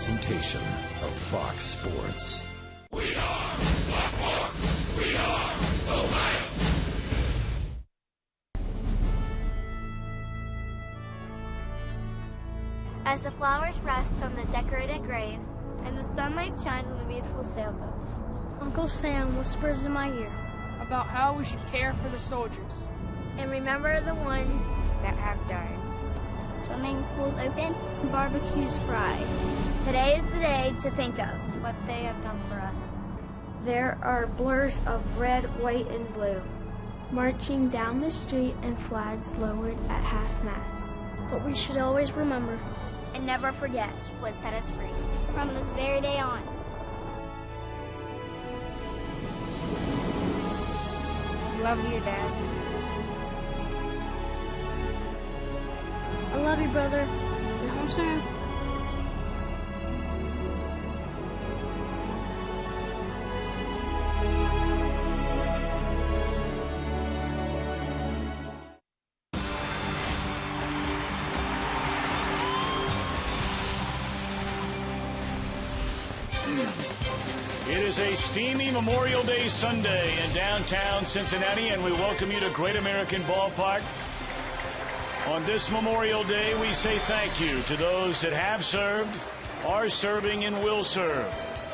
presentation of Fox Sports. We are Blackmore. We are Ohio. As the flowers rest on the decorated graves and the sunlight shines on the beautiful sailboats, Uncle Sam whispers in my ear about how we should care for the soldiers and remember the ones that have died. Swimming pools open, barbecues fried. Today is the day to think of what they have done for us. There are blurs of red, white, and blue marching down the street and flags lowered at half-mast. But we should always remember and never forget what set us free from this very day on. Love you, Dad. I love you, brother. Get home soon. It is a steamy Memorial Day Sunday in downtown Cincinnati, and we welcome you to Great American Ballpark. On this Memorial Day, we say thank you to those that have served, are serving, and will serve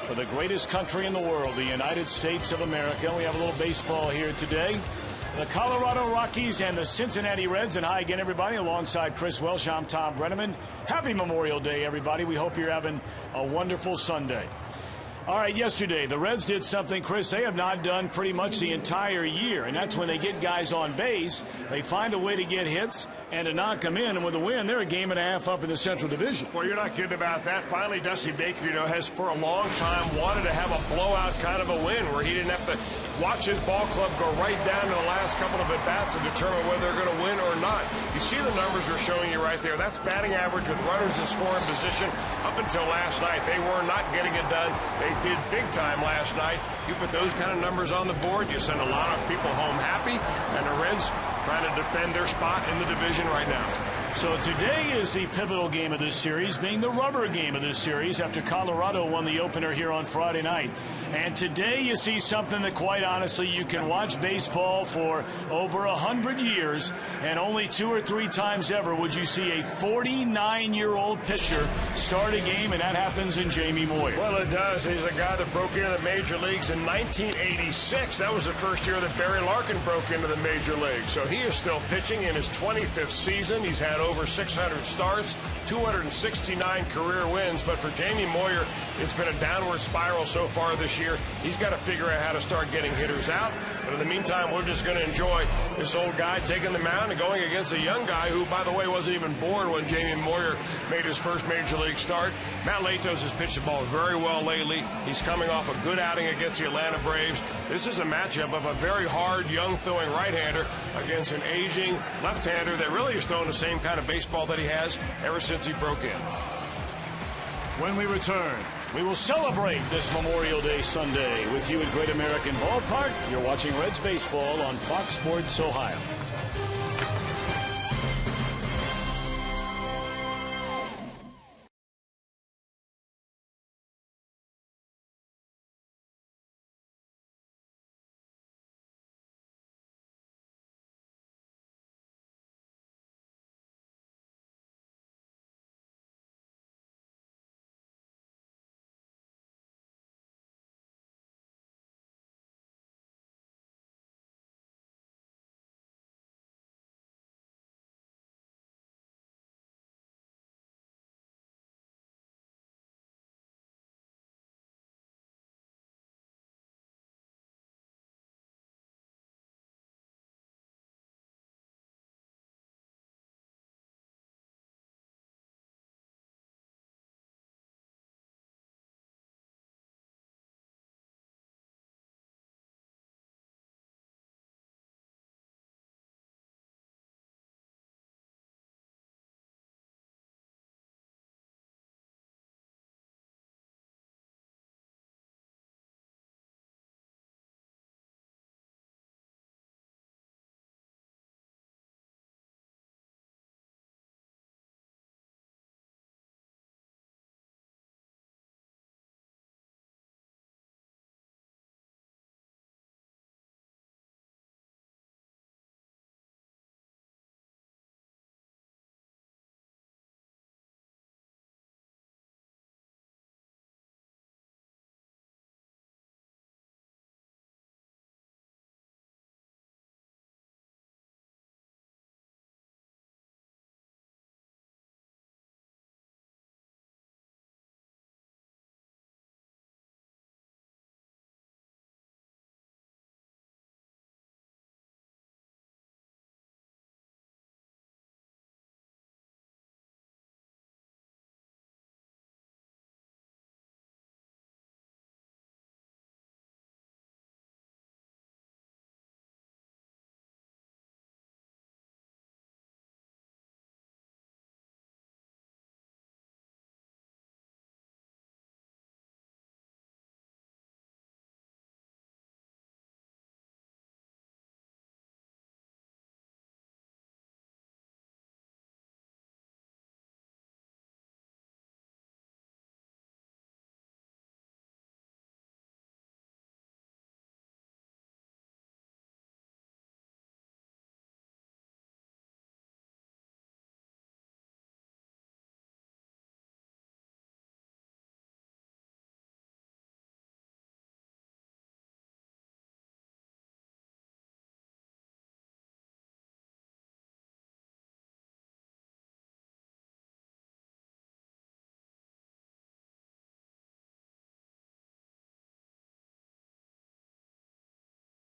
for the greatest country in the world, the United States of America. We have a little baseball here today. The Colorado Rockies and the Cincinnati Reds. And hi again, everybody. Alongside Chris Welsh, I'm Tom Brenneman. Happy Memorial Day, everybody. We hope you're having a wonderful Sunday. All right, yesterday, the Reds did something, Chris, they have not done pretty much the entire year, and that's when they get guys on base, they find a way to get hits and to knock them in, and with a win, they're a game and a half up in the Central Division. Well, you're not kidding about that. Finally, Dusty Baker, has for a long time wanted to have a blowout kind of a win where he didn't have to watch his ball club go right down to the last couple of at-bats and determine whether they're going to win or not. You see the numbers we're showing you right there. That's batting average with runners in scoring position up until last night. They were not getting it done. They did big time last night. You put those kind of numbers on the board, you send a lot of people home happy, and the Reds trying to defend their spot in the division right now. So today is the pivotal game of this series, being the rubber game of this series after Colorado won the opener here on Friday night. And today you see something that, quite honestly, you can watch baseball for over 100 years, and only 2 or 3 times ever would you see a 49-year-old pitcher start a game, and that happens in Jamie Moyer. Well, it does. He's a guy that broke into the major leagues in 1986. That was the first year that Barry Larkin broke into the major leagues. So he is still pitching in his 25th season. He's had over 600 starts, 269 career wins. But for Jamie Moyer, it's been a downward spiral so far this year. He's got to figure out how to start getting hitters out. But in the meantime, we're just going to enjoy this old guy taking the mound and going against a young guy who, by the way, wasn't even born when Jamie Moyer made his first major league start. Matt Latos has pitched the ball very well lately. He's coming off a good outing against the Atlanta Braves. This is a matchup of a very hard, young throwing right-hander against an aging left-hander that really is throwing the same kind of baseball that he has ever since he broke in. When we return, we will celebrate this Memorial Day Sunday with you at Great American Ballpark. You're watching Reds Baseball on Fox Sports Ohio.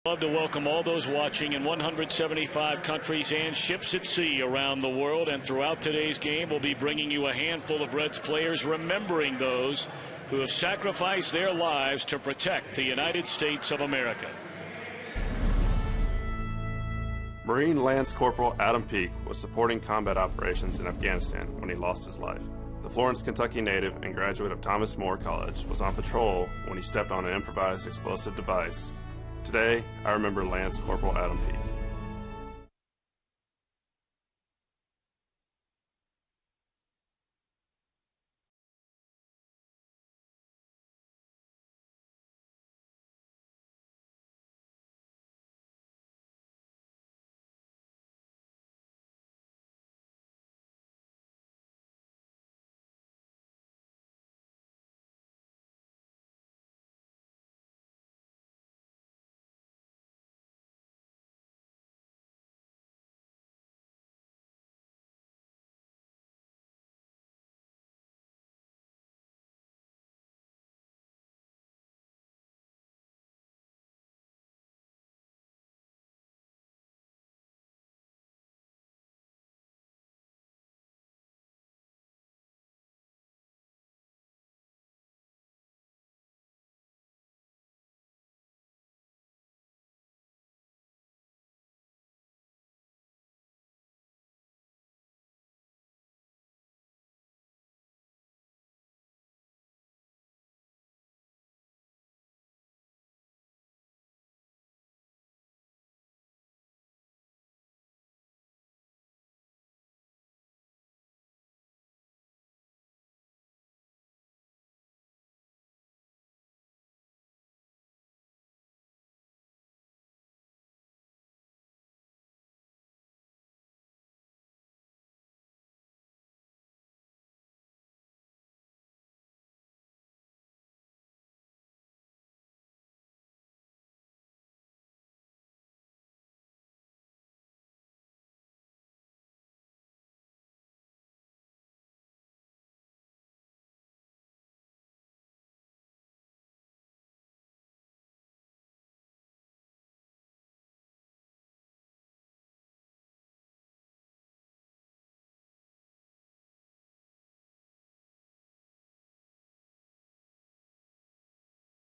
Love to welcome all those watching in 175 countries and ships at sea around the world. And throughout today's game, we'll be bringing you a handful of Reds players, remembering those who have sacrificed their lives to protect the United States of America. Marine Lance Corporal Adam Peake was supporting combat operations in Afghanistan when he lost his life. The Florence, Kentucky native and graduate of Thomas More College was on patrol when he stepped on an improvised explosive device. Today, I remember Lance Corporal Adam Peake.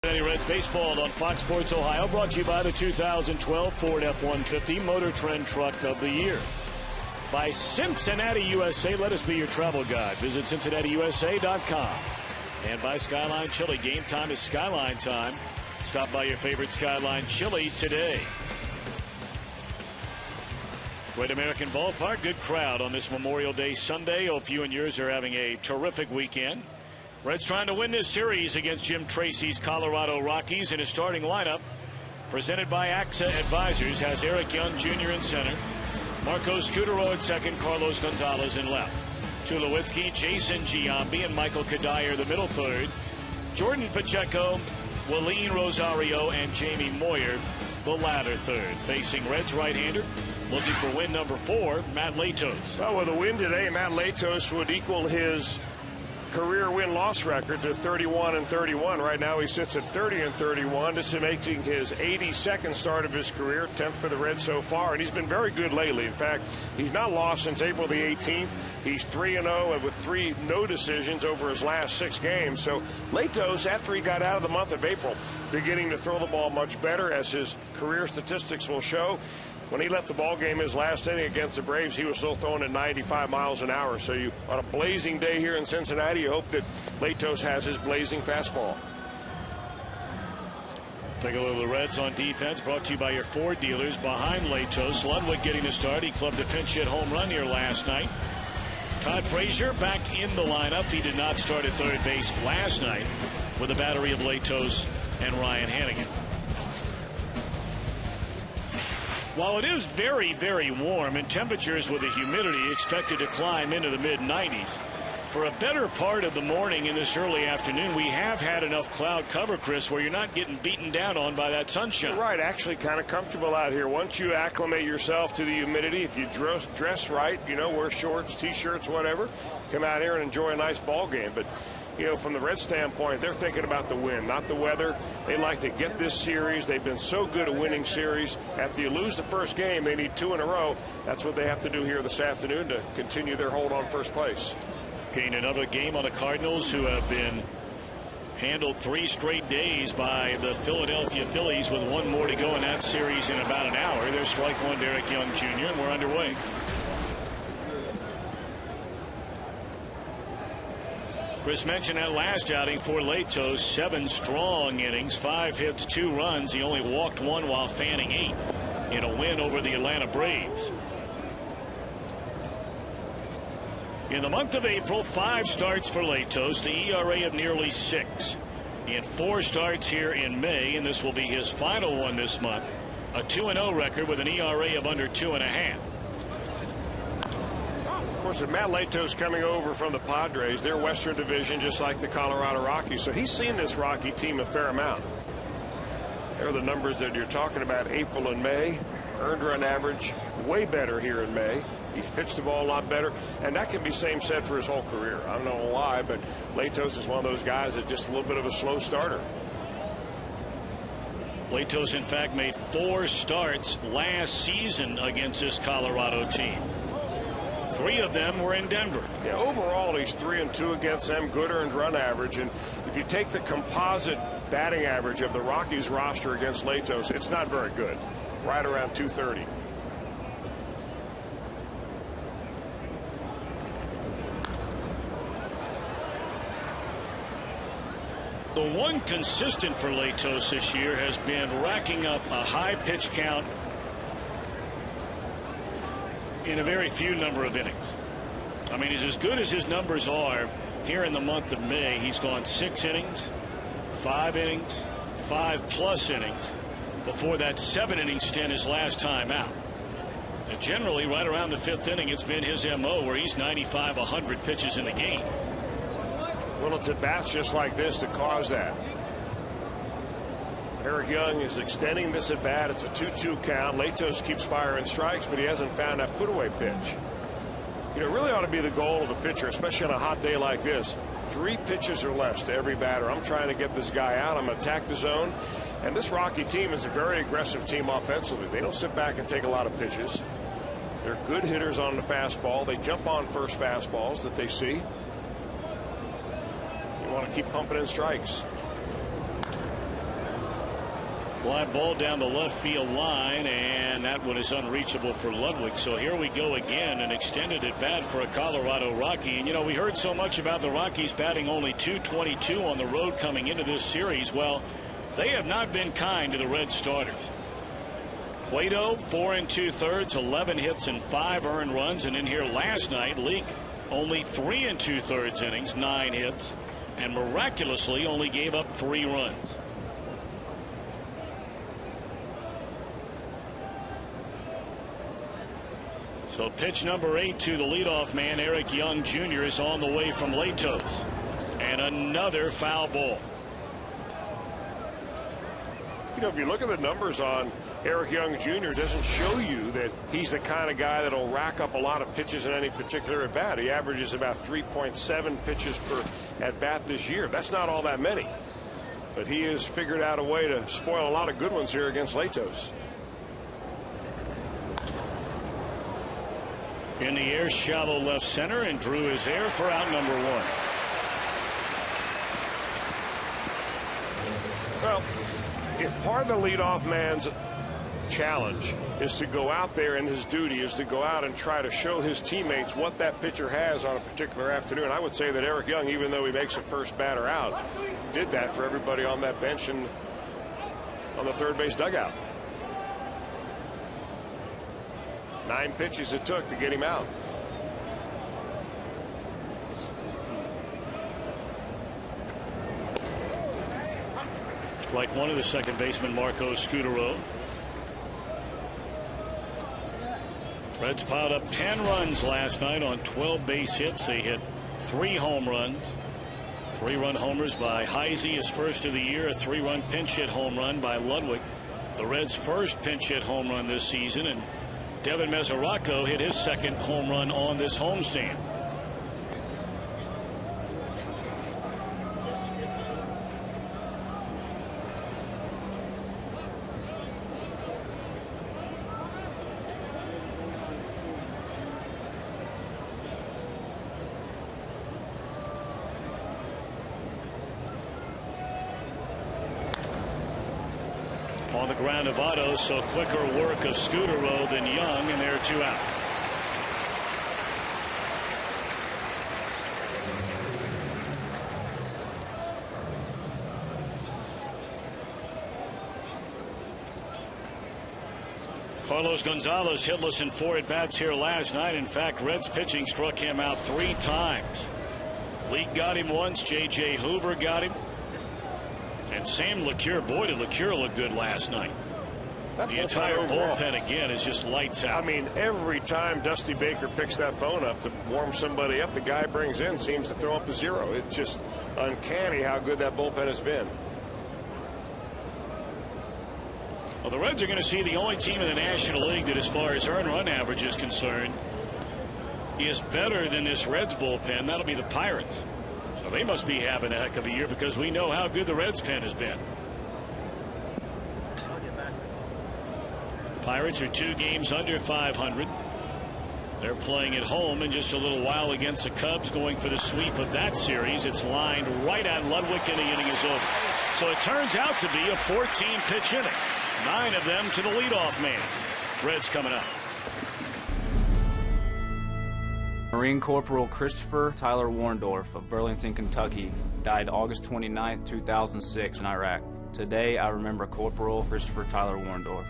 Reds baseball on Fox Sports Ohio, brought to you by the 2012 Ford F-150 Motor Trend Truck of the Year. By Cincinnati USA, let us be your travel guide. Visit CincinnatiUSA.com. And by Skyline Chili, game time is Skyline time. Stop by your favorite Skyline Chili today. Great American Ballpark, good crowd on this Memorial Day Sunday. Hope you and yours are having a terrific weekend. Reds trying to win this series against Jim Tracy's Colorado Rockies in his starting lineup. Presented by AXA Advisors, has Eric Young Jr. in center, Marco Scutaro at second, Carlos Gonzalez in left. Tulowitzki, Jason Giambi, and Michael Kadire the middle third. Jordan Pacheco, Willeen Rosario, and Jamie Moyer the latter third. Facing Reds right-hander, looking for win number 4, Matt Latos. Well, with a win today, Matt Latos would equal his career win-loss record to 31-31. Right now he sits at 30-31. This is making his 82nd start of his career, 10th for the Reds so far, and he's been very good lately. In fact, he's not lost since April the 18th. He's 3-0 with 3 no decisions over his last 6 games. So Latos, after he got out of the month of April, beginning to throw the ball much better, as his career statistics will show. When he left the ball game his last inning against the Braves, he was still throwing at 95 miles an hour. So you, on a blazing day here in Cincinnati, you hope that Latos has his blazing fastball. Take a look at the Reds on defense, brought to you by your Ford dealers. Behind Latos, Ludwig getting the start. He clubbed a pinch hit home run here last night. Todd Frazier back in the lineup. He did not start at third base last night with a battery of Latos and Ryan Hannigan. While it is very, very warm, and temperatures with the humidity expected to climb into the mid-90s, for a better part of the morning in this early afternoon, we have had enough cloud cover, Chris, where you're not getting beaten down on by that sunshine. You're right, actually kind of comfortable out here. Once you acclimate yourself to the humidity, if you dress right, you know, wear shorts, T-shirts, whatever, come out here and enjoy a nice ball game. But you know, from the Reds standpoint, they're thinking about the win, not the weather. They like to get this series. They've been so good at winning series. After you lose the first game, they need 2 in a row. That's what they have to do here this afternoon to continue their hold on first place. Gain another game on the Cardinals, who have been handled 3 straight days by the Philadelphia Phillies, with 1 more to go in that series in about an hour. There's strike 1 to Eric Young Jr., and we're underway. Chris mentioned that last outing for Latos, 7 strong innings, 5 hits, 2 runs. He only walked 1 while fanning 8 in a win over the Atlanta Braves. In the month of April, 5 starts for Latos, the ERA of nearly 6. He had 4 starts here in May, and this will be his final one this month. A 2-0 record with an ERA of under 2.5. Of course, with Matt Latos coming over from the Padres, their Western Division, just like the Colorado Rockies, so he's seen this Rocky team a fair amount. There are the numbers that you're talking about. April and May, earned run average way better here in May. He's pitched the ball a lot better, and that can be same said for his whole career. I don't know why, but Latos is one of those guys that just a little bit of a slow starter. Latos, in fact, made 4 starts last season against this Colorado team. 3 of them were in Denver. Yeah, overall, he's 3-2 against them, good earned run average. And if you take the composite batting average of the Rockies roster against Latos, it's not very good. Right around 230. The one consistent for Latos this year has been racking up a high pitch count in a very few number of innings. I mean, he's as good as his numbers are here in the month of May. He's gone 6 innings, 5 innings, 5+ innings before that 7-inning stint his last time out. And generally, right around the 5th inning, it's been his MO, where he's 95, 100 pitches in the game. Well, it's at bats just like this that cause that. Eric Young is extending this at bat. It's a 2-2 count. Latos keeps firing strikes, but he hasn't found that put away pitch. You know, it really ought to be the goal of a pitcher, especially on a hot day like this. 3 pitches or less to every batter. I'm trying to get this guy out. I'm going to attack the zone. And this Rocky team is a very aggressive team offensively. They don't sit back and take a lot of pitches. They're good hitters on the fastball. They jump on first fastballs that they see. You want to keep pumping in strikes. Fly ball down the left field line, and that one is unreachable for Ludwig. So here we go again, an extended at bat for a Colorado Rocky. And you know, we heard so much about the Rockies batting only .222 on the road coming into this series. Well, they have not been kind to the Red starters. Cueto, 4 2/3, 11 hits and 5 earned runs. And in here last night, Leake only 3 2/3 innings, 9 hits, and miraculously only gave up 3 runs. So pitch number 8 to the leadoff man, Eric Young Jr. is on the way from Latos. And another foul ball. You know, if you look at the numbers on Eric Young Jr., it doesn't show you that he's the kind of guy that'll rack up a lot of pitches in any particular at bat. He averages about 3.7 pitches per at bat this year. That's not all that many. But he has figured out a way to spoil a lot of good ones here against Latos. In the air, shallow left center, and Drew is there for out number 1. Well, if part of the leadoff man's challenge is to go out there, and his duty is to go out and try to show his teammates what that pitcher has on a particular afternoon, I would say that Eric Young, even though he makes a first batter out, did that for everybody on that bench and on the third base dugout. 9 pitches it took to get him out. Strike 1 of the second baseman, Marco Scudero. Reds piled up 10 runs last night on 12 base hits. They hit 3 home runs. 3-run homers by Heisey, his first of the year. A 3-run pinch hit home run by Ludwig, the Reds' first pinch hit home run this season. And Devin Mesoraco hit his second home run on this homestand. on the ground of Otto, so quicker work of Scudero than Young, and there are 2 out. Carlos Gonzalez hitless in 4 at-bats here last night. In fact, Reds pitching struck him out 3 times. Leake got him once. J.J. Hoover got him. And Sam LeCure, boy, did LeCure look good last night. The entire bullpen again is just lights out. I mean, every time Dusty Baker picks that phone up to warm somebody up, the guy brings in seems to throw up a 0. It's just uncanny how good that bullpen has been. Well, the Reds are going to see the only team in the National League that, as far as earned run average is concerned, is better than this Reds bullpen. That'll be the Pirates. So they must be having a heck of a year, because we know how good the Reds pen has been. Pirates are 2 games under 500. They're playing at home in just a little while against the Cubs, going for the sweep of that series. It's lined right at Ludwig, and the inning is over. So it turns out to be a 14-pitch inning. 9 of them to the leadoff man. Reds coming up. Marine Corporal Christopher Tyler Warndorf of Burlington, Kentucky, died August 29, 2006 in Iraq. Today, I remember Corporal Christopher Tyler Warndorf.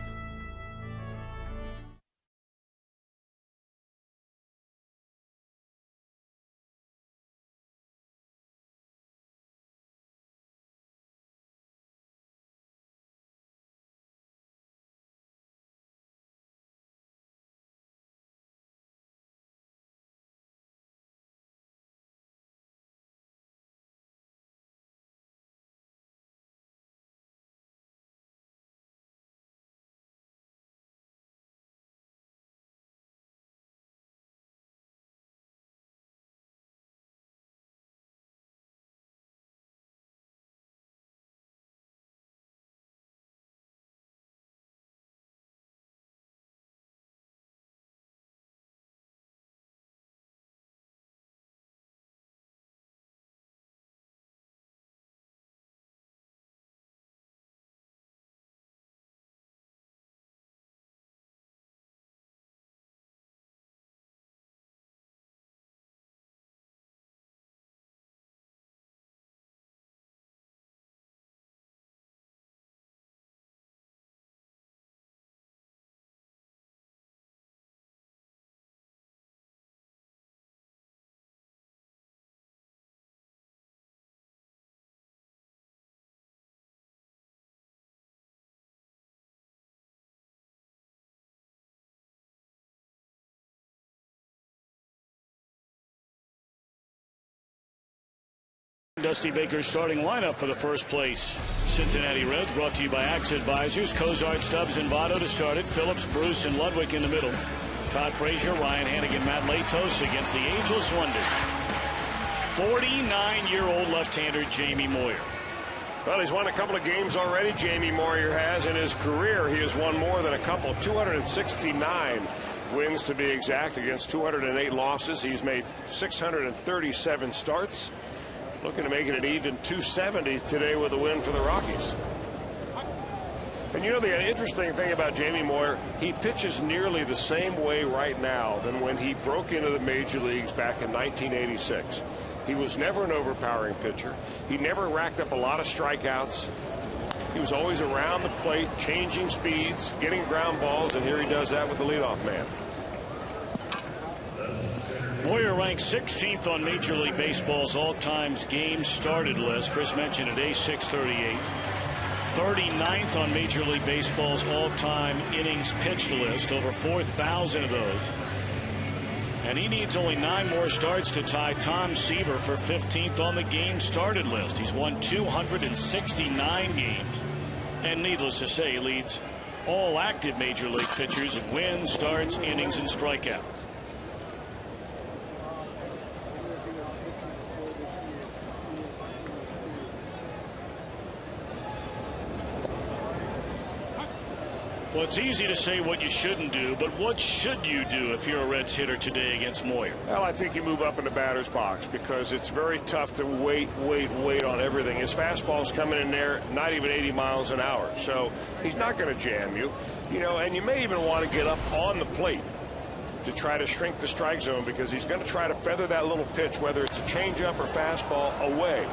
Dusty Baker's starting lineup for the first place Cincinnati Reds, brought to you by Axe Advisors. Cozart, Stubbs, and Votto to start it. Phillips, Bruce, and Ludwig in the middle. Todd Frazier, Ryan Hannigan, Matt Latos against the ageless wonder, 49-year-old left-hander Jamie Moyer. Well, he's won a couple of games already. Jamie Moyer has in his career. He has won more than a couple. 269 wins to be exact against 208 losses. He's made 637 starts. Looking to make it an even 270 today with a win for the Rockies. And you know, the interesting thing about Jamie Moyer, he pitches nearly the same way right now than when he broke into the major leagues back in 1986. He was never an overpowering pitcher. He never racked up a lot of strikeouts. He was always around the plate, changing speeds, getting ground balls, and here he does that with the leadoff man. Moyer ranks 16th on Major League Baseball's all-time games started list. Chris mentioned it, A638. 39th on Major League Baseball's all-time innings pitched list, over 4,000 of those. And he needs only 9 more starts to tie Tom Seaver for 15th on the games started list. He's won 269 games. And needless to say, he leads all active Major League pitchers in wins, starts, innings, and strikeouts. Well, it's easy to say what you shouldn't do, but what should you do if you're a Reds hitter today against Moyer? Well, I think you move up in the batter's box because it's very tough to wait on everything. His fastball's coming in there not even 80 miles an hour, so he's not going to jam you. You know, and you may even want to get up on the plate to try to shrink the strike zone because he's going to try to feather that little pitch, whether it's a changeup or fastball, away.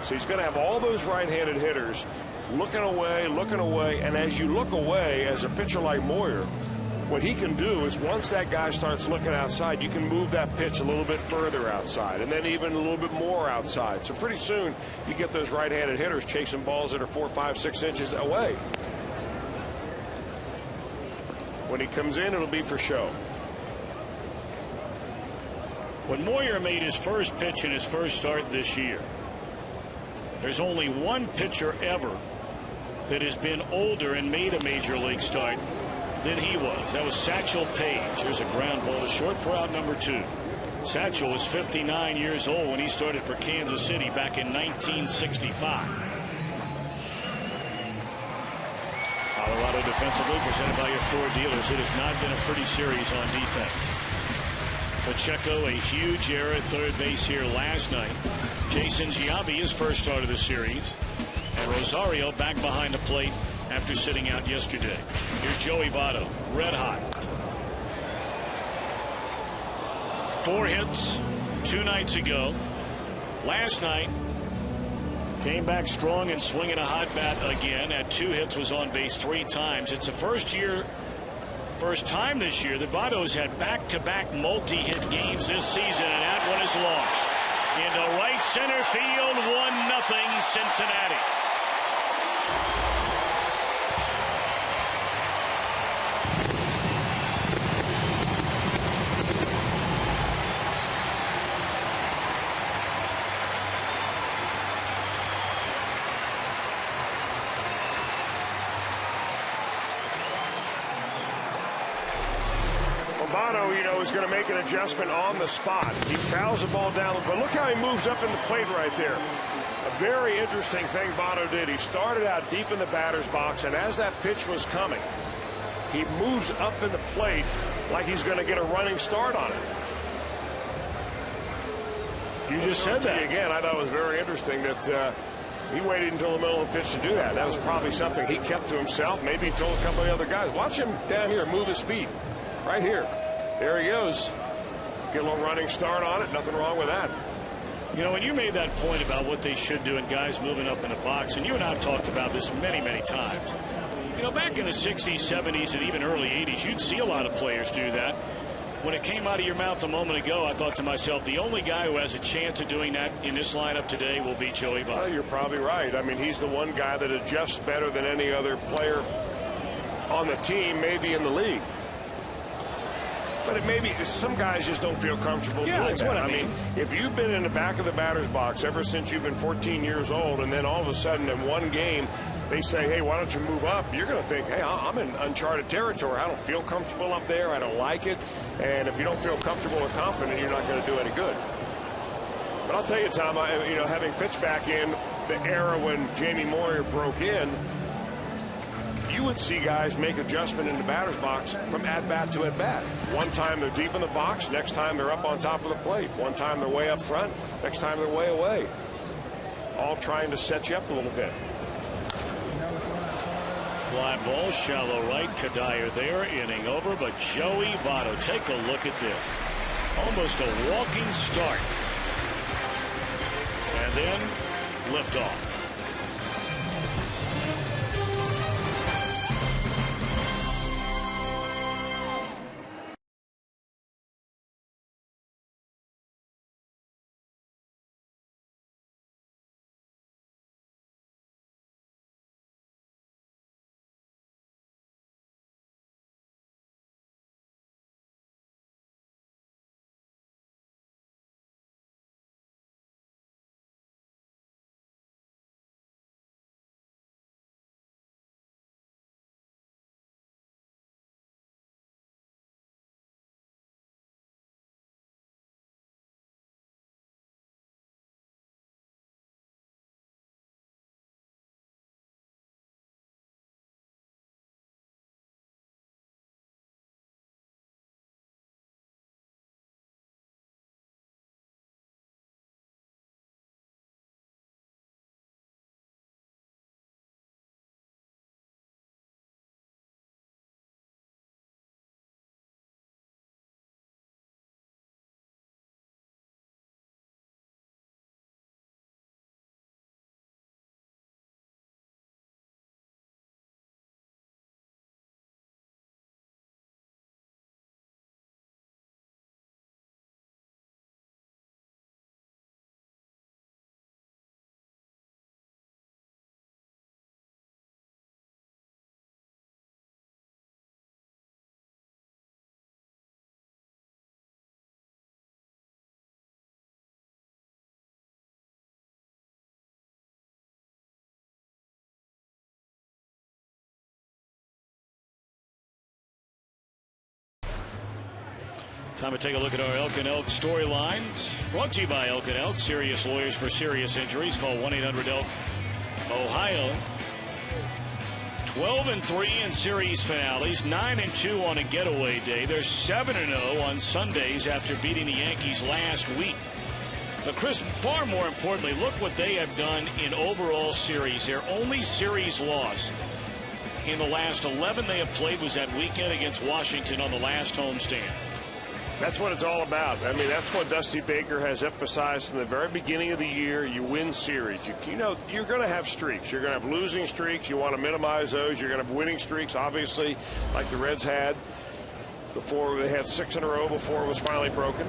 So he's going to have all those right-handed hitters looking away, and as you look away, as a pitcher like Moyer, what he can do is once that guy starts looking outside, you can move that pitch a little bit further outside and then even a little bit more outside. So pretty soon you get those right-handed hitters chasing balls that are 4, 5, 6 inches away. When he comes in, it'll be for show. When Moyer made his first pitch in his first start this year, there's only one pitcher ever that has been older and made a major league start than he was. That was Satchel Paige. Here's a ground ball to short for out number 2. Satchel was 59 years old when he started for Kansas City back in 1965. Colorado defensively presented by your Ford dealers. It has not been a pretty series on defense. Pacheco, a huge error at third base here last night. Jason Giambi, his first start of the series. And Rosario back behind the plate after sitting out yesterday. Here's Joey Votto, red hot. 4 hits 2 nights ago. Last night, came back strong and swinging a hot bat again. At 2 hits, was on base 3 times. It's the first time this year that Votto has had back-to-back multi-hit games this season, and that one is launched into right center field. 1-0 Cincinnati. Votto, you know, is going to make an adjustment on the spot. He fouls the ball down, but look how he moves up in the plate right there. A very interesting thing Votto did. He started out deep in the batter's box, and as that pitch was coming, he moves up in the plate like he's going to get a running start on it. You just said that. Again, I thought it was very interesting that he waited until the middle of the pitch to do that. That was probably something he kept to himself. Maybe he told a couple of the other guys, watch him down here move his feet. Right here. There he goes. Get a little running start on it. Nothing wrong with that. You know, when you made that point about what they should do and guys moving up in the box, and you and I have talked about this many, many times. You know, back in the 60s, 70s, and even early 80s, you'd see a lot of players do that. When it came out of your mouth a moment ago, I thought to myself, the only guy who has a chance of doing that in this lineup today will be Joey Votto. Well, you're probably right. I mean, he's the one guy that adjusts better than any other player on the team, maybe in the league. But it may be some guys just don't feel comfortable doing that's that. what I mean. If you've been in the back of the batter's box ever since you've been 14 years old, and then all of a sudden in one game they say, hey, why don't you move up? You're going to think, hey, I'm in uncharted territory. I don't feel comfortable up there. I don't like it. And if you don't feel comfortable or confident, you're not going to do any good. But I'll tell you, Tom, you know, having pitched back in the era when Jamie Moyer broke in, you would see guys make adjustment in the batter's box from at-bat to at-bat. One time they're deep in the box, next time they're up on top of the plate. One time they're way up front, next time they're way away. All trying to set you up a little bit. Fly ball, shallow right. Kadire there, inning over. But Joey Votto, take a look at this. Almost a walking start. And then liftoff. Time to take a look at our Elk and Elk storylines. Brought to you by Elk and Elk, serious lawyers for serious injuries. Call 1-800-ELK, Ohio. 12-3 in series finales, 9-2 on a getaway day. They're 7-0 on Sundays after beating the Yankees last week. But Chris, far more importantly, look what they have done in overall series. Their only series loss in the last 11 they have played was that weekend against Washington on the last homestand. That's what it's all about. I mean, that's what Dusty Baker has emphasized from the very beginning of the year. You win series. You know, you're going to have streaks. You're going to have losing streaks. You want to minimize those. You're going to have winning streaks, obviously, like the Reds had before. They had 6 in a row before it was finally broken.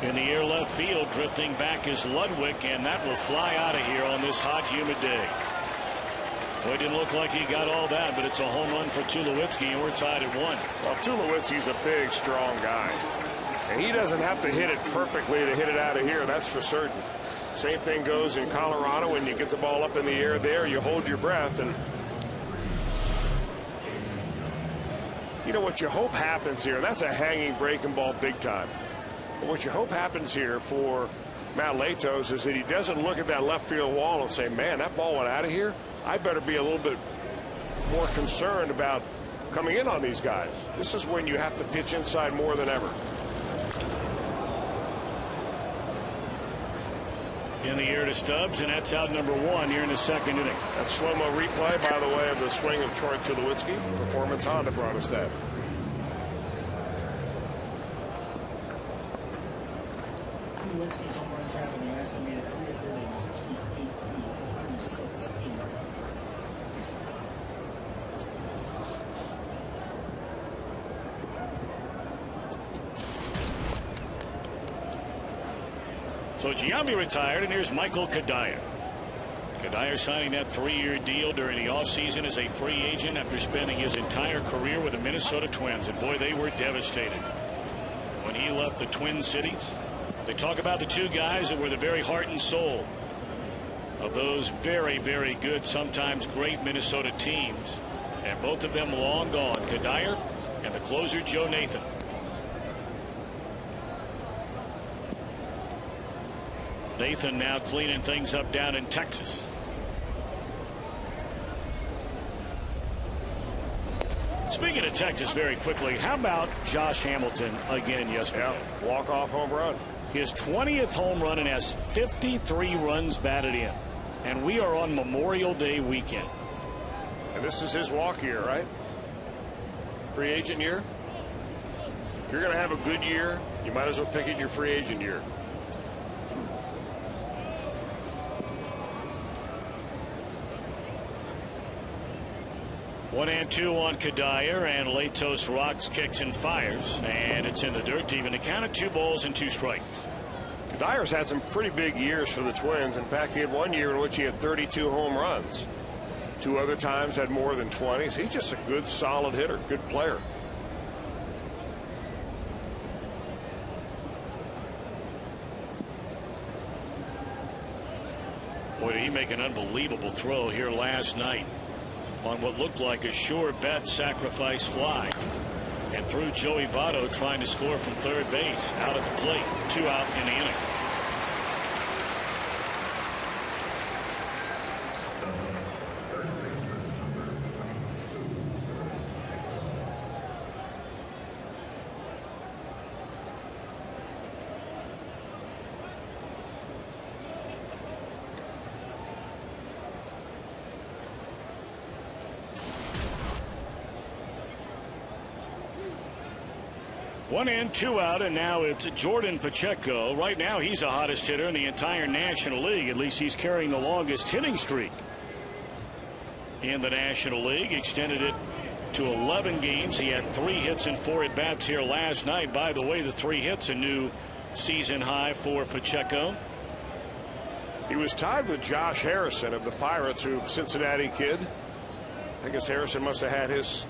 In the air left field, drifting back is Ludwig, and that will fly out of here on this hot, humid day. Well, it didn't look like he got all that, but it's a home run for Tulowitzki, and we're tied at 1. Well, Tulowitzki's a big, strong guy. And he doesn't have to hit it perfectly to hit it out of here, that's for certain. Same thing goes in Colorado. When you get the ball up in the air there, you hold your breath. And you know what you hope happens here, that's a hanging breaking ball big time. But what you hope happens here for Matt Latos is that he doesn't look at that left field wall and say, man, that ball went out of here. I better be a little bit more concerned about coming in on these guys. This is when you have to pitch inside more than ever. In the air to Stubbs, and that's out number 1 here in the second inning. That slow-mo replay, by the way, of the swing of Troy Tulowitzki. Performance Honda brought us that. Tulowitzki's home run trap in the estimated career building 68 feet, 26 feet. So Giambi retired, and here's Michael Kadire. Kadire signing that 3-year deal during the offseason as a free agent after spending his entire career with the Minnesota Twins. And boy, they were devastated when he left the Twin Cities. They talk about the two guys that were the very heart and soul of those very, very good, sometimes great Minnesota teams. And both of them long gone, Kadire and the closer Joe Nathan. Nathan now cleaning things up down in Texas. Speaking of Texas, very quickly, how about Josh Hamilton again yesterday? Yeah, walk-off home run. His 20th home run and has 53 runs batted in. And we are on Memorial Day weekend. And this is his walk year, right? Free agent year. If you're going to have a good year, you might as well pick it your free agent year. One and two on Kadire, and Latos rocks, kicks, and fires, and it's in the dirt to even the count of 2 balls and 2 strikes. Kadire's had some pretty big years for the Twins. In fact, he had one year in which he had 32 home runs. 2 other times had more than 20. So he's just a good, solid hitter, good player. Boy, did he make an unbelievable throw here last night on what looked like a sure bet sacrifice fly, and threw Joey Votto trying to score from third base out at the plate. 2 out in the inning. One in, 2 out, and now it's Jordan Pacheco. Right now, he's the hottest hitter in the entire National League. At least he's carrying the longest hitting streak in the National League. Extended it to 11 games. He had 3 hits and 4 at-bats here last night. By the way, the 3 hits, a new season high for Pacheco. He was tied with Josh Harrison of the Pirates, who Cincinnati kid. I guess Harrison must have had his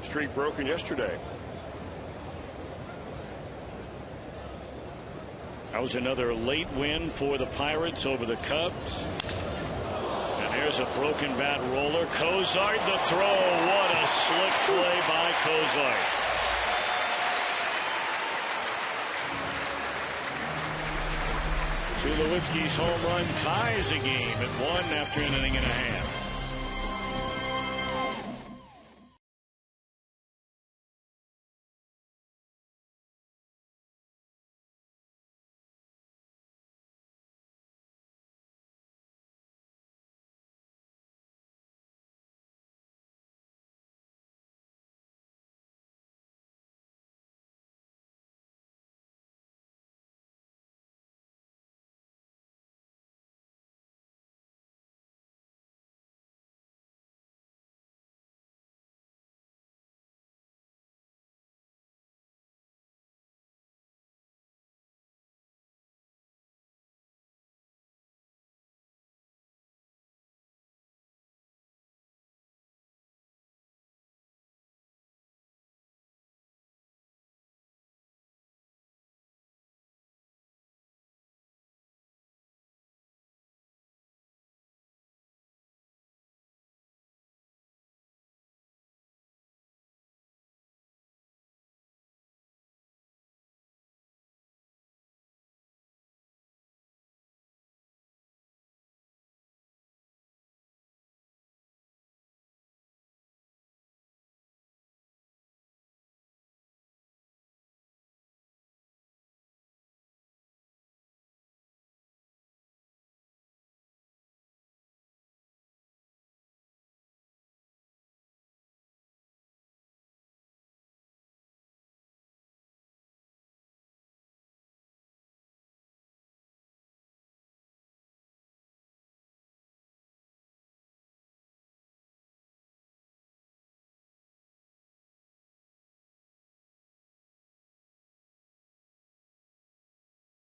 streak broken yesterday. That was another late win for the Pirates over the Cubs. And there's a broken bat roller. Cozart the throw. What a slick play by Cozart. Tulowitzki's home run ties a game at 1 after an inning and a half.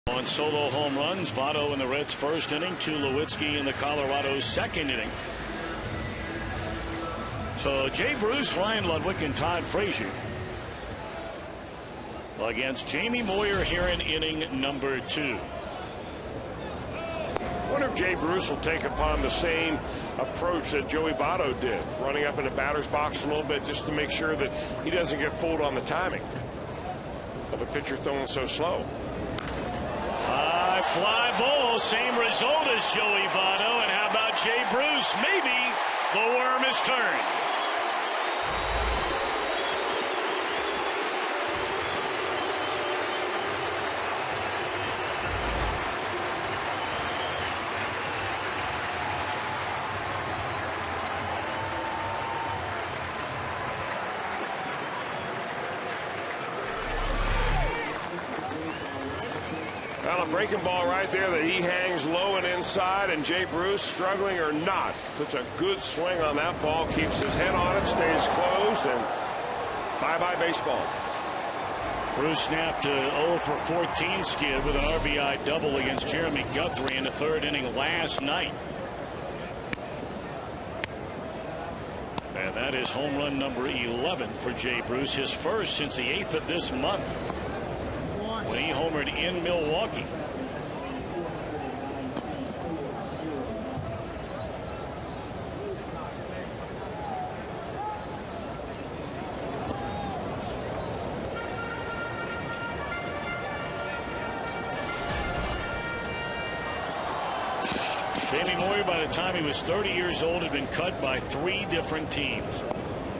On solo home runs, Votto in the Reds' first inning, Tulowitzki in the Colorado's second inning. So Jay Bruce, Ryan Ludwig, and Todd Frazier against Jamie Moyer here in inning number 2. I wonder if Jay Bruce will take upon the same approach that Joey Votto did, running up in the batter's box a little bit just to make sure that he doesn't get fooled on the timing of a pitcher throwing so slow. High fly ball, same result as Joey Votto. And how about Jay Bruce? Maybe the worm is turned. Well, a breaking ball right there that he hangs low and inside, and Jay Bruce, struggling or not, puts a good swing on that ball, keeps his head on it, stays closed, and bye-bye baseball. Bruce snapped a 0 for 14 skid with an RBI double against Jeremy Guthrie in the third inning last night. And that is home run number 11 for Jay Bruce, his first since the 8th of this month, when he homered in Milwaukee. Jamie Moyer, by the time he was 30 years old, had been cut by 3 different teams.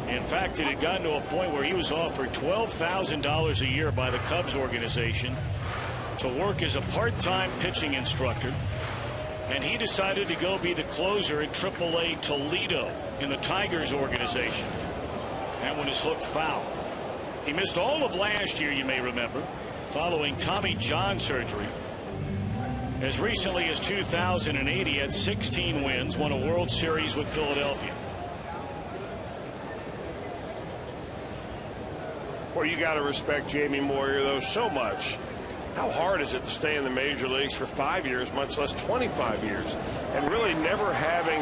In fact, it had gotten to a point where he was offered $12,000 a year by the Cubs organization to work as a part-time pitching instructor, and he decided to go be the closer at AAA Toledo in the Tigers organization. That one is hooked foul. He missed all of last year, you may remember, following Tommy John surgery. As recently as 2008, he had 16 wins, won a World Series with Philadelphia. Well, you got to respect Jamie Moyer, though, so much. How hard is it to stay in the major leagues for 5 years, much less 25 years, and really never having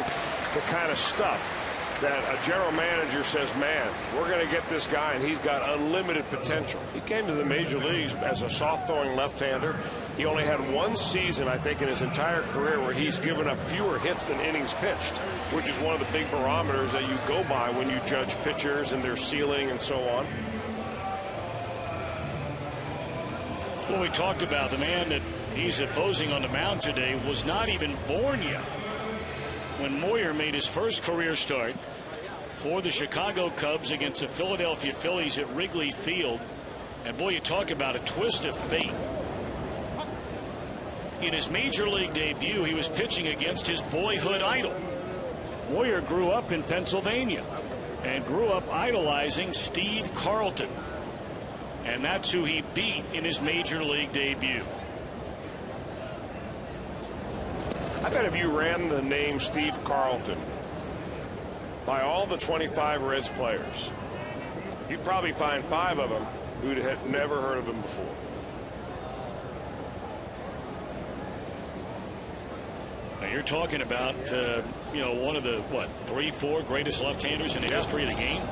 the kind of stuff that a general manager says, man, we're going to get this guy, and he's got unlimited potential. He came to the major leagues as a soft-throwing left-hander. He only had 1 season, I think, in his entire career where he's given up fewer hits than innings pitched, which is one of the big barometers that you go by when you judge pitchers and their ceiling and so on. Well, we talked about the man that he's opposing on the mound today was not even born yet when Moyer made his first career start for the Chicago Cubs against the Philadelphia Phillies at Wrigley Field. And boy, you talk about a twist of fate. In his major league debut, he was pitching against his boyhood idol. Moyer grew up in Pennsylvania and grew up idolizing Steve Carlton. And that's who he beat in his major league debut. I bet if you ran the name Steve Carlton by all the 25 Reds players, you'd probably find 5 of them who had never heard of him before. Now you're talking about, you know, one of the, 3, 4 greatest left-handers in the history of the game.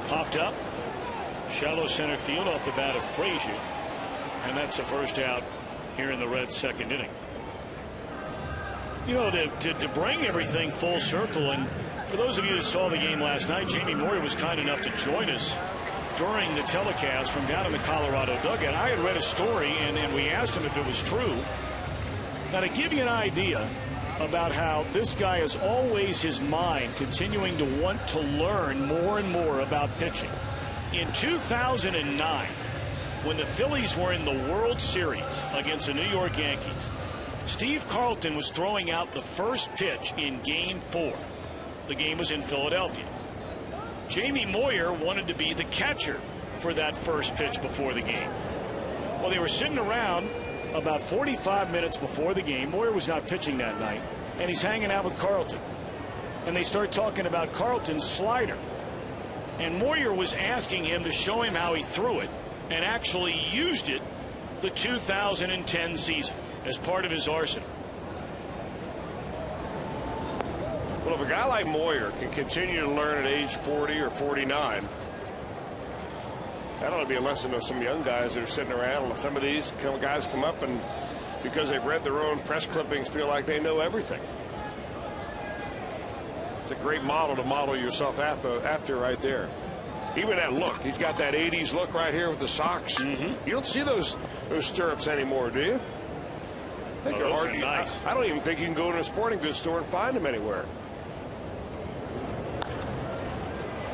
Popped up. Shallow center field off the bat of Frazier. And that's the first out here in the Reds' second inning. You know, to bring everything full circle, and for those of you that saw the game last night, Jamie Moyer was kind enough to join us during the telecast from down in the Colorado dugout. I had read a story, and we asked him if it was true. Now, to give you an idea about how this guy is always his mind continuing to want to learn more and more about pitching. In 2009, when the Phillies were in the World Series against the New York Yankees, Steve Carlton was throwing out the first pitch in Game 4. The game was in Philadelphia. Jamie Moyer wanted to be the catcher for that first pitch before the game. Well, they were sitting around about 45 minutes before the game. Moyer was not pitching that night, and he's hanging out with Carlton. And they start talking about Carlton's slider. And Moyer was asking him to show him how he threw it and actually used it the 2010 season as part of his arsenal. Well, if a guy like Moyer can continue to learn at age 40 or 49, that ought to be a lesson to some young guys that are sitting around. Some of these guys come up and because they've read their own press clippings feel like they know everything. It's a great model to model yourself after right there. Even that look. He's got that 80s look right here with the socks. You don't see those stirrups anymore, do you? I think they're hard. Nice. I don't even think you can go to a sporting goods store and find them anywhere.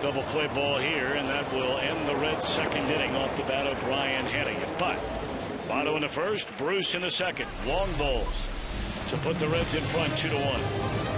Double play ball here, and that will end the Reds' second inning off the bat of Ryan Hennigan. But Votto in the first, Bruce in the second. Long balls to put the Reds in front 2-1.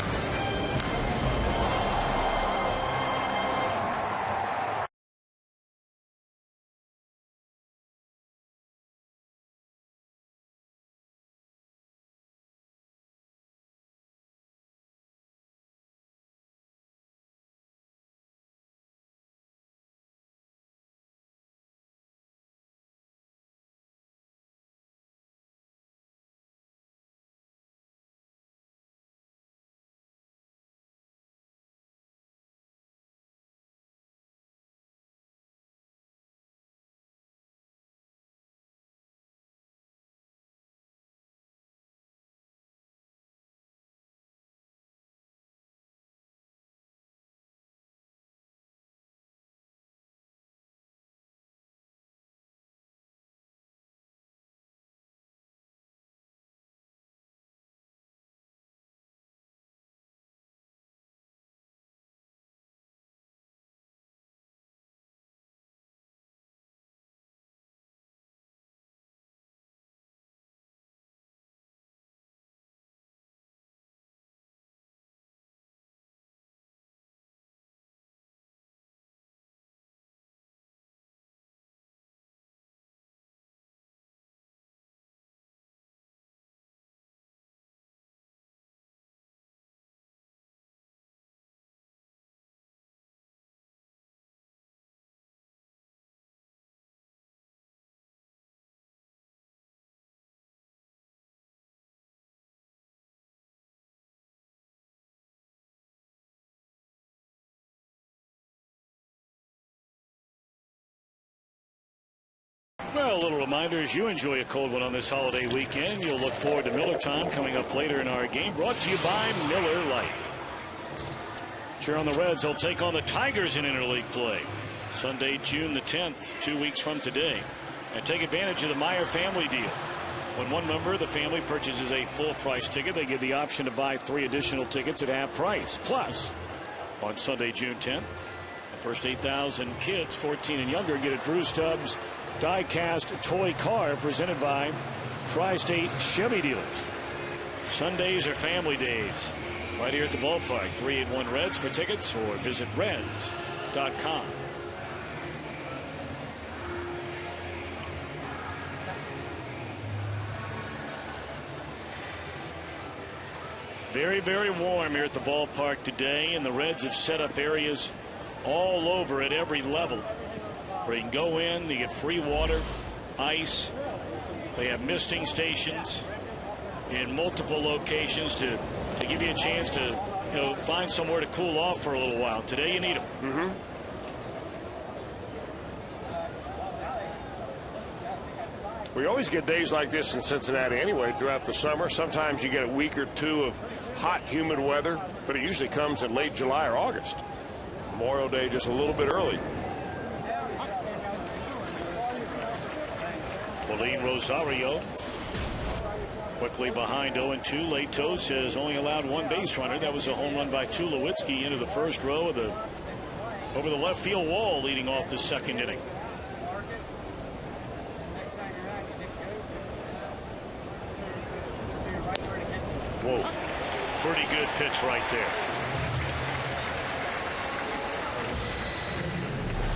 Well, a little reminder, as you enjoy a cold one on this holiday weekend, you'll look forward to Miller Time coming up later in our game, brought to you by Miller Lite. Cheer on the Reds. They'll take on the Tigers in interleague play Sunday, June the 10th, 2 weeks from today. And take advantage of the Meyer family deal. When one member of the family purchases a full price ticket, they get the option to buy 3 additional tickets at half price. Plus, on Sunday, June 10th, the first 8,000 kids 14 and younger get a Drew Stubbs die-cast toy car presented by Tri-State Chevy dealers. Sundays are family days right here at the ballpark. 381 Reds for tickets or visit reds.com. Very, very warm here at the ballpark today, and the Reds have set up areas all over at every level where you can go in, you get free water, ice. They have misting stations in multiple locations to give you a chance to find somewhere to cool off for a little while. Today you need them. We always get days like this in Cincinnati anyway throughout the summer. Sometimes you get a week or two of hot, humid weather, but it usually comes in late July or August. Memorial Day just a little bit early. Pauline Rosario quickly behind 0-2. Latos has only allowed 1 base runner. That was a home run by Tulowitzki into the first row of over the left field wall leading off the second inning. Whoa, pretty good pitch right there.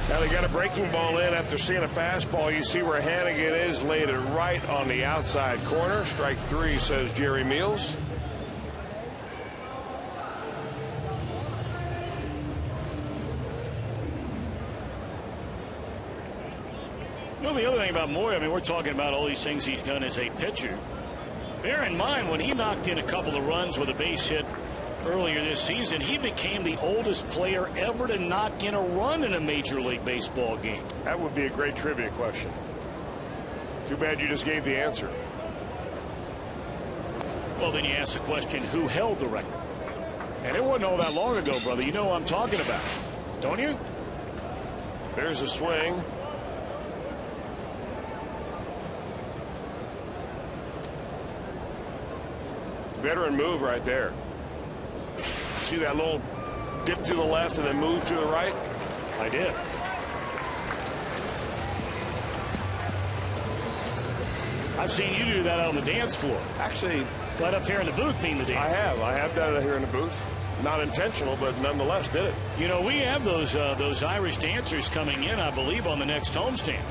Now they got a breaking ball in after seeing a fastball. You see where Hannigan is, laid it right on the outside corner. Strike 3, says Jerry Meals. The other thing about Moyer, I mean, we're talking about all these things he's done as a pitcher. Bear in mind, when he knocked in a couple of runs with a base hit earlier this season, he became the oldest player ever to knock in a run in a Major League Baseball game. That would be a great trivia question. Too bad you just gave the answer. Well, then you ask the question, who held the record? And it wasn't all that long ago, brother. You know what I'm talking about, don't you? There's a swing. Veteran move right there. See that little dip to the left and then move to the right? I did. I've seen you do that out on the dance floor. Actually, right up here in the booth being the dance. I have done it here in the booth. Not intentional, but nonetheless did it. You know, we have those Irish dancers coming in, I believe, on the next homestand.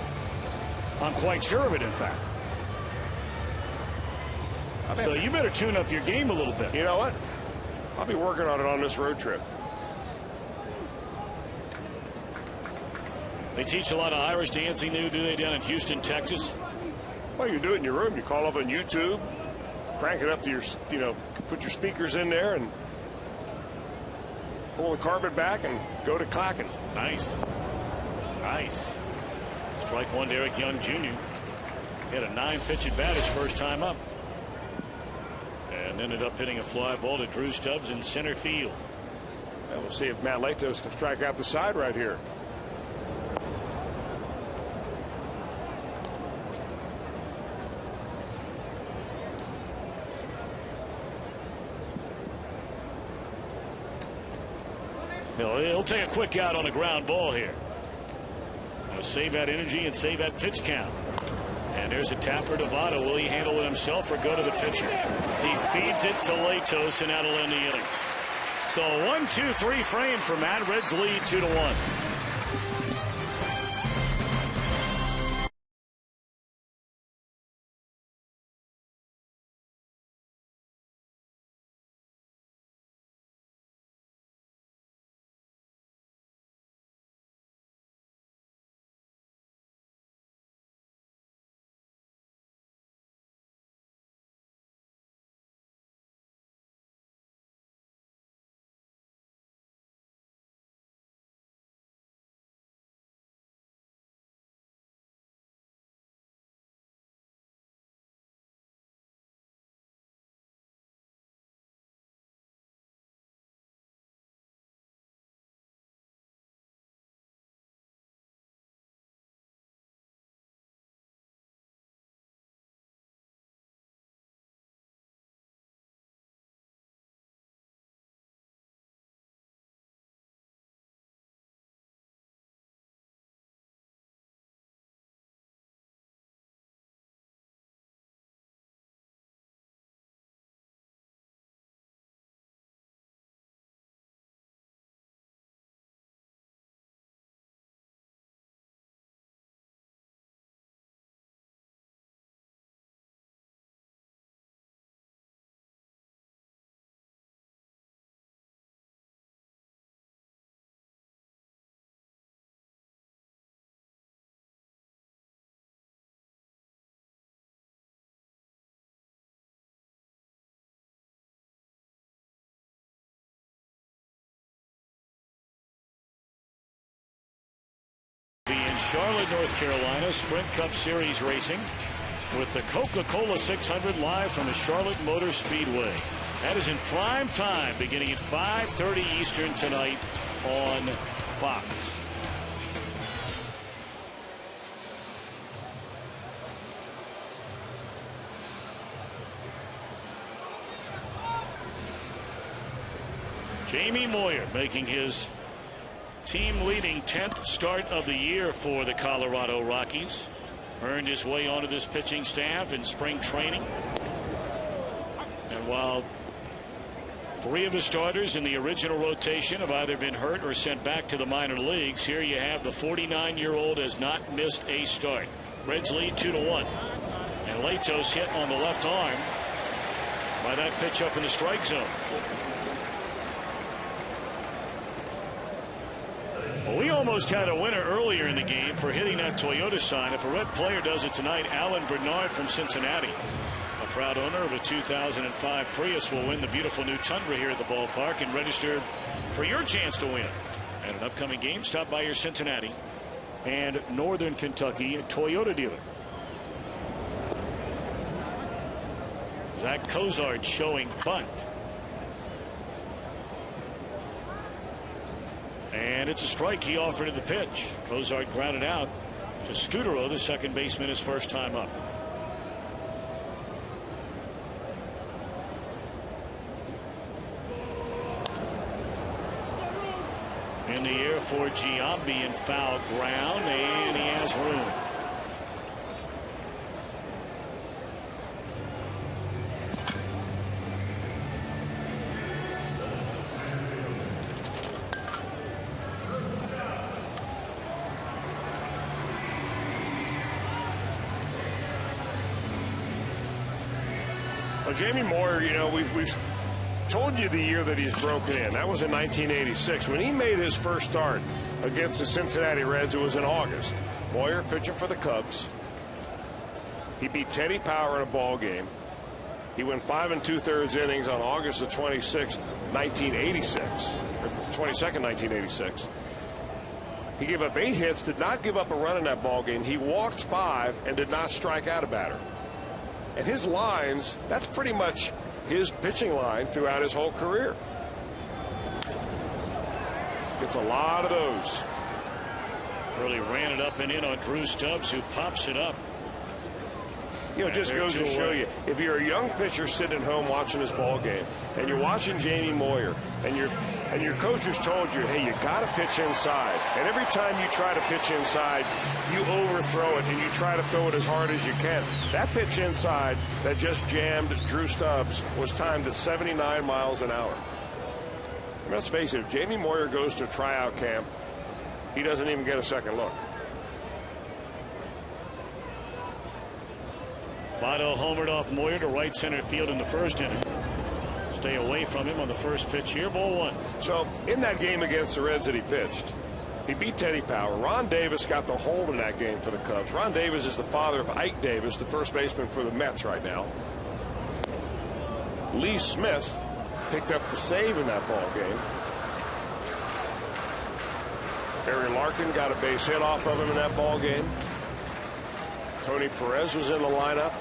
I'm quite sure of it, in fact. So you better tune up your game a little bit. You know what? I'll be working on it on this road trip. They teach a lot of Irish dancing, do they, down in Houston, Texas? Well, you do it in your room. You call up on YouTube, crank it up to your, put your speakers in there and pull the carpet back and go to clacking. Nice. Nice. Strike 1 to Eric Young Jr. He had a 9-pitch at bat his first time up. And ended up hitting a fly ball to Drew Stubbs in center field. Well, we'll see if Matt Latos can strike out the side right here. He'll take a quick out on a ground ball here. Save that energy and save that pitch count. And there's a tapper to Votto. Will he handle it himself or go to the pitcher? He feeds it to Latos, and that'll end the inning. So 1-2-3 frame for Matt. Reds lead 2-1. Charlotte, North Carolina, Sprint Cup Series racing with the Coca-Cola 600 live from the Charlotte Motor Speedway. That is in prime time, beginning at 5:30 Eastern tonight on Fox. Jamie Moyer making his team-leading 10th start of the year for the Colorado Rockies. Earned his way onto this pitching staff in spring training. And while 3 of the starters in the original rotation have either been hurt or sent back to the minor leagues, here you have the 49-year-old has not missed a start. Reds lead 2-1. And Latos hit on the left arm by that pitch up in the strike zone. Well, we almost had a winner earlier in the game for hitting that Toyota sign. If a Red player does it tonight, Alan Bernard from Cincinnati, a proud owner of a 2005 Prius, will win the beautiful new Tundra here at the ballpark and register for your chance to win at an upcoming game. Stop by your Cincinnati and Northern Kentucky Toyota dealer. Zach Cozart showing bunt. And it's a strike. He offered at the pitch. Cozart grounded out to Scutero, the second baseman, his first time up. In the air for Giambi in foul ground, and he has room. Well, Jamie Moyer, you know, we've told you the year that he's broken in. That was in 1986. When he made his first start against the Cincinnati Reds, it was in August. Moyer pitching for the Cubs. He beat Teddy Power in a ball game. He went 5 2/3 innings on August the 26th, 1986, or 22nd, 1986. He gave up 8 hits, did not give up a run in that ball game. He walked 5 and did not strike out a batter. And his lines, that's pretty much his pitching line throughout his whole career. Gets a lot of those. Really ran it up and in on Drew Stubbs, who pops it up. You know, it just goes to show you, if you're a young pitcher sitting at home watching this ball game, and you're watching Jamie Moyer, and your coach has told you, hey, you got to pitch inside. And every time you try to pitch inside, you overthrow it, and you try to throw it as hard as you can. That pitch inside that just jammed Drew Stubbs was timed at 79 miles an hour. I mean, let's face it, if Jamie Moyer goes to a tryout camp, he doesn't even get a second look. Votto homered off Moyer to right center field in the first inning. Stay away from him on the first pitch here. Ball 1. So in that game against the Reds that he pitched, he beat Teddy Power. Ron Davis got the hold in that game for the Cubs. Ron Davis is the father of Ike Davis, the first baseman for the Mets right now. Lee Smith picked up the save in that ball game. Barry Larkin got a base hit off of him in that ball game. Tony Perez was in the lineup.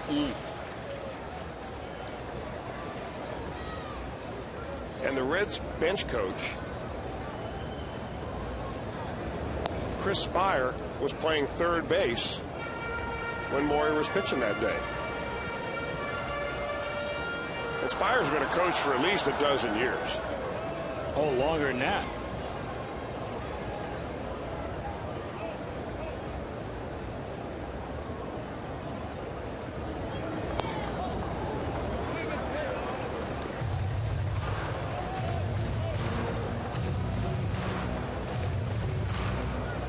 And the Reds bench coach, Chris Spire, was playing third base when Moyer was pitching that day. And Spire's been a coach for at least a dozen years. Oh, longer than that.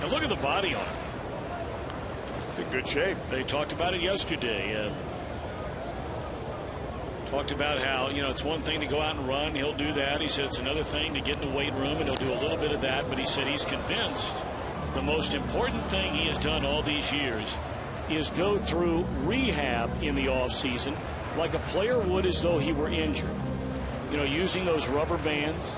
Look at the body on it. In good shape. They talked about it yesterday. Talked about how, you know, it's one thing to go out and run. He'll do that. He said it's another thing to get in the weight room, and he'll do a little bit of that. But he said he's convinced the most important thing he has done all these years is go through rehab in the offseason like a player would as though he were injured. You know, using those rubber bands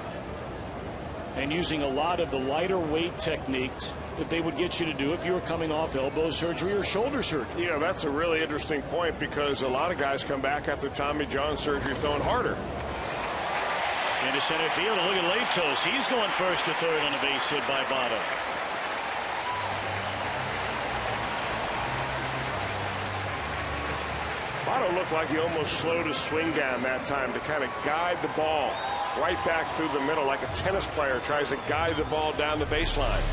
and using a lot of the lighter weight techniques that they would get you to do if you were coming off elbow surgery or shoulder surgery. Yeah, that's a really interesting point because a lot of guys come back after Tommy John surgery throwing harder. Into center field, and look at Latos. He's going first to third on a base hit by Votto. Votto looked like he almost slowed his swing down that time to kind of guide the ball right back through the middle like a tennis player tries to guide the ball down the baseline.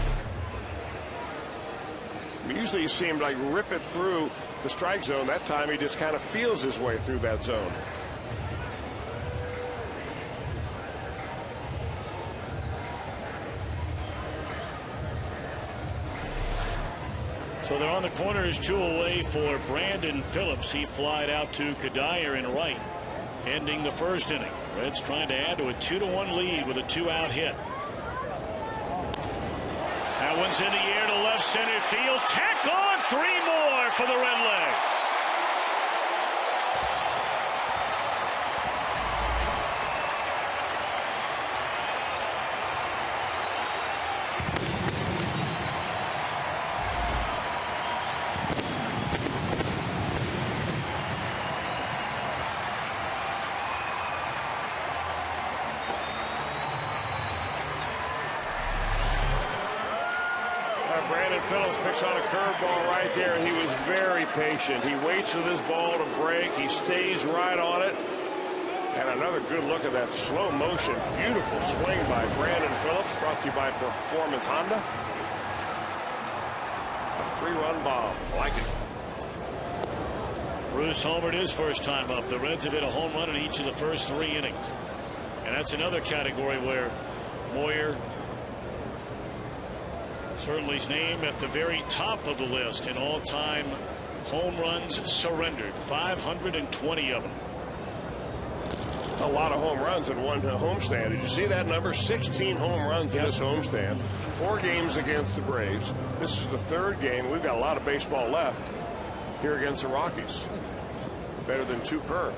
Usually you see him like rip it through the strike zone. That time he just kind of feels his way through that zone. So they're on the corners, 2 away for Brandon Phillips. He flied out to Kadire in right, ending the first inning. Reds trying to add to a 2-1 lead with a 2-out hit. That one's in the air to left center field. Tack on 3 more for the Redlegs. Brandon Phillips picks on a curveball right there, and he was very patient. He waits for this ball to break. He stays right on it. And another good look at that slow motion. Beautiful swing by Brandon Phillips, brought to you by Performance Honda. A 3-run bomb. I like it. Bruce homered his first time up. The Reds have hit a home run in each of the first 3 innings. And that's another category where Moyer certainly his name at the very top of the list in all-time home runs surrendered. 520 of them. A lot of home runs in one homestand. Did you see that number? 16 home runs in this homestand. 4 games against the Braves. This is the 3rd game. We've got a lot of baseball left here against the Rockies. Better than 2 per.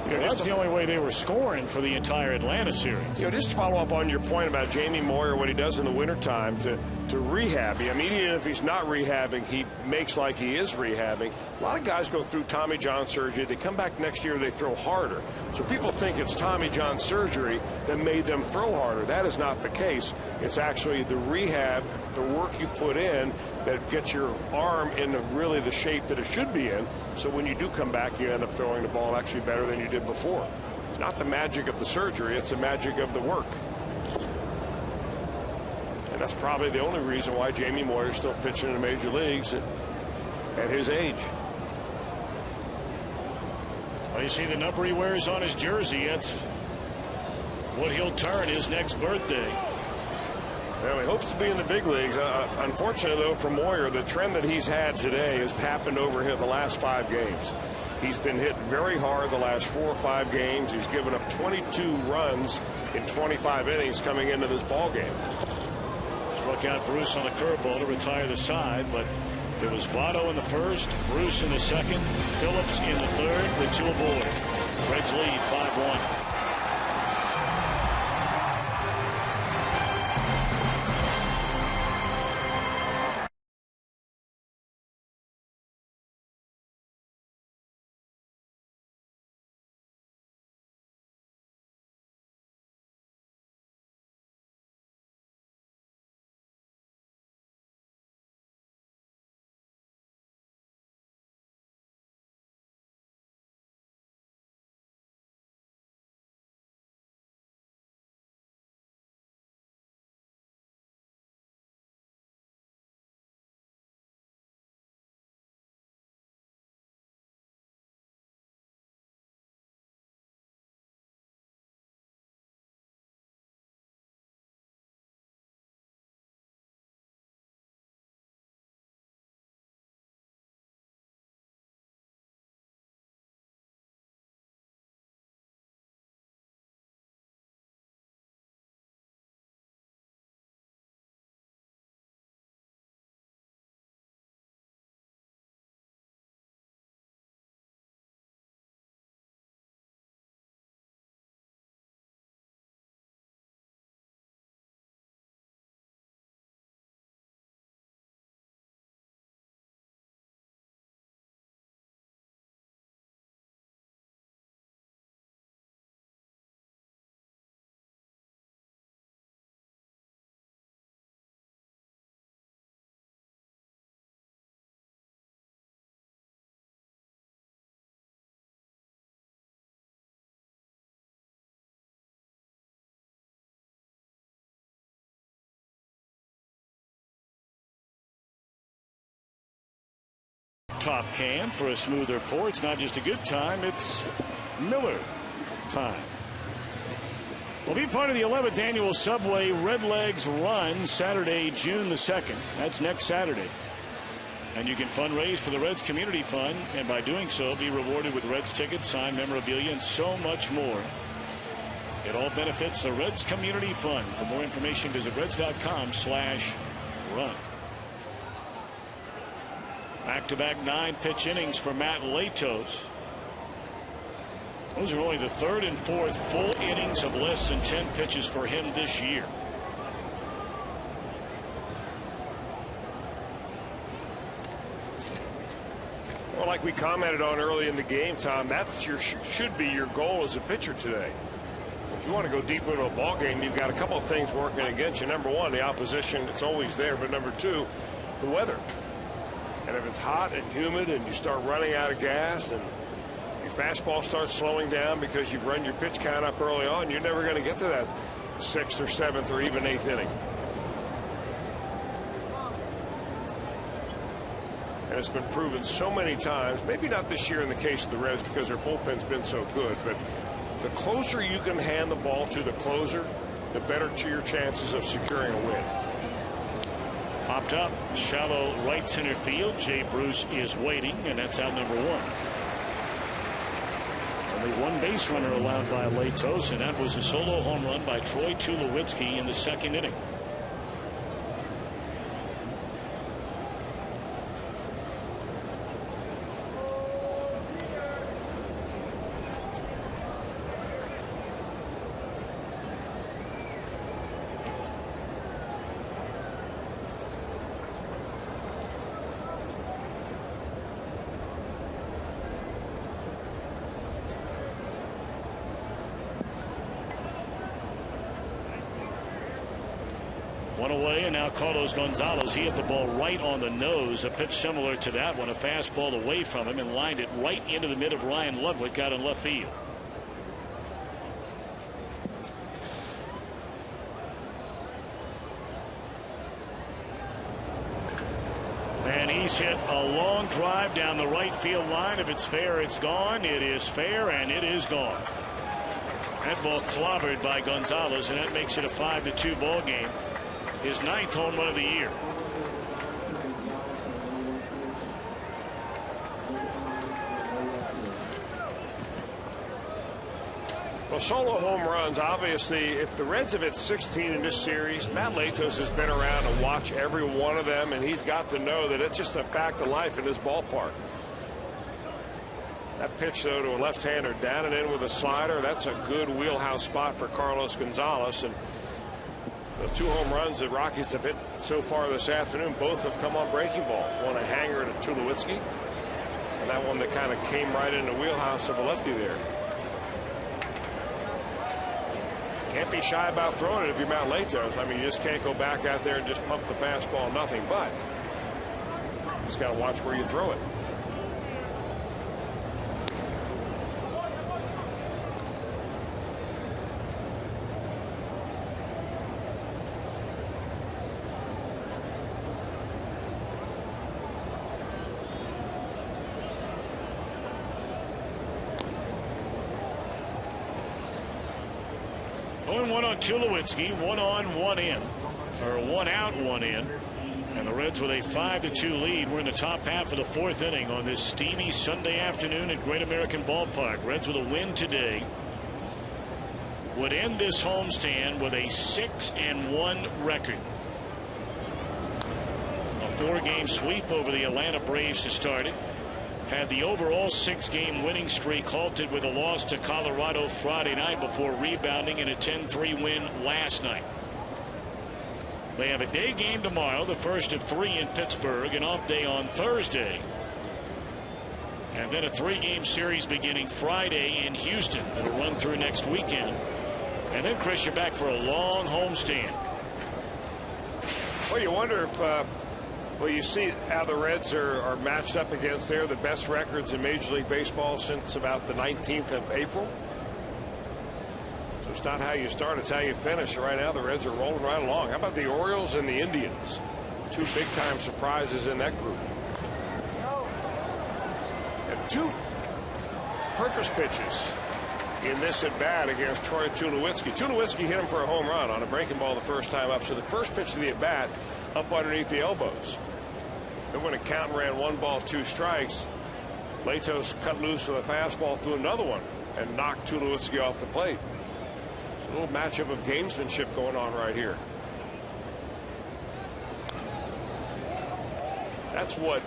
That's the only way they were scoring for the entire Atlanta series. You know, just to follow up on your point about Jamie Moyer, what he does in the wintertime to rehab. I mean, even if he's not rehabbing, he makes like he is rehabbing. A lot of guys go through Tommy John surgery. They come back next year, they throw harder. So people think it's Tommy John surgery that made them throw harder. That is not the case. It's actually the rehab, the work you put in that gets your arm in really the shape that it should be in. So when you do come back, you end up throwing the ball actually better than you did before. It's not the magic of the surgery, it's the magic of the work. And that's probably the only reason why Jamie Moyer is still pitching in the major leagues at his age. Well, you see the number he wears on his jersey. That's what he'll turn his next birthday. Well, he hopes to be in the big leagues. Unfortunately, though, for Moyer, the trend that he's had today has happened over here the last 5 games. He's been hit very hard the last 4 or 5 games. He's given up 22 runs in 25 innings coming into this ball game. Struck out Bruce on a curveball to retire the side, but it was Votto in the first, Bruce in the second, Phillips in the third with 2 aboard. Reds lead 5-1. top can for a smoother pour. It's not just a good time, it's Miller time. Will be part of the 11th annual Subway Redlegs Run, Saturday, June the 2nd. That's next Saturday. And you can fundraise for the Reds Community Fund, and by doing so, be rewarded with Reds tickets, signed memorabilia, and so much more. It all benefits the Reds Community Fund. For more information, visit reds.com/run. Back-to-back 9-pitch innings for Matt Latos. Those are only the third and fourth full innings of less than 10 pitches for him this year. Well, like we commented on early in the game, Tom, that's should be your goal as a pitcher today. If you want to go deep into a ball game, you've got a couple of things working against you. Number one, the opposition, it's always there. But number two, the weather. And if it's hot and humid and you start running out of gas and your fastball starts slowing down because you've run your pitch count up early on, you're never going to get to that 6th or 7th or even 8th inning. And it's been proven so many times, maybe not this year in the case of the Reds because their bullpen's been so good, but the closer you can hand the ball to the closer, the better your chances of securing a win. Popped up, shallow right center field. Jay Bruce is waiting, and that's out number one. Only one base runner allowed by Latos, and that was a solo home run by Troy Tulowitzki in the 2nd inning. One away, and now Carlos Gonzalez. He hit the ball right on the nose. A pitch similar to that one. A fastball away from him and lined it right into the mid of Ryan Ludwig out in left field. And he's hit a long drive down the right field line. If it's fair, it's gone. It is fair, and it is gone. That ball clobbered by Gonzalez, and that makes it a 5-2 ball game. His 9th home run of the year. Well, solo home runs, obviously, if the Reds have hit 16 in this series, Matt Latos has been around to watch every one of them, and he's got to know that it's just a fact of life in this ballpark. That pitch, though, to a left-hander down and in with a slider, that's a good wheelhouse spot for Carlos Gonzalez. And the 2 home runs that Rockies have hit so far this afternoon, both have come on breaking balls. One a hanger to Tulowitzki, and that one that kind of came right in the wheelhouse of a lefty there. Can't be shy about throwing it if you're Matt Latos. I mean, you just can't go back out there and just pump the fastball, nothing but. You just got to watch where you throw it. One on Tulowitzki, 1 on, 1 in, or 1 out, 1 in, and the Reds with a 5-2 lead. We're in the top half of the 4th inning on this steamy Sunday afternoon at Great American Ballpark. Reds with a win today would end this homestand with a 6-1 record. A 4-game sweep over the Atlanta Braves to start it. Had the overall 6-game winning streak halted with a loss to Colorado Friday night before rebounding in a 10-3 win last night. They have a day game tomorrow, the first of 3 in Pittsburgh, an off day on Thursday, and then a 3-game series beginning Friday in Houston. It'll run through next weekend, and then Chris, you're back for a long homestand. Well, you wonder if well, you see how the Reds are matched up against the best records in Major League Baseball since about the 19th of April. So it's not how you start, it's how you finish. Right now, the Reds are rolling right along. How about the Orioles and the Indians? 2 big-time surprises in that group. two purpose pitches in this at bat against Troy Tulowitzki. Tulowitzki hit him for a home run on a breaking ball the first time up. So the first pitch of the at bat up underneath the elbows. Then when it count and ran 1 ball, 2 strikes, Latos cut loose with a fastball, threw another one, and knocked Tulowitzki off the plate. It's a little matchup of gamesmanship going on right here. That's what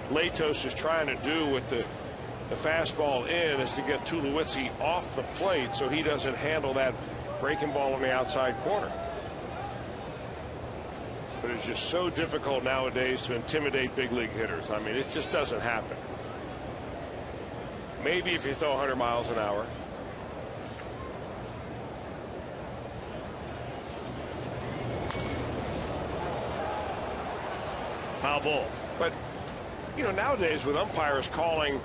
Latos is trying to do with the fastball in, is to get Tulowitzki off the plate so he doesn't handle that breaking ball on the outside corner. But it's just so difficult nowadays to intimidate big league hitters. I mean, it just doesn't happen. Maybe if you throw 100 miles an hour. Foul ball. But, you know, nowadays with umpires calling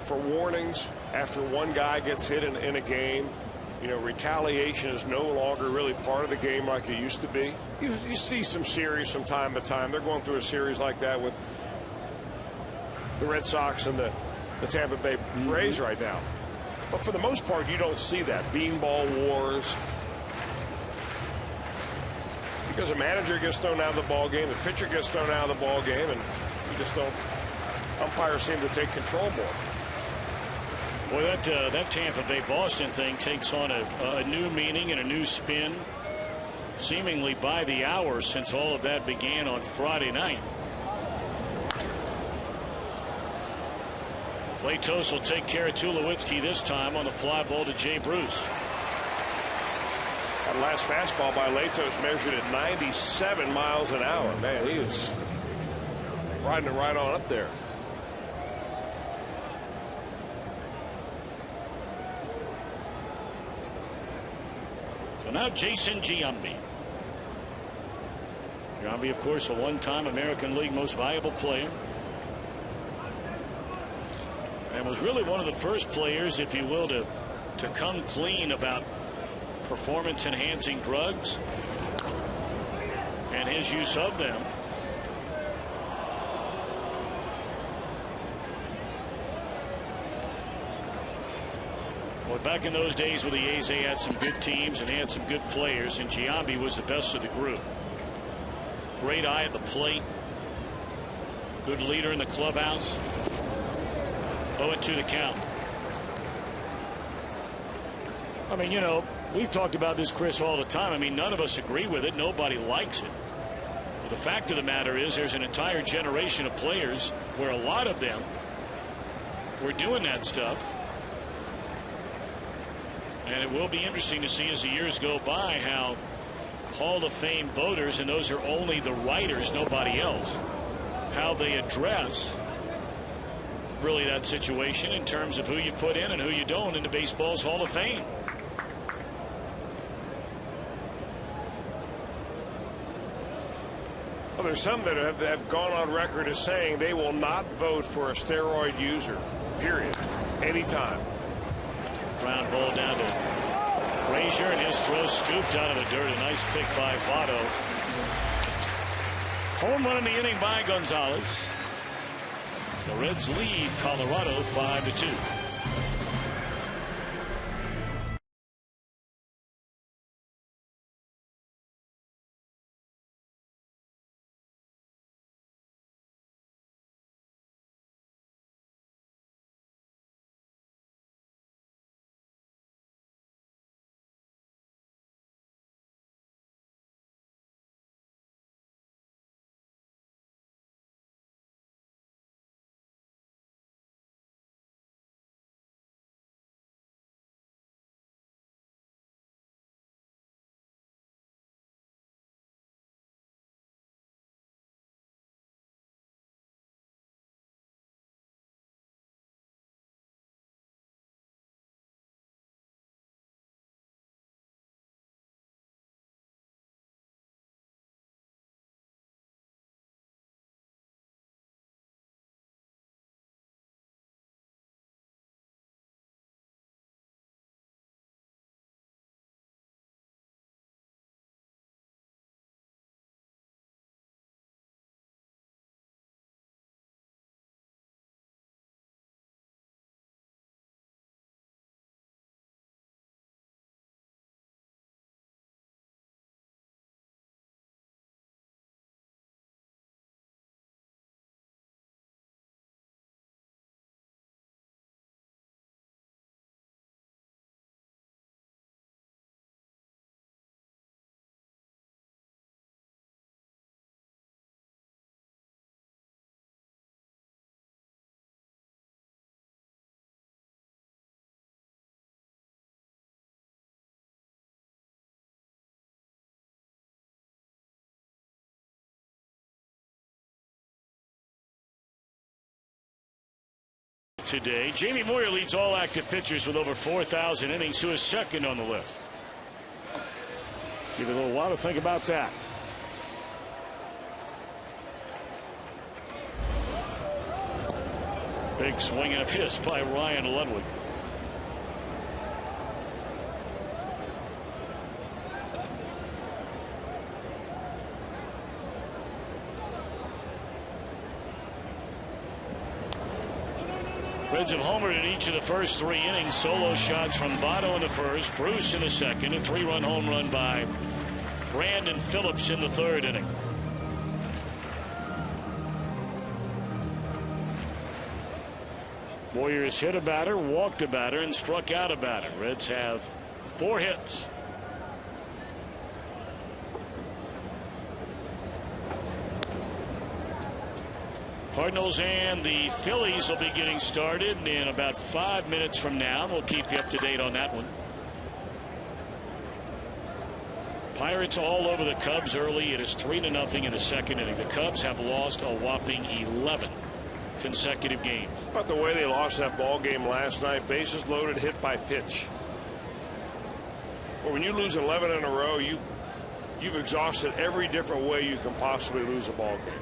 for warnings after one guy gets hit in a game, you know, retaliation is no longer really part of the game like it used to be. You see some series from time to time. They're going through a series like that with the Red Sox and the Tampa Bay Rays right now. But for the most part, you don't see that. Beanball wars. Because a manager gets thrown out of the ball game, the pitcher gets thrown out of the ball game, and you just don't. Umpires seem to take control more. Boy, that Tampa Bay Boston thing takes on a new meaning and a new spin, seemingly by the hour since all of that began on Friday night. Latos will take care of Tulowitzki this time on the fly ball to Jay Bruce. That last fastball by Latos measured at 97 miles an hour. Man, he was riding it right on up there. So now Jason Giambi. Giambi, of course, a one-time American League Most Valuable Player. And was really one of the first players, if you will, to come clean about performance-enhancing drugs and his use of them. Well, back in those days with the A's, they had some good teams and they had some good players, and Giambi was the best of the group. Great eye at the plate. Good leader in the clubhouse. 0-2 the count. I mean, you know, we've talked about this, Chris, all the time. I mean, none of us agree with it. Nobody likes it. But the fact of the matter is there's an entire generation of players where a lot of them were doing that stuff. And it will be interesting to see as the years go by how Hall of Fame voters, and those are only the writers, nobody else, how they address really that situation in terms of who you put in and who you don't into baseball's Hall of Fame. Well, there's some that have gone on record as saying they will not vote for a steroid user, period, anytime. Ground ball down to Frazier, and his throw scooped out of the dirt. A nice pick by Votto. Home run in the inning by Gonzalez. The Reds lead Colorado 5-2. today. Jamie Moyer leads all active pitchers with over 4,000 innings, who is second on the list. Give it a little while to think about that. Big swing and a miss by Ryan Ludwig. Reds have homered in each of the first 3 innings. Solo shots from Votto in the first, Bruce in the second, a 3-run home run by Brandon Phillips in the 3rd inning. Warriors hit a batter, walked a batter, and struck out a batter. Reds have 4 hits. Cardinals and the Phillies will be getting started in about 5 minutes from now. We'll keep you up to date on that one. Pirates all over the Cubs early. It is 3-0 in the second inning. The Cubs have lost a whopping 11 consecutive games. But the way they lost that ball game last night, bases loaded, hit by pitch. Well, when you lose 11 in a row, you've exhausted every different way you can possibly lose a ball game.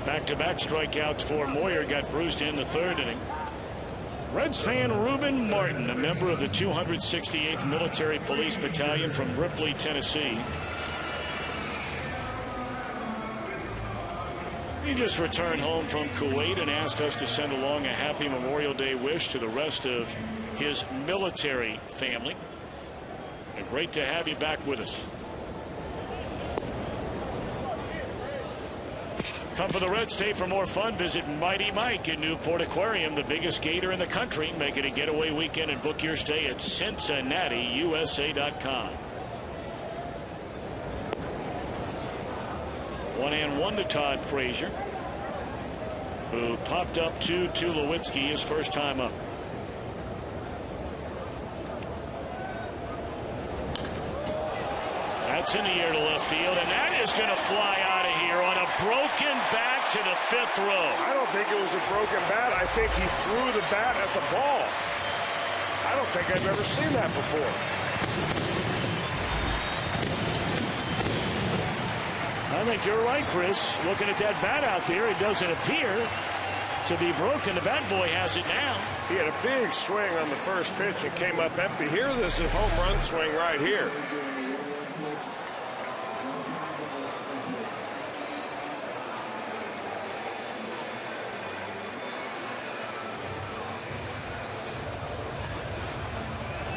Back-to-back strikeouts for Moyer got bruised in the 3rd inning. Reds fan Reuben Martin, a member of the 268th Military Police Battalion from Ripley, Tennessee. He just returned home from Kuwait and asked us to send along a happy Memorial Day wish to the rest of his military family. And great to have you back with us. Come for the Reds, stay for more fun. Visit Mighty Mike in Newport Aquarium, the biggest gator in the country. Make it a getaway weekend and book your stay at CincinnatiUSA.com. 1-1 to Todd Frazier, who popped up to Tulowitzki his first time up. That's in the air to left field, and that is going to fly out of here on a broken bat to the 5th row. I don't think it was a broken bat. I think he threw the bat at the ball. I don't think I've ever seen that before. I think you're right, Chris. Looking at that bat out there, it doesn't appear to be broken. The bat boy has it now. He had a big swing on the first pitch and came up empty. Here, this is a home run swing right here.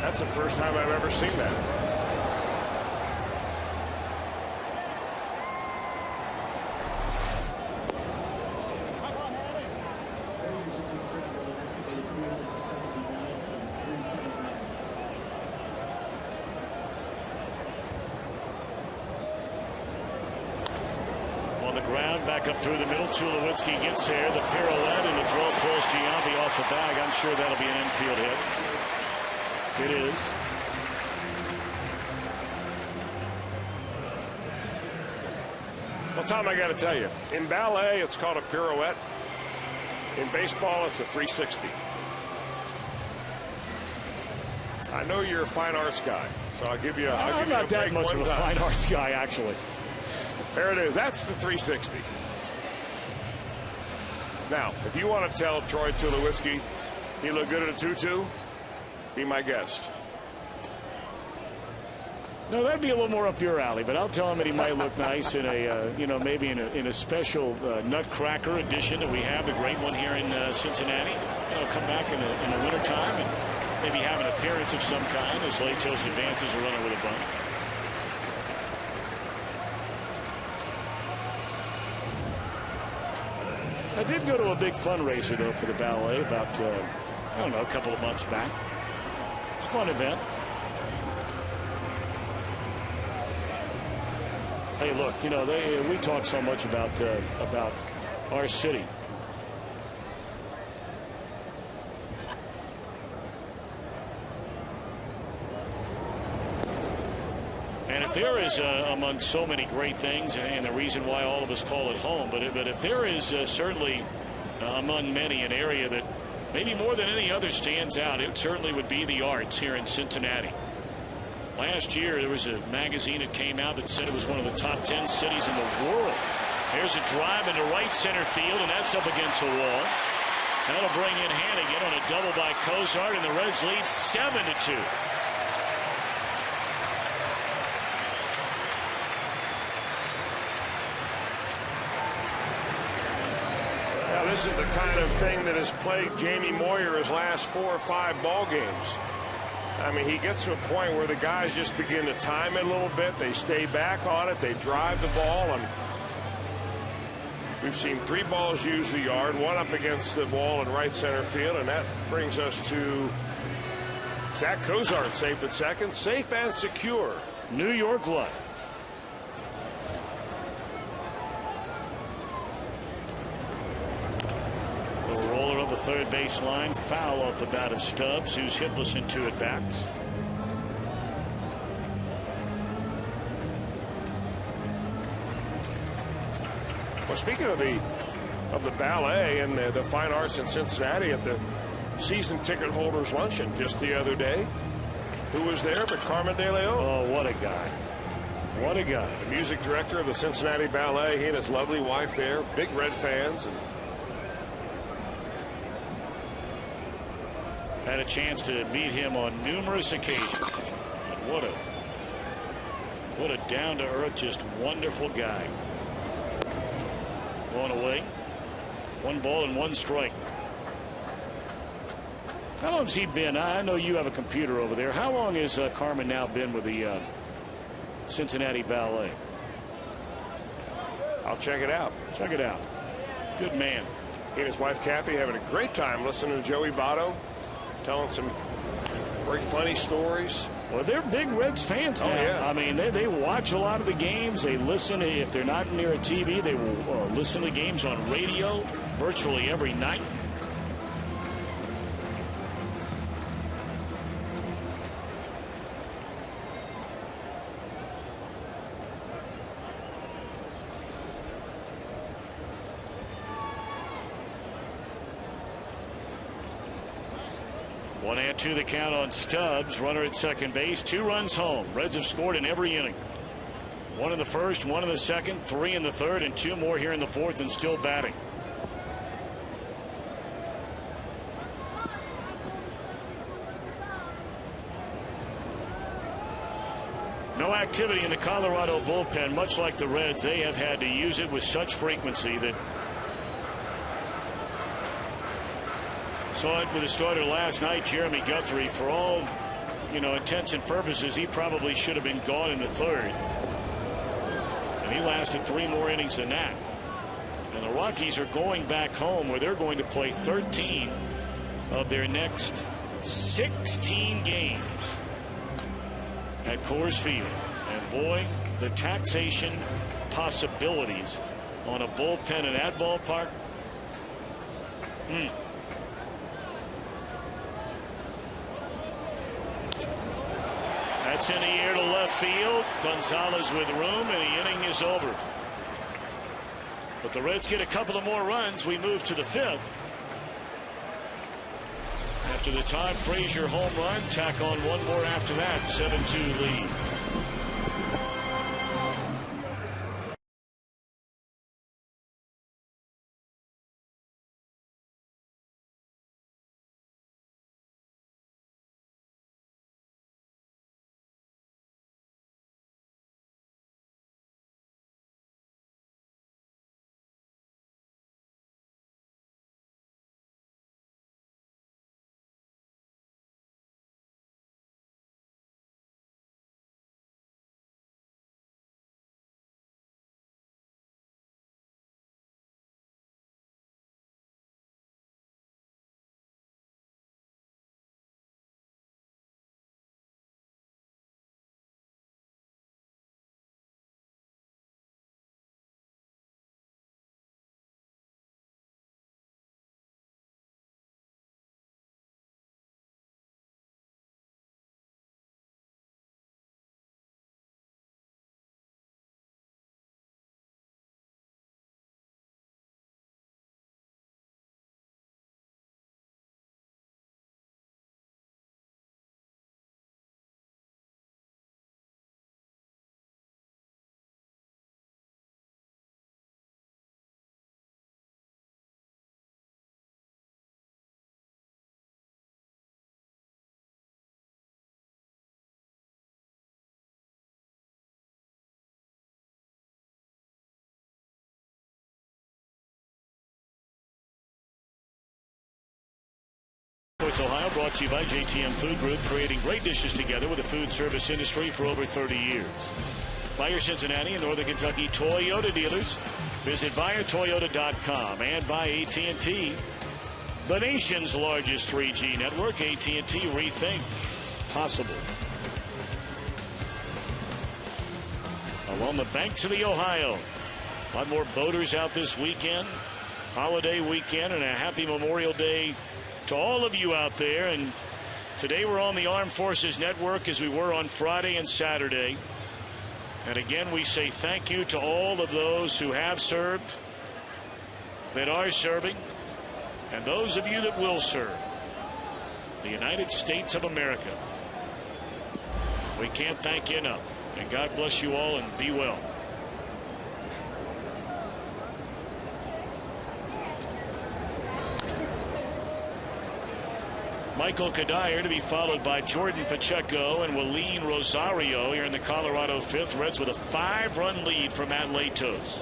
That's the first time I've ever seen that. On the ground, back up through the middle. Tulowitzki gets there. The pirouette and the throw pulls Giambi off the bag. I'm sure that'll be an infield hit. It is. Well, Tom, I got to tell you, in ballet, it's called a pirouette. In baseball, it's a 360. I know you're a fine arts guy, so I'll give you. I'm not that much of a fine arts guy, actually. There it is. That's the 360. Now, if you want to tell Troy Tulowitzki he looked good at a 2-2, be my guest. No, that'd be a little more up your alley, but I'll tell him that he might look nice in a, maybe in a special Nutcracker edition that we have, the great one here in Cincinnati. He'll come back in the wintertime and maybe have an appearance of some kind as Latos advances a runner with a bunt. I did go to a big fundraiser, though, for the ballet about, I don't know, a couple of months back. It's a fun event. Hey, look, we talk so much about our city. there is among so many great things and the reason why all of us call it home, but if there is certainly among many an area that maybe more than any other stands out, it certainly would be the arts here in Cincinnati. Last year there was a magazine that came out that said it was one of the top 10 cities in the world. There's a drive into right center field, and that's up against the wall. That'll bring in Hannigan on a double by Cozart, and the Reds lead 7-2. Now, this is the kind of thing that has plagued Jamie Moyer his last 4 or 5 ball games. I mean, he gets to a point where the guys just begin to time it a little bit. They stay back on it. They drive the ball. And we've seen 3 balls use the yard, 1 up against the wall in right center field. And that brings us to Zach Cozart, safe at second. Safe and secure. New York luck. The third base line, foul off the bat of Stubbs, who's hitless in 2 at-bats. Well, speaking of the ballet and the fine arts in Cincinnati, at the season ticket holders luncheon just the other day, who was there but Carmen De Leon? Oh, what a guy. What a guy. The music director of the Cincinnati Ballet, he and his lovely wife there, big Red fans. And had a chance to meet him on numerous occasions. And what a down-to-earth, just wonderful guy. Going away. 1 ball and 1 strike. How long has he been? I know you have a computer over there. How long has Carmen now been with the Cincinnati Ballet? I'll check it out. Check it out. Good man. He and his wife Kathy having a great time listening to Joey Votto, telling some very funny stories. Well, they're big Reds fans now. Oh, yeah. I mean, they watch a lot of the games. They listen. If they're not near a TV, they will listen to games on radio virtually every night. One and 2 the count on Stubbs. Runner at second base. 2 runs home. Reds have scored in every inning. 1 in the first, 1 in the second, 3 in the third, and 2 more here in the fourth, and still batting. No activity in the Colorado bullpen. Much like the Reds, they have had to use it with such frequency that saw it with the starter last night, Jeremy Guthrie. For all intents and purposes, he probably should have been gone in the third. And he lasted 3 more innings than that. And the Rockies are going back home where they're going to play 13 of their next 16 games at Coors Field. And boy, the taxation possibilities on a bullpen in that ballpark. That's in the air to left field. Gonzalez with room, and the inning is over. But the Reds get a couple of more runs. We move to the 5th. After the Todd Frazier home run, tack on 1 more after that. 7-2 lead. Sports Ohio, brought to you by JTM Food Group, creating great dishes together with the food service industry for over 30 years. By your Cincinnati and Northern Kentucky Toyota dealers. Visit buyertoyota.com. And by AT&T, the nation's largest 3G network. AT&T, rethink possible. Along the banks of the Ohio. A lot more boaters out this weekend. Holiday weekend, and a happy Memorial Day to all of you out there. And today we're on the Armed Forces Network as we were on Friday and Saturday. And again, we say thank you to all of those who have served, that are serving, and those of you that will serve. The United States of America. We can't thank you enough. And God bless you all, and be well. Michael Kadire to be followed by Jordan Pacheco and Willeen Rosario here in the Colorado fifth. Reds with a 5-run lead for Matt Latos.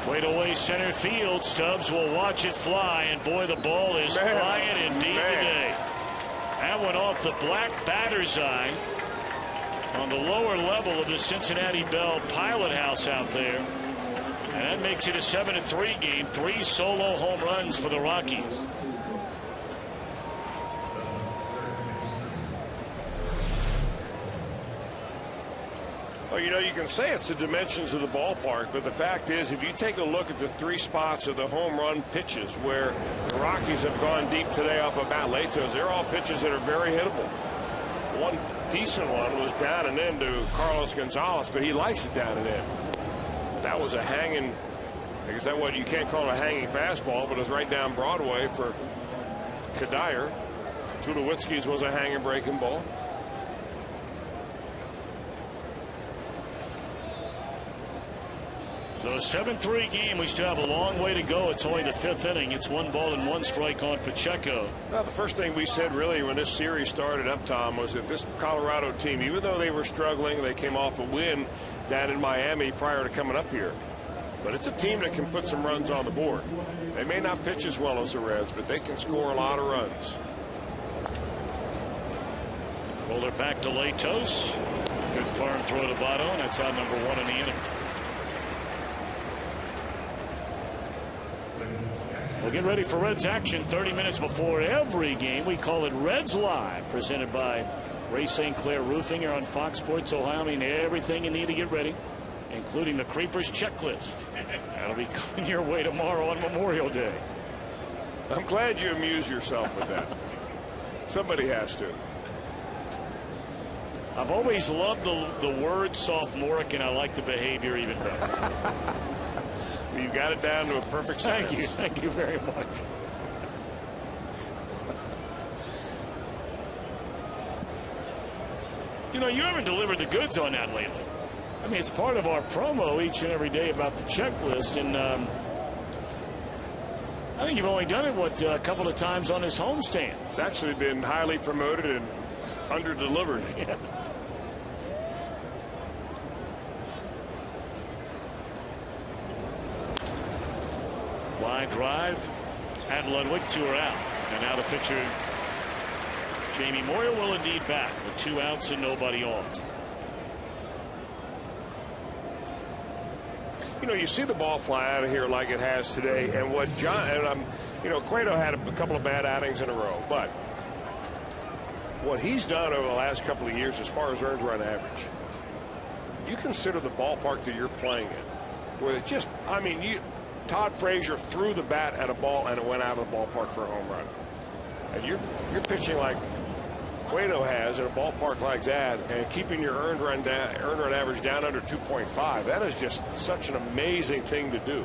Straight away center field. Stubbs will watch it fly, and boy, the ball is flying indeed today. That went off the black batter's eye on the lower level of the Cincinnati Bell pilot house out there. And that makes it a 7-3 game. 3 solo home runs for the Rockies. Well, you know, you can say it's the dimensions of the ballpark, but the fact is, if you take a look at the 3 spots of the home run pitches where the Rockies have gone deep today off of Matt Latos, they're all pitches that are very hittable. One decent one was down and in to Carlos Gonzalez, but he likes it down and in. That was a hanging, I guess that what you can't call it a hanging fastball, but it was right down Broadway for Kadire. Tulowitzki's was a hanging breaking ball. So a 7-3 game. We still have a long way to go. It's only the 5th inning. It's 1 ball and 1 strike on Pacheco. Well, the first thing we said really when this series started up, Tom, was that this Colorado team, even though they were struggling, they came off a win down in Miami prior to coming up here. But it's a team that can put some runs on the board. They may not pitch as well as the Reds, but they can score a lot of runs. Roller back to Latos. Good farm throw to Votto, and that's out number 1 in the inning. We'll get ready for Reds action 30 minutes before every game. We call it Reds Live, presented by Ray St. Clair Roofing here on Fox Sports Ohio. I mean, everything you need to get ready, including the Creepers checklist. That'll be coming your way tomorrow on Memorial Day. I'm glad you amuse yourself with that. Somebody has to. I've always loved the word sophomoric, and I like the behavior even better. You got it down to a perfect science. Thank you very much. You know, you haven't delivered the goods on that lately. I mean, it's part of our promo each and every day about the checklist, and I think you've only done it, a couple of times on this homestand. It's actually been highly promoted and under-delivered. Yeah. Line drive at Ludwig, 2 are out. And now the pitcher, Jamie Moyer, will indeed back with 2 outs and nobody on. You know, you see the ball fly out of here like it has today, and what you know, Cueto had a couple of bad outings in a row, but what he's done over the last couple of years as far as earned run average, you consider the ballpark that you're playing in, where it just, I mean, Todd Frazier threw the bat at a ball and it went out of the ballpark for a home run. And you're pitching like Cueto has in a ballpark like that, and keeping your earned run average down under 2.5. That is just such an amazing thing to do.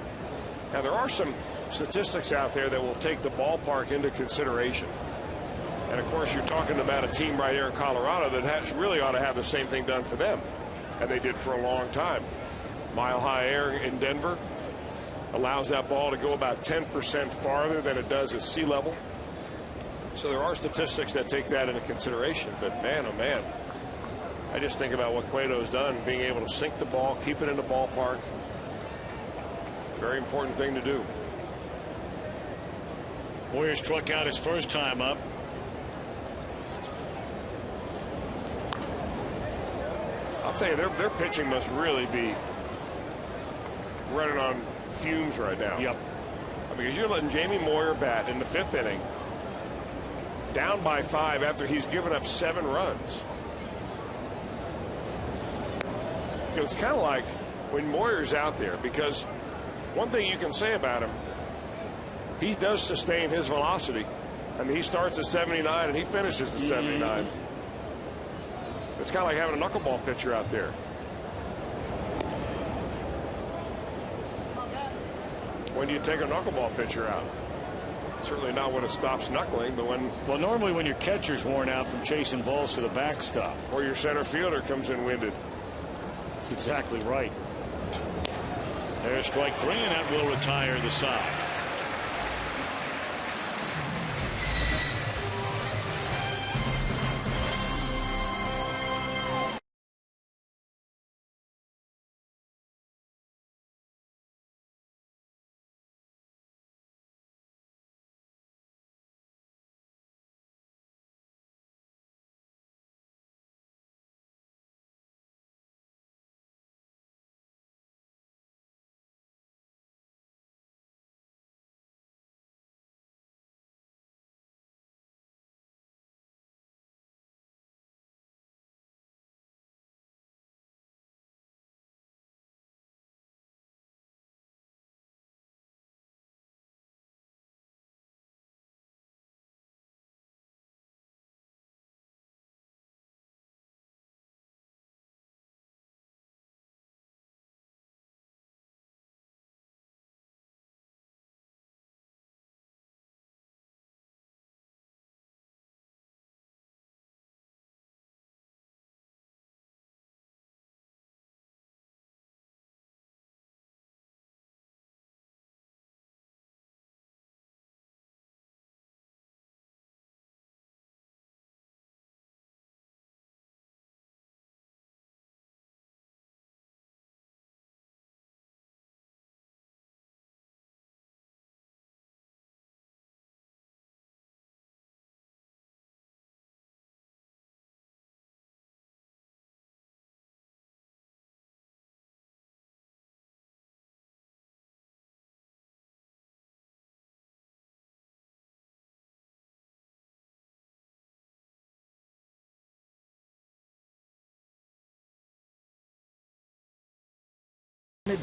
Now, there are some statistics out there that will take the ballpark into consideration. And, of course, you're talking about a team right here in Colorado that really ought to have the same thing done for them. And they did for a long time. Mile high air in Denver allows that ball to go about 10% farther than it does at sea level. So there are statistics that take that into consideration. But, man, oh, man, I just think about what Cueto's done, being able to sink the ball, keep it in the ballpark. Very important thing to do. Moyer struck out his first time up. I'll tell you, their pitching must really be running on fumes right now. Yep. Because you're letting Jamie Moyer bat in the 5th inning, down by 5 after he's given up 7 runs. You know, it's kind of like when Moyer's out there, because one thing you can say about him, he does sustain his velocity. I mean, he starts at 79 and he finishes at 79. It's kind of like having a knuckleball pitcher out there. When do you take a knuckleball pitcher out? Certainly not when it stops knuckling, but when... Well, normally when your catcher's worn out from chasing balls to the backstop. Or your center fielder comes in winded. That's exactly right. There's strike 3, and that will retire the side.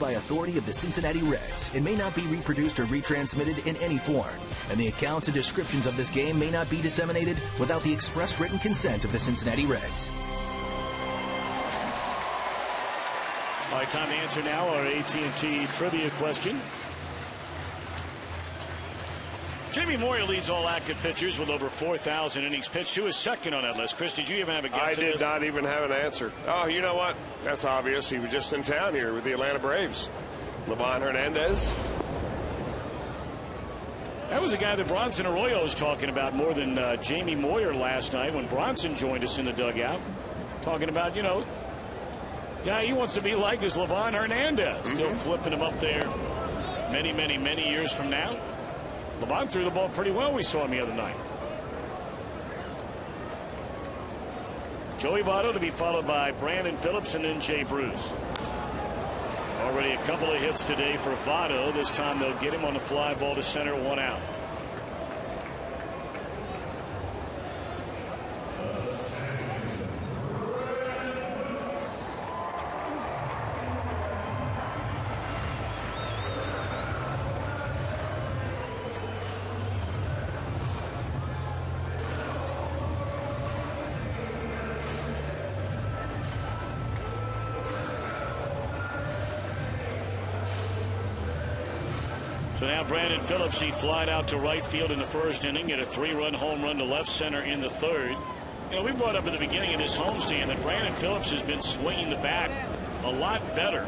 By authority of the Cincinnati Reds, it may not be reproduced or retransmitted in any form, and the accounts and descriptions of this game may not be disseminated without the express written consent of the Cincinnati Reds. All right, time to answer now our AT&T trivia question. Jamie Moyer leads all active pitchers with over 4,000 innings pitched. Who is second on that list? Chris, did you even have a guess? I did not even have an answer. Oh, you know what? That's obvious. He was just in town here with the Atlanta Braves. Livan Hernandez. That was a guy that Bronson Arroyo was talking about more than Jamie Moyer last night when Bronson joined us in the dugout. Talking about, you know, yeah, he wants to be like this Livan Hernandez. Still flipping him up there many, many, many years from now. Livan threw the ball pretty well. We saw him the other night. Joey Votto to be followed by Brandon Phillips and then Jay Bruce. Already a couple of hits today for Votto. This time they'll get him on the fly ball to center, 1 out. So now Brandon Phillips, he flied out to right field in the first inning, get a 3-run home run to left center in the third. You know, we brought up at the beginning of this homestand that Brandon Phillips has been swinging the bat a lot better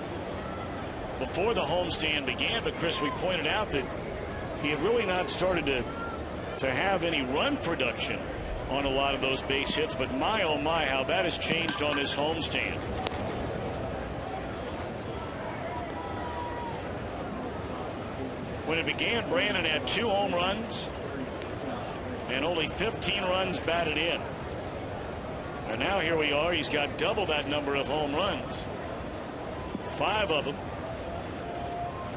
before the homestand began. But Chris, we pointed out that he had really not started to have any run production on a lot of those base hits. But my, oh my, how that has changed on this homestand. When it began, Brandon had 2 home runs and only 15 runs batted in. And now here we are. He's got double that number of home runs. 5 of them.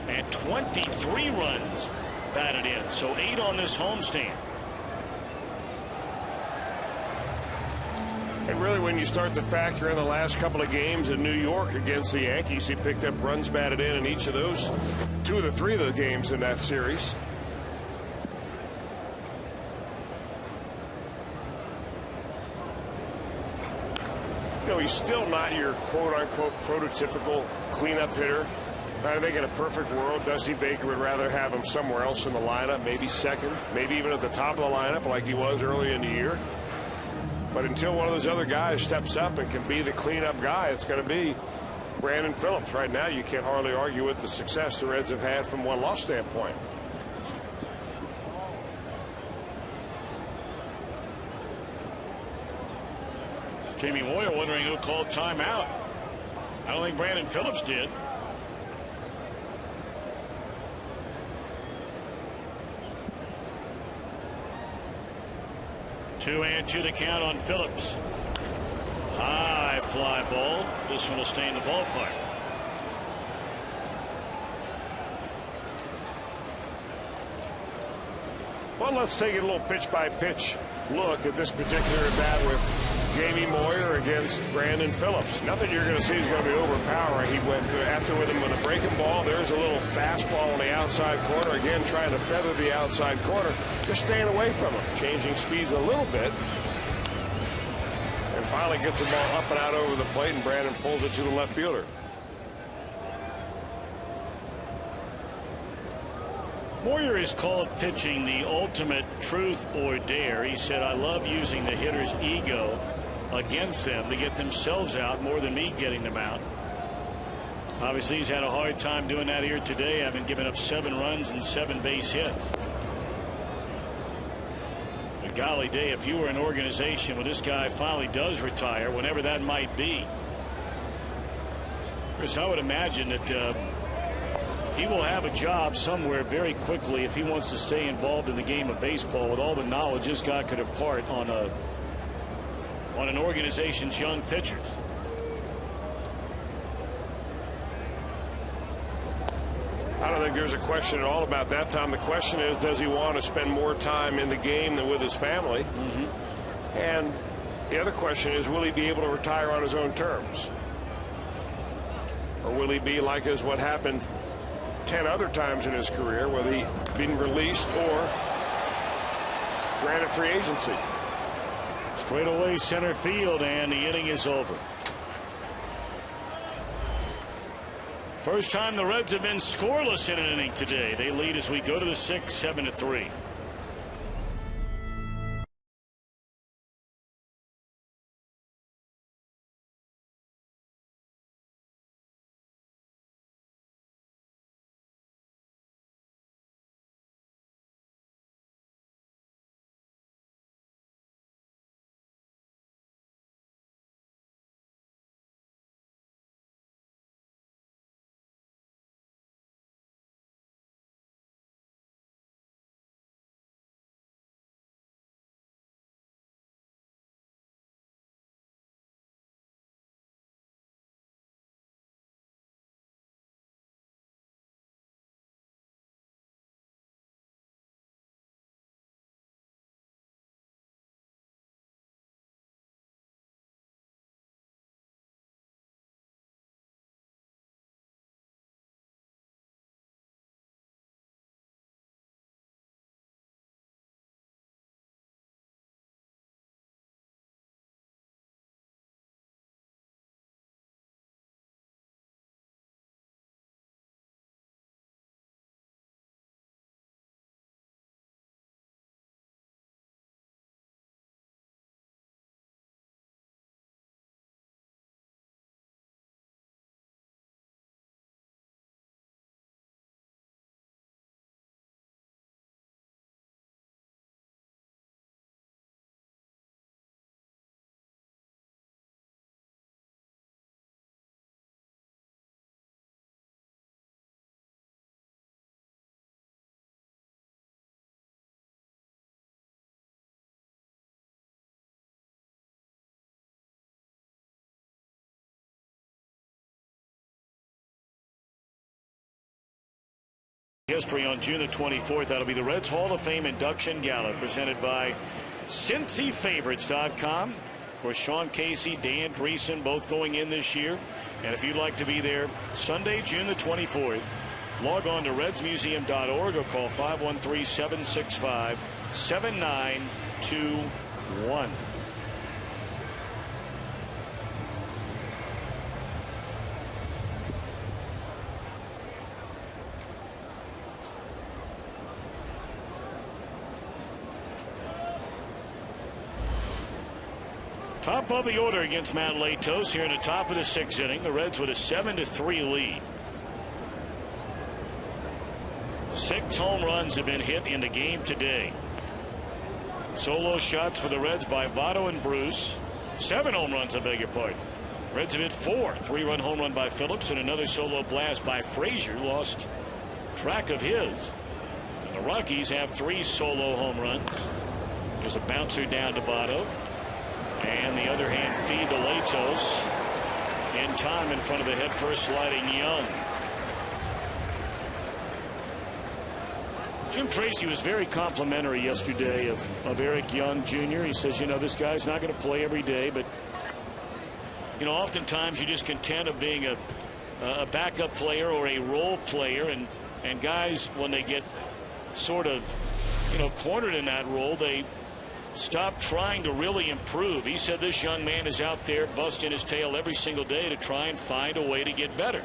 And 23 runs batted in. So 8 on this homestand. And really, when you start to factor in the last couple of games in New York against the Yankees, he picked up runs batted in each of those 2 of the 3 of the games in that series. You know, he's still not your quote-unquote prototypical cleanup hitter. I think in a perfect world, Dusty Baker would rather have him somewhere else in the lineup, maybe second, maybe even at the top of the lineup like he was early in the year. But until one of those other guys steps up and can be the cleanup guy, it's going to be Brandon Phillips. Right now, you can't hardly argue with the success the Reds have had from one-loss standpoint. Jamie Moyer wondering who called timeout. I don't think Brandon Phillips did. Two and two to count on Phillips. High fly ball. This one will stay in the ballpark. Well, let's take a little pitch-by-pitch look at this particular at bat with Jamie Moyer against Brandon Phillips. Nothing you're going to see is going to be overpowering. He went after with him with a breaking ball. There's a little fastball on the outside corner. Again, trying to feather the outside corner. Just staying away from him. Changing speeds a little bit. And finally gets the ball up and out over the plate, and Brandon pulls it to the left fielder. Moyer is called pitching the ultimate truth or dare. He said, I love using the hitter's ego against them to get themselves out more than me getting them out. Obviously, he's had a hard time doing that here today, having given up 7 runs and 7 base hits. But golly day, if you were an organization when this guy finally does retire, whenever that might be, Chris, I would imagine that he will have a job somewhere very quickly if he wants to stay involved in the game of baseball with all the knowledge this guy could impart on an organization's young pitchers. I don't think there's a question at all about that, Tom. The question is, does he want to spend more time in the game than with his family? And the other question is, will he be able to retire on his own terms? Or will he be like as what happened 10 other times in his career, whether he been released or granted free agency? Straight away center field, and the inning is over. First time the Reds have been scoreless in an inning today. They lead as we go to the 6th, 7-3. history on June the 24th. That'll be the Reds Hall of Fame induction gala presented by CincyFavorites.com. Of course, Sean Casey, Dan Dreesen both going in this year. And if you'd like to be there Sunday, June the 24th, log on to redsmuseum.org or call 513-765-7921. Top of the order against Matt Latos here in the top of the 6th inning. The Reds with a 7-3 lead. 6 home runs have been hit in the game today. Solo shots for the Reds by Votto and Bruce. 7 home runs, I beg your pardon. Reds have hit 4. 3-run home run by Phillips and another solo blast by Frazier. Lost track of his. And the Rockies have 3 solo home runs. There's a bouncer down to Votto. And the other hand feed to Latos in time in front of the head first sliding Young. Jim Tracy was very complimentary yesterday of Eric Young Jr. He says, you know, this guy's not going to play every day, but you know, oftentimes you're just content of being a backup player or a role player, and guys, when they get sort of, you know, cornered in that role, they stop trying to really improve. He said this young man is out there busting his tail every single day to try and find a way to get better.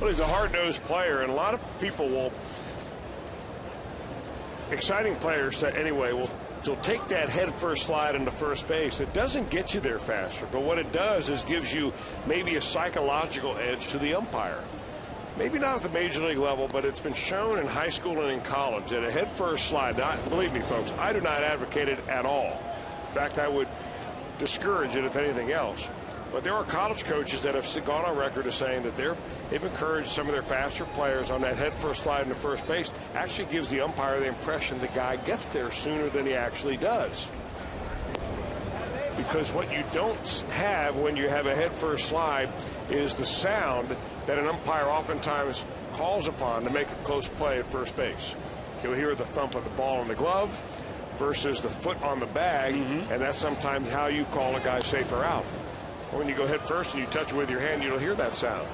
Well, he's a hard-nosed player, and a lot of people will, exciting players anyway, will take that head-first slide into first base. It doesn't get you there faster, but what it does is gives you maybe a psychological edge to the umpire. Maybe not at the major league level, but it's been shown in high school and in college that a head-first slide, believe me, folks, I do not advocate it at all. In fact, I would discourage it if anything else. But there are college coaches that have gone on record as saying that they've encouraged some of their faster players on that head-first slide into first base. Actually gives the umpire the impression the guy gets there sooner than he actually does. Because what you don't have when you have a head-first slide is the sound that an umpire oftentimes calls upon to make a close play at first base. You'll hear the thump of the ball in the glove versus the foot on the bag, and that's sometimes how you call a guy safer out. When you go head first and you touch it with your hand, you'll hear that sound.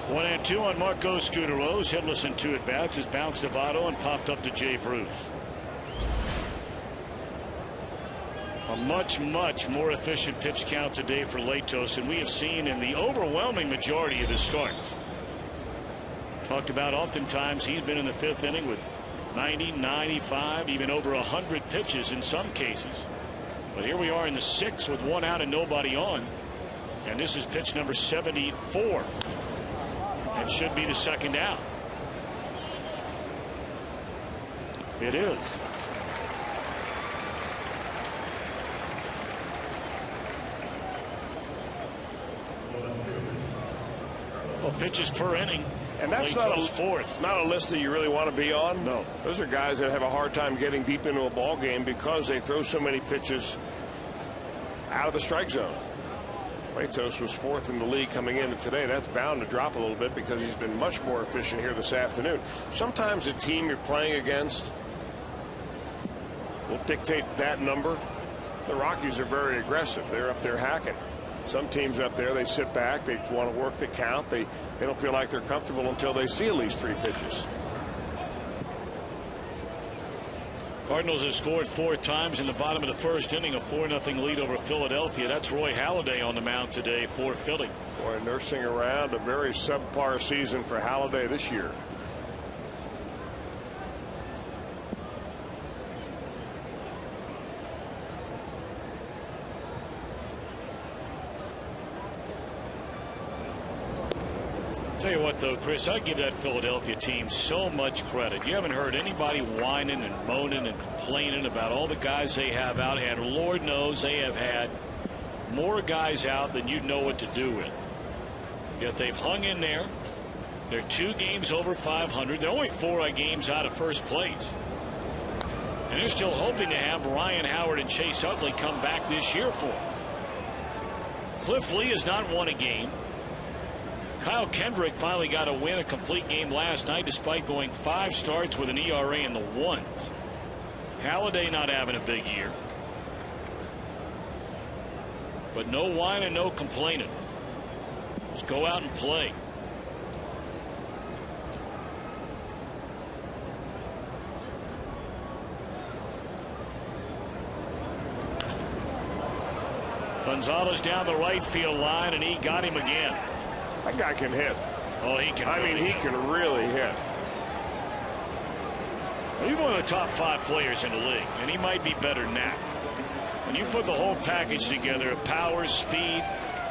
One and two on Marco Scudero's hitless in 2 at-bats. Has bounced to Votto and popped up to Jay Bruce. A much more efficient pitch count today for Latos than we have seen in the overwhelming majority of his starts. Talked about oftentimes he's been in the 5th inning with 90, 95, even over 100 pitches in some cases. But here we are in the 6th with 1 out and nobody on. And this is pitch number 74. And should be the 2nd out. It is. Well, pitches per inning. And that's not a list that you really want to be on. No. Those are guys that have a hard time getting deep into a ball game because they throw so many pitches out of the strike zone. Latos was 4th in the league coming into today. That's bound to drop a little bit because he's been much more efficient here this afternoon. Sometimes the team you're playing against will dictate that number. The Rockies are very aggressive. They're up there hacking. Some teams up there, they sit back. They want to work the count. They don't feel like they're comfortable until they see at least 3 pitches. Cardinals have scored 4 times in the bottom of the first inning, a 4-0 lead over Philadelphia. That's Roy Halladay on the mound today for Philly. Boy, nursing around a very subpar season for Halladay this year. Tell you what, though, Chris, I give that Philadelphia team so much credit. You haven't heard anybody whining and moaning and complaining about all the guys they have out, and Lord knows they have had more guys out than you know what to do with. Yet they've hung in there. They're 2 games over 500. They're only 4 games out of first place. And they're still hoping to have Ryan Howard and Chase Utley come back this year for them. Cliff Lee has not won a game. Kyle Kendrick finally got a win, a complete game last night, despite going 5 starts with an ERA in the 1s. Halladay not having a big year. But no whining, no complaining. Just go out and play. Gonzalez down the right field line, and he got him again. That guy can hit. Oh, he can. I mean, he can really hit. He's one of the top 5 players in the league, and he might be better than that. When you put the whole package together, power, speed,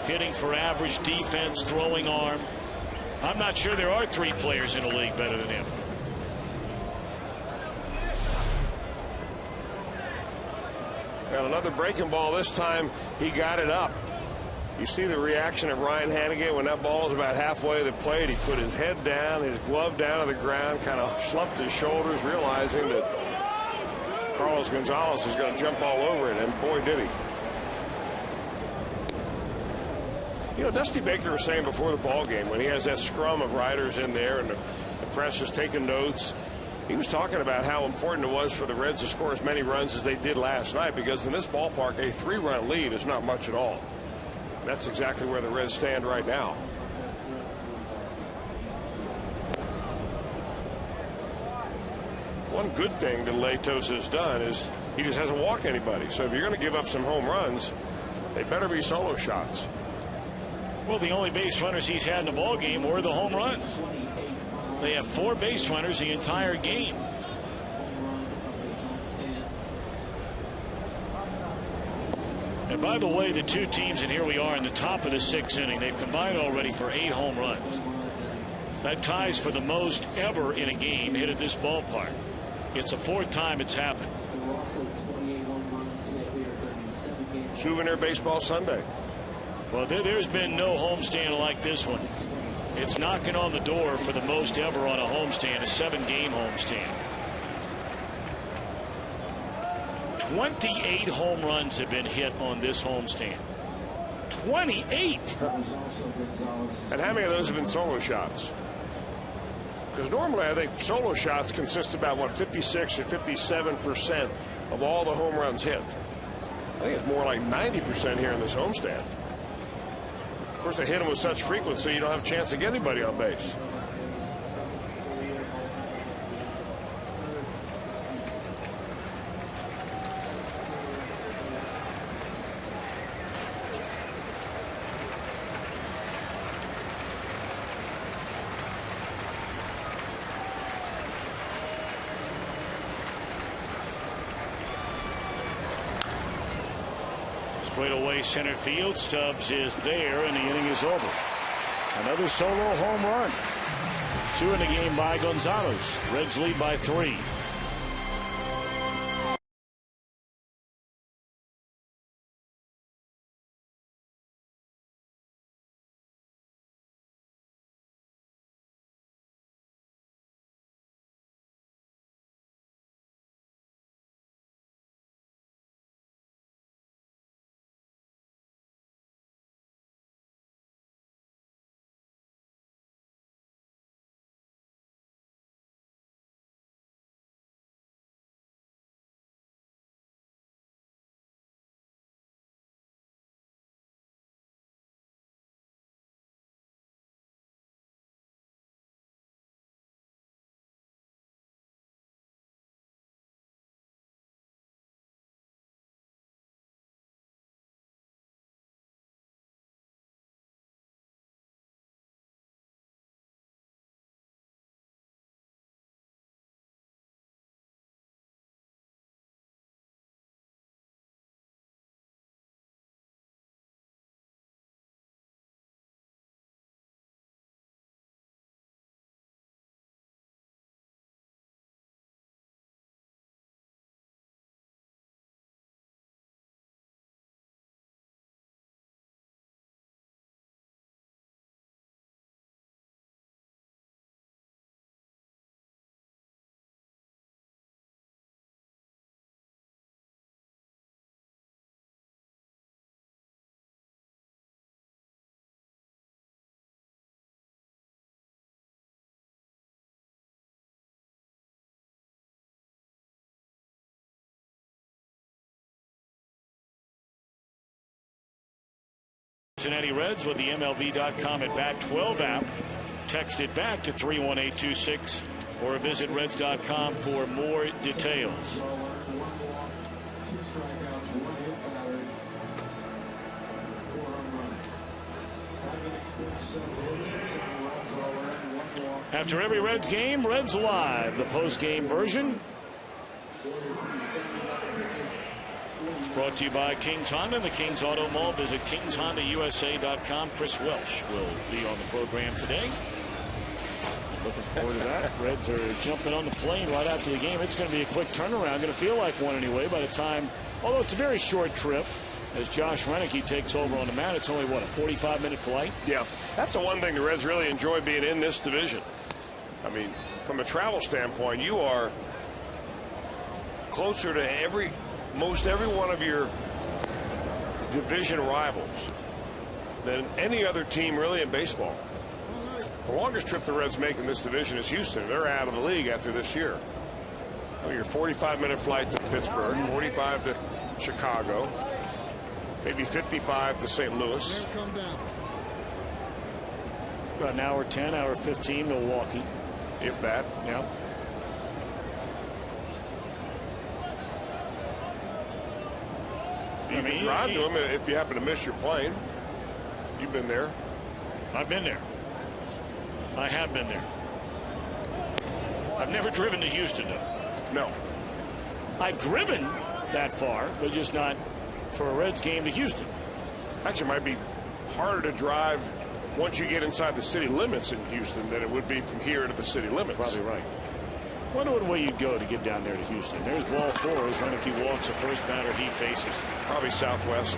hitting for average, defense, throwing arm, I'm not sure there are 3 players in the league better than him. And another breaking ball this time. He got it up. You see the reaction of Ryan Hannigan when that ball is about halfway to the plate. He put his head down, his glove down to the ground, kind of slumped his shoulders, realizing that Carlos Gonzalez is going to jump all over it, and boy, did he. You know, Dusty Baker was saying before the ball game, when he has that scrum of riders in there and the press is taking notes, he was talking about how important it was for the Reds to score as many runs as they did last night, because in this ballpark, a 3-run lead is not much at all. That's exactly where the Reds stand right now. One good thing that Latos has done is he just hasn't walked anybody. So if you're going to give up some home runs, they better be solo shots. Well, the only base runners he's had in the ball game were the home runs. They have 4 base runners the entire game. And by the way, the 2 teams, and here we are in the top of the 6th inning, they've combined already for 8 home runs. That ties for the most ever in a game hit at this ballpark. It's the 4th time it's happened. Souvenir Baseball Sunday. Well, there's been no homestand like this one. It's knocking on the door for the most ever on a homestand, a 7-game homestand. 28 home runs have been hit on this homestand. 28. And how many of those have been solo shots? Because normally I think solo shots consist about, what, 56 or 57% of all the home runs hit. I think it's more like 90% here in this homestand. Of course, they hit them with such frequency, you don't have a chance to get anybody on base. Straight away center field. Stubbs is there, and the inning is over. Another solo home run. 2 in the game by Gonzalez. Reds lead by 3. Cincinnati Reds with the MLB.com at Bat 12 app. Text it back to 31826 or visit Reds.com for more details. After every Reds game, Reds Live, the post-game version. Brought to you by Kings Honda and the Kings Auto Mall. Visit KingsHondaUSA.com. Chris Welsh will be on the program today. Looking forward to that. Reds are jumping on the plane right after the game. It's going to be a quick turnaround. Going to feel like one anyway by the time, although it's a very short trip. As Josh Renicky takes over on the mound, it's only, what, a 45-minute flight? Yeah, that's the one thing the Reds really enjoy being in this division. I mean, from a travel standpoint, you are closer to most every one of your division rivals than any other team really in baseball. The longest trip the Reds make in this division is Houston. They're out of the league after this year. Well, your 45-minute flight to Pittsburgh, 45 to Chicago, maybe 55 to St. Louis. About an hour 10, hour 15, Milwaukee. If that. Yeah. You can drive to them if you happen to miss your plane. You've been there. I've been there. I have been there. I've never driven to Houston, though. No. I've driven that far, but just not for a Reds game to Houston. Actually, it might be harder to drive once you get inside the city limits in Houston than it would be from here to the city limits. Probably right. Wonder what way you'd go to get down there to Houston. There's ball 4 as Renicky walks the first batter he faces. Probably southwest.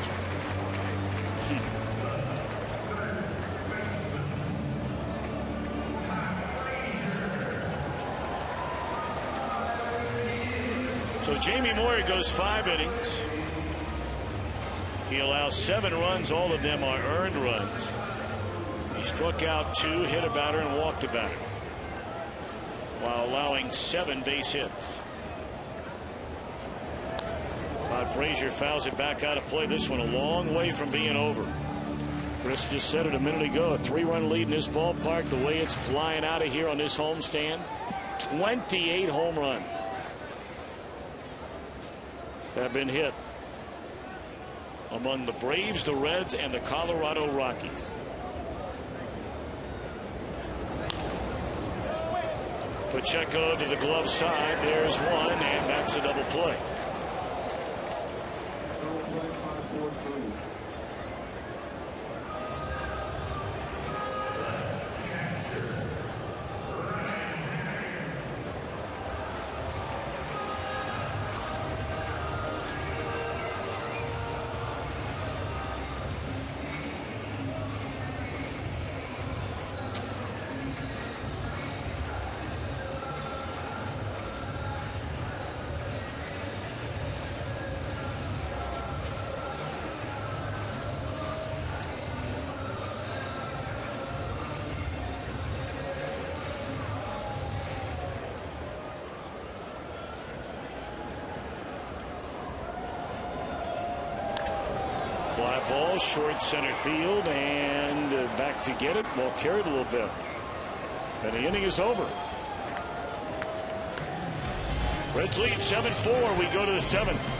So Jamie Moyer goes 5 innings. He allows 7 runs. All of them are earned runs. He struck out 2, hit a batter, and walked a batter, while allowing 7 base hits. Todd Frazier fouls it back out of play. This one a long way from being over. Chris just said it a minute ago. A 3-run lead in this ballpark. The way it's flying out of here on this homestand. 28 home runs have been hit among the Braves, the Reds, and the Colorado Rockies. Pacheco to the glove side. There's one, and that's a double play. Fly ball, short center field, and back to get it. Ball carried a little bit. And the inning is over. Reds lead 7-4. We go to the 7th.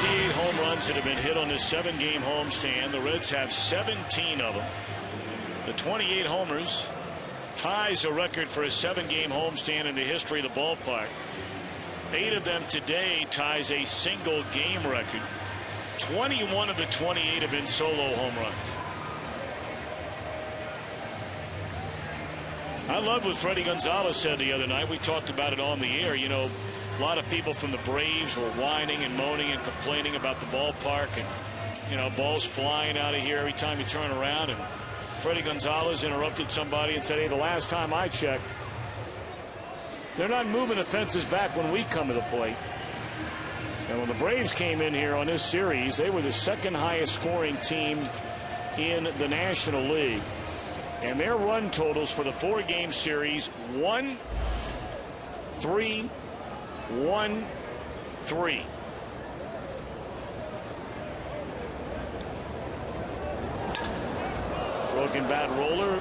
58 home runs that have been hit on this 7-game homestand. The Reds have 17 of them. The 28 homers ties a record for a 7-game homestand in the history of the ballpark. 8 of them today ties a single game record. 21 of the 28 have been solo home runs. I love what Freddie Gonzalez said the other night. We talked about it on the air. You know, a lot of people from the Braves were whining and moaning and complaining about the ballpark, and you know, balls flying out of here every time you turn around. And Freddie Gonzalez interrupted somebody and said, hey, the last time I checked, they're not moving the fences back when we come to the plate. And when the Braves came in here on this series, they were the second highest scoring team in the National League. And their run totals for the 4-game series, 1-3-1-3. Broken bat roller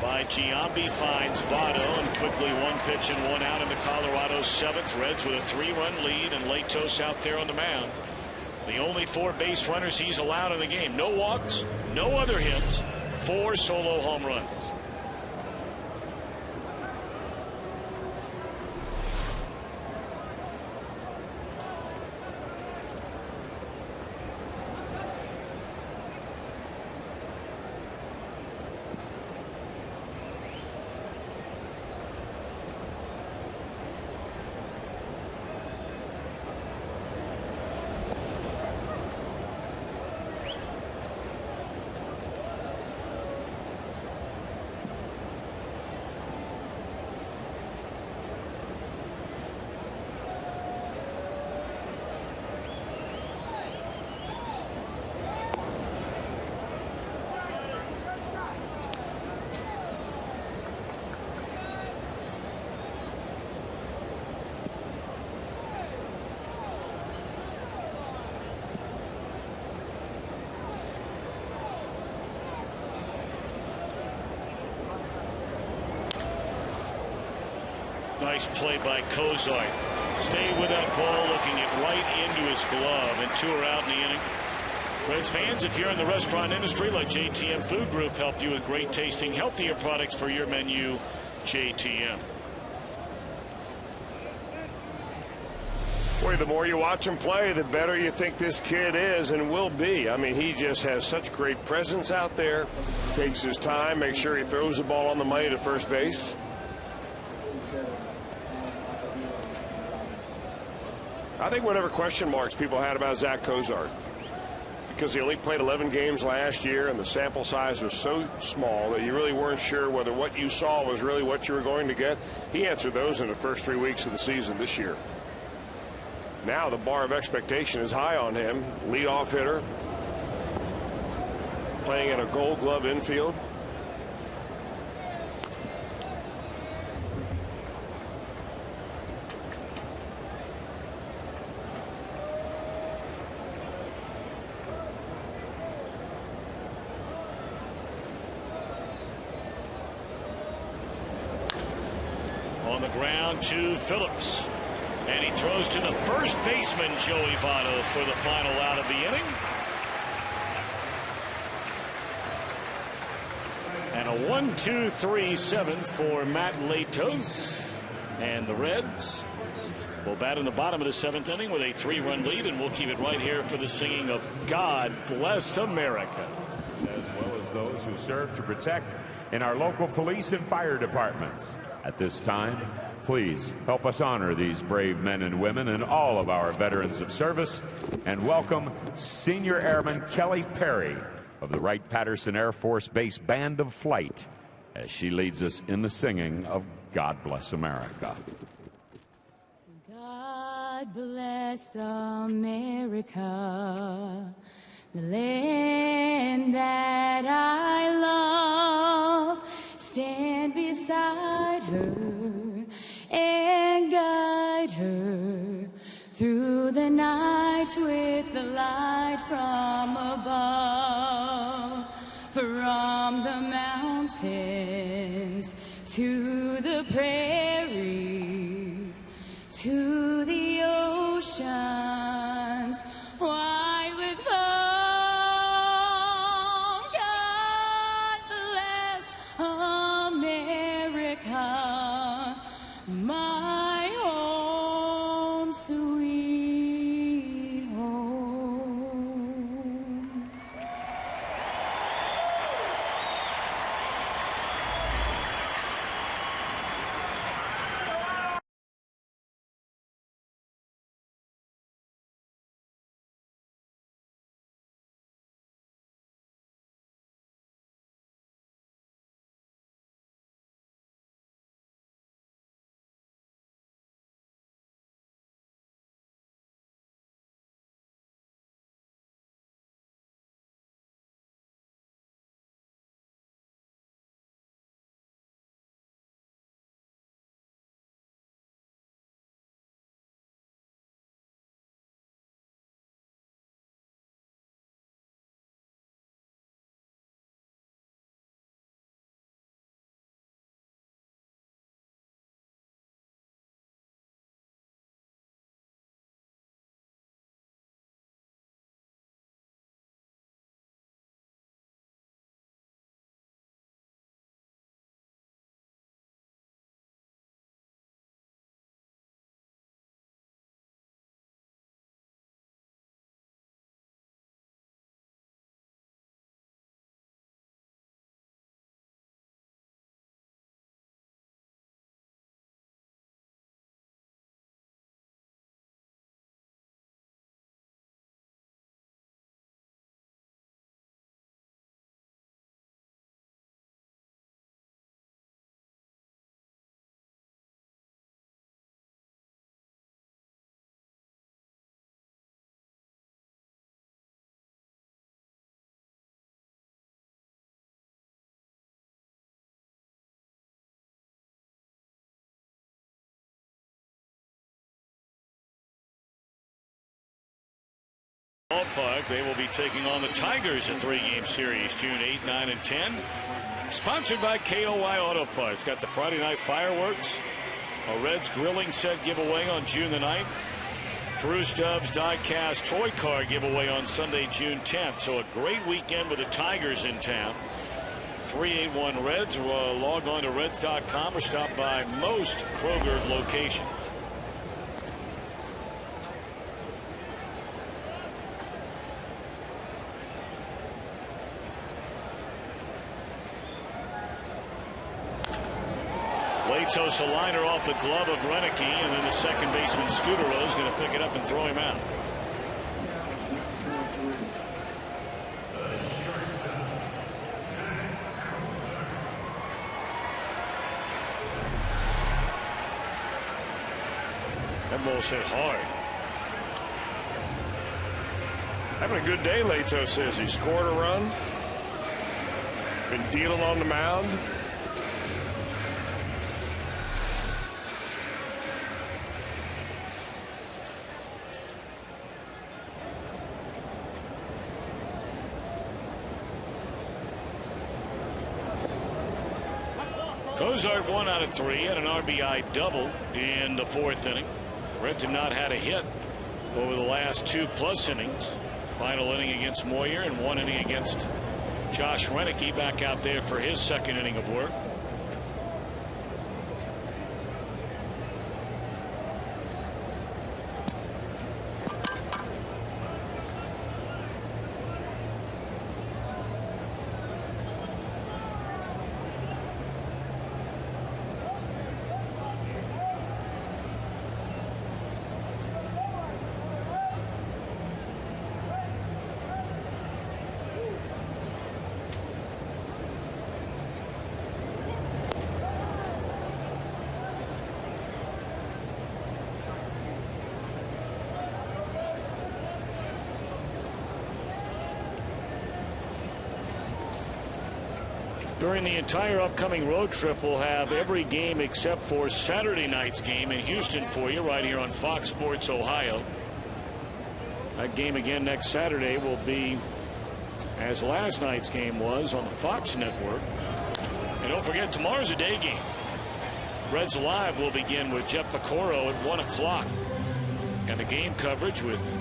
by Giambi finds Votto, and quickly 1 pitch and 1 out into Colorado's 7th. Reds with a 3-run lead, and Latos out there on the mound. The only 4 base runners he's allowed in the game. No walks, no other hits, 4 solo home runs. Nice play by Cozart. Stay with that ball, looking it right into his glove, and 2 are out in the inning. Reds fans, if you're in the restaurant industry, let JTM Food Group help you with great tasting, healthier products for your menu. JTM. Boy, the more you watch him play, the better you think this kid is and will be. I mean, he just has such great presence out there. Takes his time, makes sure he throws the ball on the money to first base. I think whatever question marks people had about Zach Cozart, because he only played 11 games last year and the sample size was so small that you really weren't sure whether what you saw was really what you were going to get. He answered those in the first 3 weeks of the season this year. Now the bar of expectation is high on him. Leadoff hitter, playing in a Gold Glove infield. On the ground to Phillips. And he throws to the first baseman, Joey Votto, for the final out of the inning. And a 1-2-3 seventh for Matt Latos. And the Reds will bat in the bottom of the 7th inning with a 3-run lead, and we'll keep it right here for the singing of God Bless America. As well as those who serve to protect in our local police and fire departments. At this time, please help us honor these brave men and women and all of our veterans of service, and welcome Senior Airman Kelly Perry of the Wright-Patterson Air Force Base Band of Flight as she leads us in the singing of God Bless America. God bless America, the land that I love. Stand beside her and guide her through the night with the light from above. From the mountains to the prairies to the oceans. my home, sweet home. Ballpark. They will be taking on the Tigers in 3-game series June 8, 9, and 10. Sponsored by KOI Auto Parts. Got the Friday night fireworks, a Reds grilling set giveaway on June the 9th. Drew Stubbs die-cast toy car giveaway on Sunday, June 10th. So a great weekend with the Tigers in town. 381 Reds. Log on to Reds.com or stop by most Kroger locations. Latos a liner off the glove of Renicky, and then the second baseman Scudero is going to pick it up and throw him out. That ball's hit hard. Having a good day, Latos says. He scored a run. Been dealing on the mound. Cozart 1 out of 3 had an RBI double in the 4th inning. The Reds have not had a hit over the last 2+ innings. Final inning against Moyer and 1 inning against Josh Renicky, back out there for his 2nd inning of work. During the entire upcoming road trip, we'll have every game except for Saturday night's game in Houston for you right here on Fox Sports Ohio. That game again next Saturday will be, as last night's game was, on the Fox network. And don't forget, tomorrow's a day game. Reds Live will begin with Jeff Picoro at 1 o'clock. And the game coverage with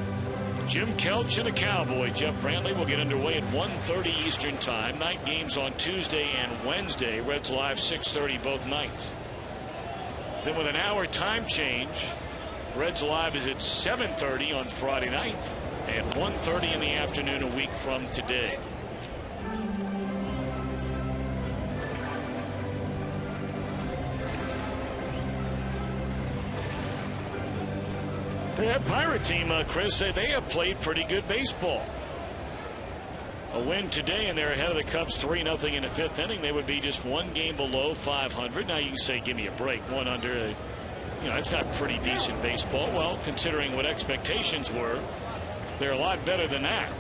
Jim Kelch and the Cowboy Jeff Brantley will get underway at 1:30 Eastern Time. Night games on Tuesday and Wednesday. Reds Live 6:30 both nights. Then with an hour time change, Reds Live is at 7:30 on Friday night and 1:30 in the afternoon a week from today. That Pirate team, Chris, they have played pretty good baseball. A win today, and they're ahead of the Cubs 3-0 in the fifth inning. They would be just one game below 500. Now you can say, give me a break, one under. You know, it's not pretty decent baseball. Well, considering what expectations were, they're a lot better than that.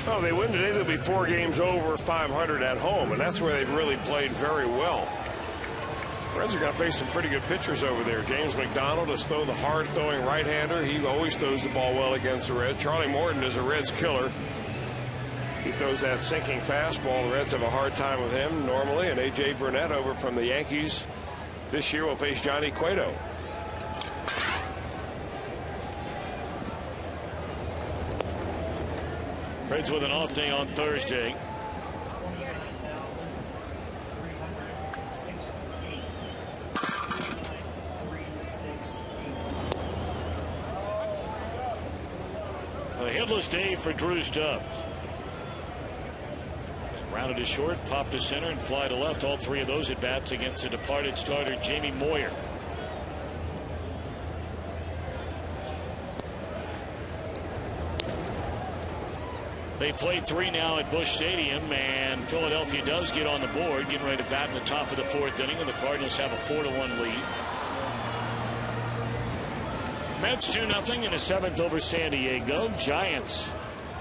Oh, they win today, they'll be 4 games over 500 at home, and that's where they've really played very well. Reds are going to face some pretty good pitchers over there. James McDonald is the hard-throwing right-hander. He always throws the ball well against the Reds. Charlie Morton is a Reds killer. He throws that sinking fastball. The Reds have a hard time with him normally. And A.J. Burnett over from the Yankees this year will face Johnny Cueto. Reds with an off day on Thursday. A hitless day for Drew Stubbs. Rounded to short, popped to center, and fly to left. All 3 of those at bats against the departed starter Jamie Moyer. They played 3 now at Busch Stadium, and Philadelphia does get on the board, getting ready to bat in the top of the 4th inning, and the Cardinals have a 4-1 lead. Mets 2-0 in the 7th over San Diego. Giants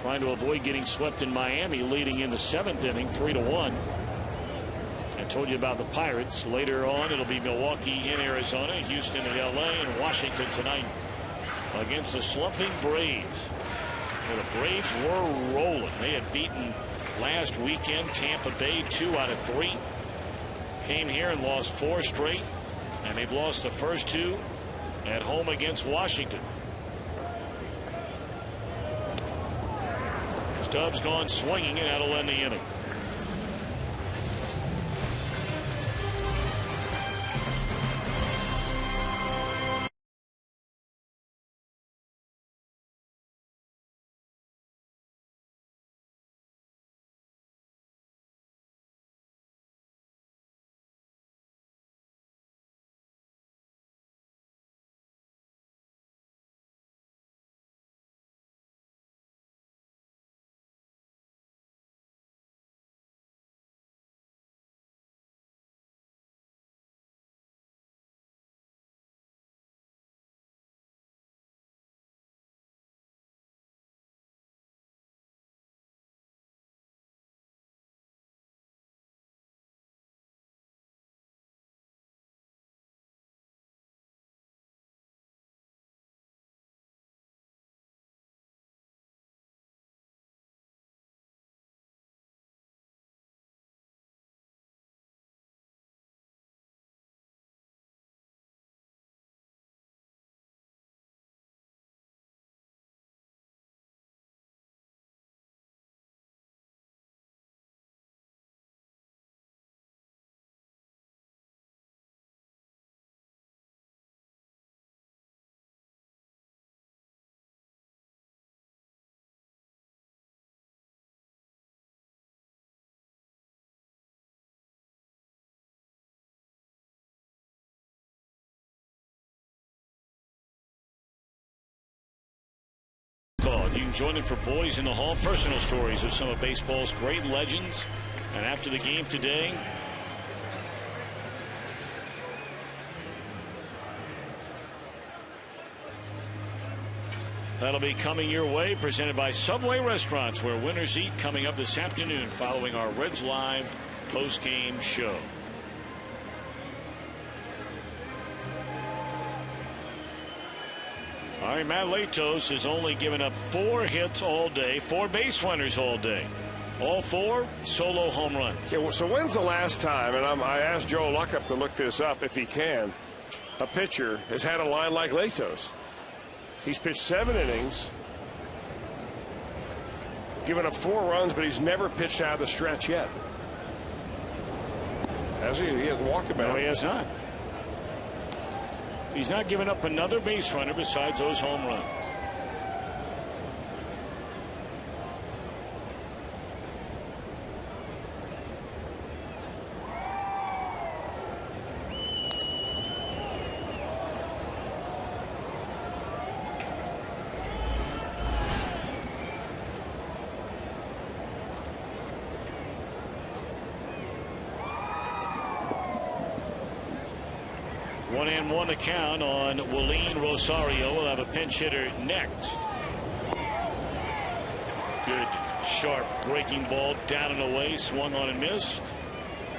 trying to avoid getting swept in Miami, leading in the 7th inning 3-1. I told you about the Pirates. Later on, it'll be Milwaukee in Arizona, Houston in LA, and Washington tonight against the slumping Braves. Well, the Braves were rolling. They had beaten last weekend Tampa Bay 2 out of 3. Came here and lost 4 straight, and they've lost the first 2 at home against Washington. Stubbs gone swinging, and that'll end the inning. You can join in for Boys in the Hall personal stories of some of baseball's great legends. And after the game today, that'll be coming your way, presented by Subway Restaurants, where winners eat, coming up this afternoon following our Reds Live post-game show. All right, Matt Latos has only given up 4 hits all day, 4 base runners all day. All 4 solo home runs. Yeah, well, so when's the last time, and I asked Joe Luckup to look this up if he can, a pitcher has had a line like Latos? He's pitched 7 innings, given up 4 runs, but he's never pitched out of the stretch yet. Has he? He hasn't walked about it. No, he has not. He's not given up another base runner besides those home runs. One and one to count on Willeen Rosario. We'll have a pinch hitter next. Good sharp breaking ball down and away, swung on and missed.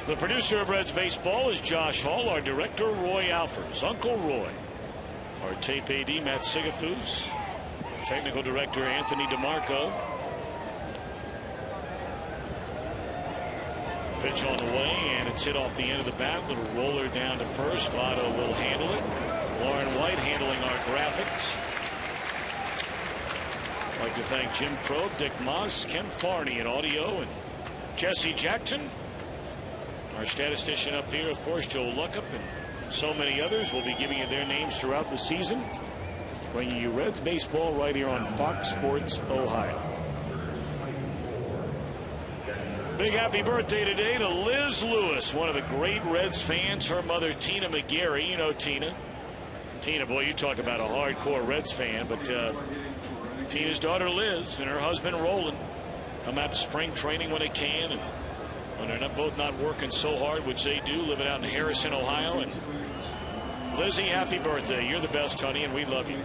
The producer of Reds baseball is Josh Hall. Our director Roy Alfers, Uncle Roy. Our tape AD Matt Sigafus. Technical director Anthony DeMarco. Pitch on the way, and it's hit off the end of the bat. Little roller down to first. Votto will handle it. Lauren White handling our graphics. I'd like to thank Jim Probe, Dick Moss, Ken Farney in audio, and Jesse Jackson. Our statistician up here, of course, Joe Luckup, and so many others. Will be giving you their names throughout the season. Bringing you Reds baseball right here on Fox Sports Ohio. Big happy birthday today to Liz Lewis, one of the great Reds fans. Her mother, Tina McGarry. You know Tina. Tina, boy, you talk about a hardcore Reds fan. But Tina's daughter, Liz, and her husband, Roland, come out to spring training when they can. And when they're both not working so hard, which they do, living out in Harrison, Ohio. And Lizzie, happy birthday. You're the best, honey, and we love you.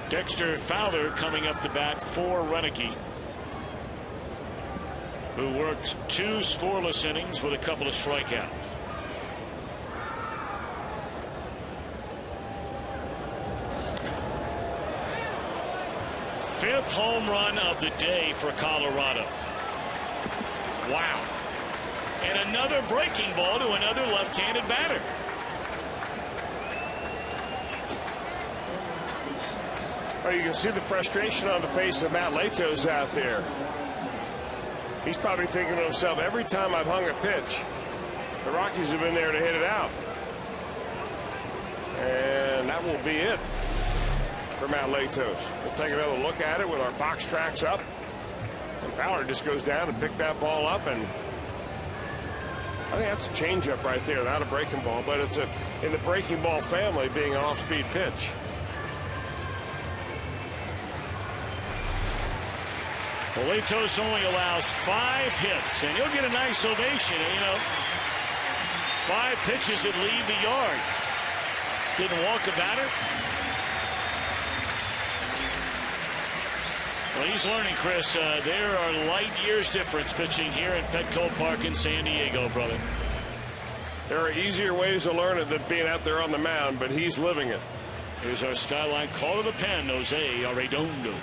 Dexter Fowler coming up to bat for Renicky, who worked 2 scoreless innings with a couple of strikeouts. Fifth home run of the day for Colorado. Wow. And another breaking ball to another left-handed batter. Well, you can see the frustration on the face of Matt Latos out there. He's probably thinking to himself, every time I've hung a pitch, the Rockies have been there to hit it out. And that will be it for Matt Latos. We'll take another look at it with our box tracks up. And Fowler just goes down and pick that ball up, and I think that's a changeup right there, not a breaking ball, but it's in the breaking ball family being an off-speed pitch. Well, Latos only allows 5 hits, and you'll get a nice ovation. You know, 5 pitches that leave the yard. Didn't walk a batter. Well, he's learning, Chris. There are light years difference pitching here at Petco Park in San Diego, brother. There are easier ways to learn it than being out there on the mound, but he's living it. Here's our skyline call to the pen, Jose Arredondo.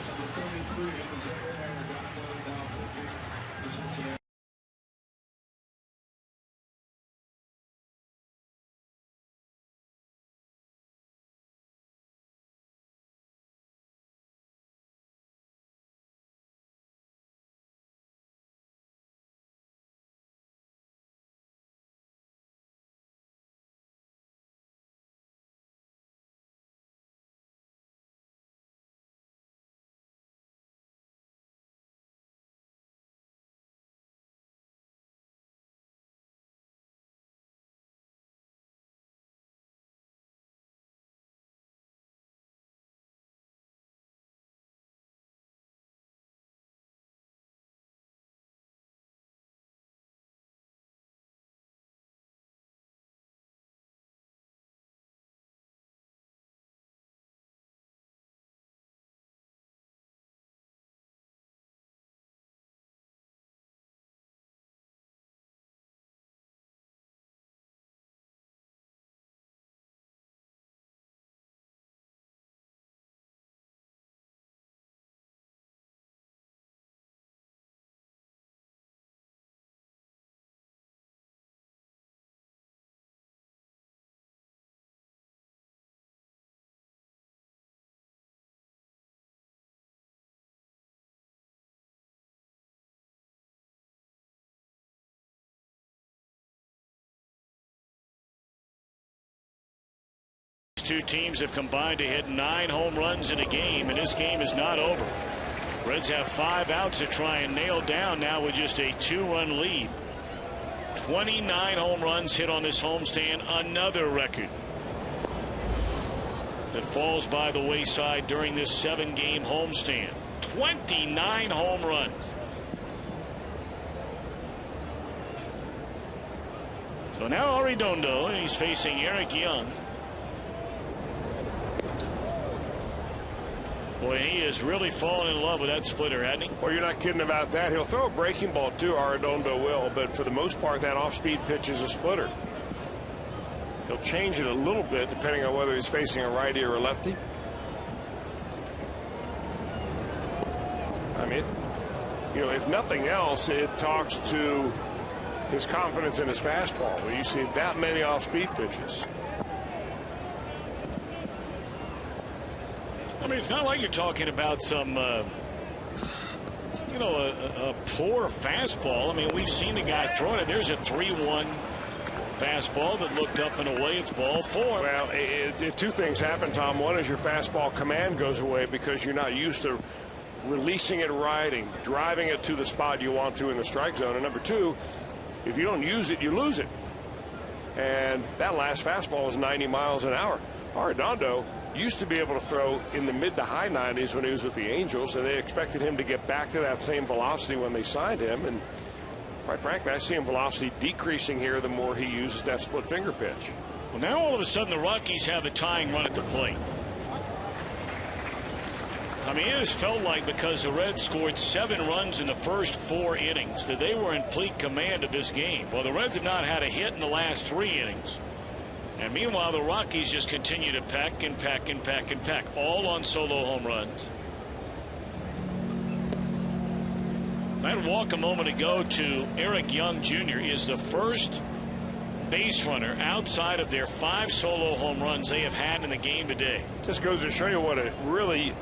two teams have combined to hit 9 home runs in a game, and this game is not over. Reds have 5 outs to try and nail down now with just a 2-run lead. 29 home runs hit on this homestand, another record that falls by the wayside during this 7-game homestand. 29 home runs. So now Arredondo, and he's facing Eric Young. Boy, he has really fallen in love with that splitter, hasn't he? Well, you're not kidding about that. He'll throw a breaking ball too, Arredondo will, but for the most part, that off-speed pitch is a splitter. He'll change it a little bit depending on whether he's facing a righty or a lefty. I mean, you know, if nothing else, it talks to his confidence in his fastball when you see that many off-speed pitches. I mean, it's not like you're talking about some, you know, a poor fastball. I mean, we've seen the guy throwing it. There's a 3-1 fastball that looked up and away. It's ball 4. Well, two things happen, Tom. One is your fastball command goes away because you're not used to releasing it right and driving it to the spot you want to in the strike zone. And number 2, if you don't use it, you lose it. And that last fastball was 90 miles an hour. Arredondo used to be able to throw in the mid to high 90s when he was with the Angels, and they expected him to get back to that same velocity when they signed him. And quite frankly, I see him velocity decreasing here the more he uses that split finger pitch. Well, now all of a sudden the Rockies have the tying run at the plate. I mean, it has felt like because the Reds scored 7 runs in the first 4 innings that they were in complete command of this game. Well, the Reds have not had a hit in the last 3 innings. And meanwhile, the Rockies just continue to pack and pack and pack and pack, all on solo home runs. That walk a moment ago to Eric Young Jr. is the first base runner outside of their 5 solo home runs they have had in the game today. Just goes to show you what a really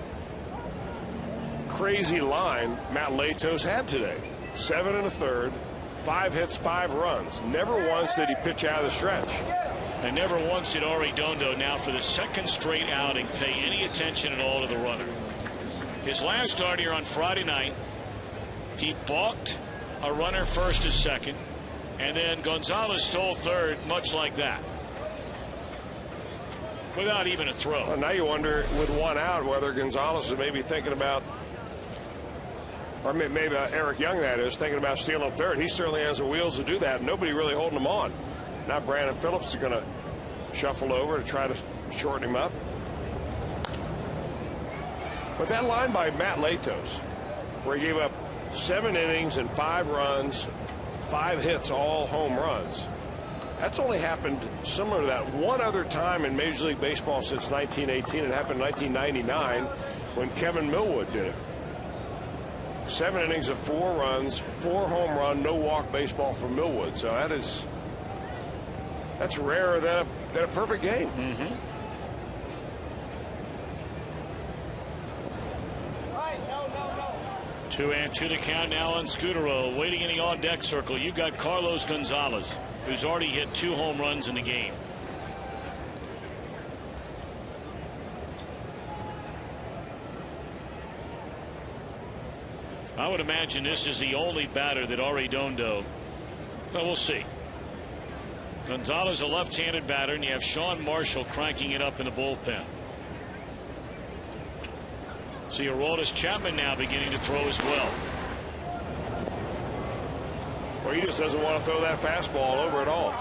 crazy line Matt Latos had today. 7 1/3, 5 hits, 5 runs. Never once did he pitch out of the stretch. And never once did Arredondo now for the 2nd straight outing pay any attention at all to the runner. His last start here on Friday night, he balked a runner first to second, and then Gonzalez stole third, much like that, without even a throw. Well, now you wonder with 1 out whether Gonzalez is maybe thinking about, or maybe Eric Young, that is, thinking about stealing third. He certainly has the wheels to do that. Nobody really holding him on. Now Brandon Phillips is going to shuffle over to try to shorten him up. But that line by Matt Latos, where he gave up 7 innings and 5 runs, 5 hits, all home runs, that's only happened similar to that one other time in Major League Baseball since 1918. It happened in 1999 when Kevin Millwood did it. 7 innings of 4 runs, 4 home run, no walk baseball for Millwood. So that's rarer than a perfect game. Mm-hmm. Two and two to count now on Scudero. Waiting in the on-deck circle, you've got Carlos Gonzalez, who's already hit 2 home runs in the game. I would imagine this is the only batter that Arredondo, well, we'll see. Gonzalez, a left-handed batter, and you have Sean Marshall cranking it up in the bullpen. See Aroldis Chapman now beginning to throw as well. Well, he just doesn't want to throw that fastball over at all.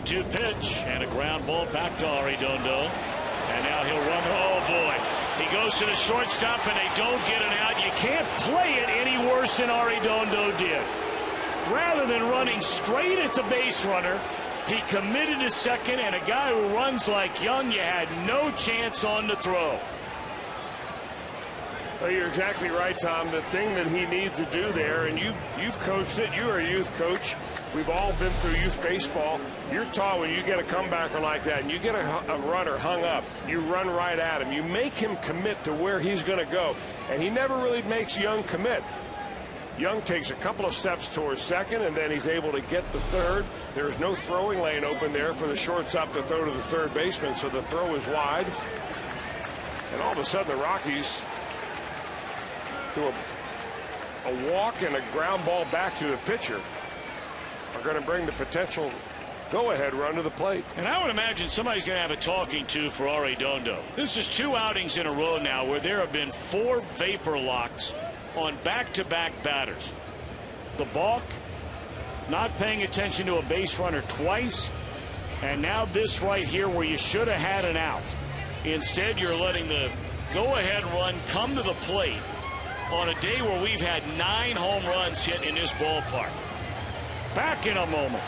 Two pitch and a ground ball back to Arredondo, and now he'll run. Oh boy, he goes to the shortstop and they don't get it out. You can't play it any worse than Arredondo did. Rather than running straight at the base runner, He committed to second, and a guy who runs like Young, you had no chance on the throw. Well, you're exactly right, Tom. The thing that he needs to do there, and you've coached it. You are a youth coach. We've all been through youth baseball. You're taught when you get a comebacker like that and you get a runner hung up, you run right at him. You make him commit to where he's going to go. And he never really makes Young commit. Young takes a couple of steps towards second, and then he's able to get the third. There's no throwing lane open there for the shortstop to throw to the third baseman, so the throw is wide. And all of a sudden the Rockies, through a walk and a ground ball back to the pitcher, are going to bring the potential go-ahead run to the plate. And I would imagine somebody's going to have a talking to for Arredondo. This is 2 outings in a row now where there have been 4 vapor locks on back-to-back batters. The balk, not paying attention to a base runner twice, and now this right here where you should have had an out. Instead, you're letting the go-ahead run come to the plate on a day where we've had 9 home runs hit in this ballpark. Back in a moment.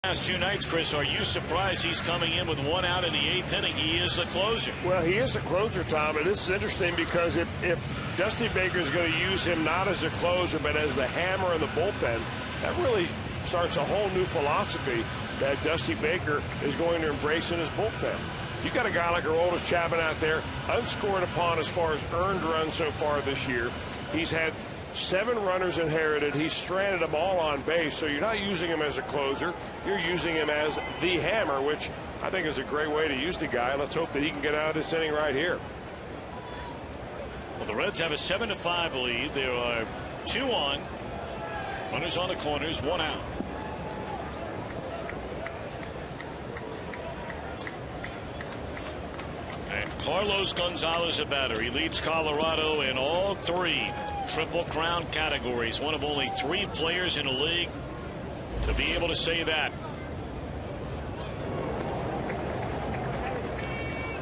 Last 2 nights, Chris, are you surprised he's coming in with 1 out in the 8th inning? He is the closer. Well, he is the closer, Tom, and this is interesting because if Dusty Baker is going to use him not as a closer but as the hammer in the bullpen, that really starts a whole new philosophy that Dusty Baker is going to embrace in his bullpen. You got a guy like Aroldis Chapman out there, unscored upon as far as earned runs so far this year. He's had 7 runners inherited. He's stranded them all on base, so you're not using him as a closer. You're using him as the hammer, which I think is a great way to use the guy. Let's hope that he can get out of this inning right here. Well, the Reds have a 7-5 lead. There are 2 on. Runners on the corners, 1 out. And Carlos Gonzalez, a batter. He leads Colorado in all 3 Triple Crown categories. One of only 3 players in the league to be able to say that.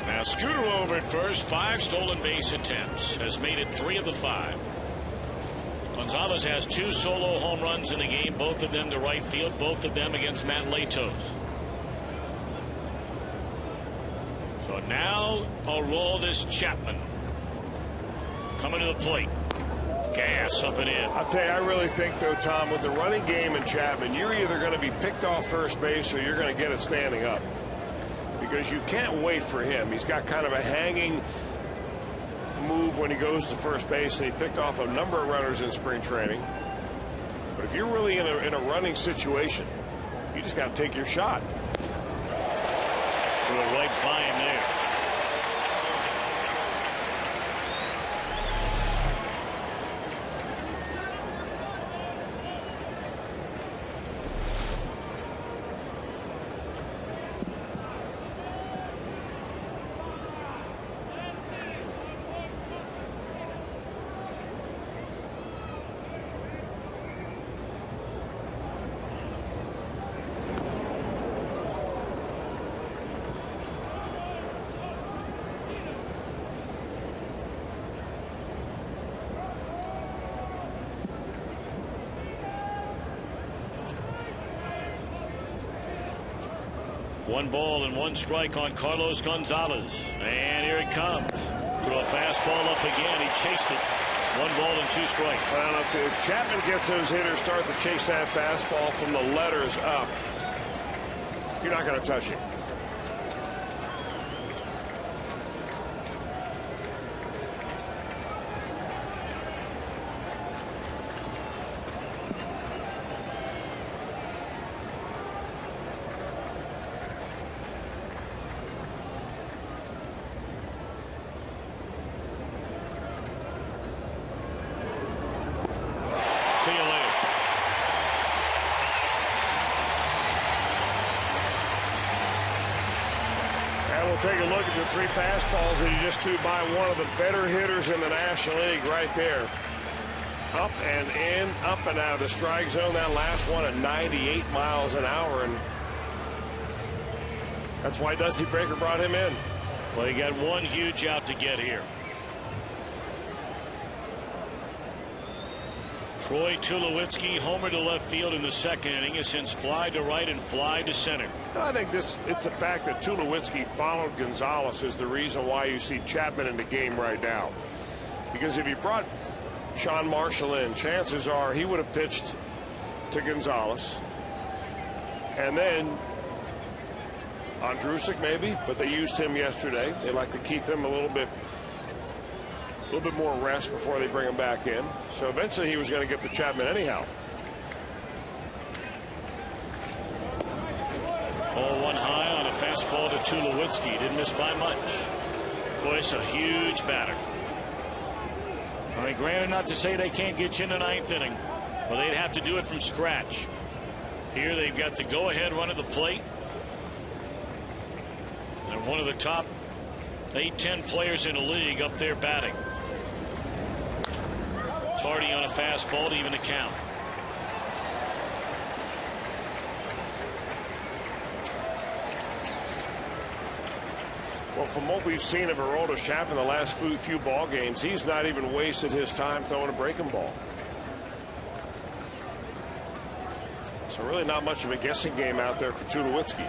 Now Scooter over at first. 5 stolen base attempts. Has made it 3 of the 5. Gonzalez has 2 solo home runs in the game. Both of them to right field. Both of them against Matt Latos. So now Aroldis Chapman coming to the plate. Gas up and in. I'll tell you, I really think, though, Tom, with the running game in Chapman, you're either going to be picked off first base or you're going to get it standing up. Because you can't wait for him. He's got kind of a hanging move when he goes to first base, and he picked off a number of runners in spring training. But if you're really in a running situation, you just got to take your shot. Threw it right by him there. 1 ball and 1 strike on Carlos Gonzalez. And here it comes. Threw a fastball up again. He chased it. 1 ball and 2 strikes. Well, if Chapman gets those hitters start to chase that fastball from the letters up, you're not going to touch it. Take a look at the 3 fastballs that he just threw by one of the better hitters in the National League right there. Up and in, up and out of the strike zone. That last one at 98 miles an hour. And that's why Dusty Baker brought him in. Well, he got 1 huge out to get here. Troy Tulowitzki homer to left field in the 2nd inning has since fly to right and fly to center. I think it's the fact that Tulowitzki followed Gonzalez is the reason why you see Chapman in the game right now. Because if you brought Sean Marshall in, chances are he would have pitched to Gonzalez. And then Andrusik maybe, but they used him yesterday. They like to keep him a little bit more rest before they bring him back in. So eventually he was going to get to Chapman anyhow. 0-1 high on a fastball to Tulowitzki. Didn't miss by much. Boy, it's a huge batter. I mean, granted, not to say they can't get you in the 9th inning, but they'd have to do it from scratch. Here they've got the go-ahead run at the plate. And one of the top 8-10 players in the league up there batting. Tardy on a fastball to even the count. Well, from what we've seen of Aroldis Chapman the last few ball games, he's not even wasted his time throwing a breaking ball. So really not much of a guessing game out there for Tulowitzki.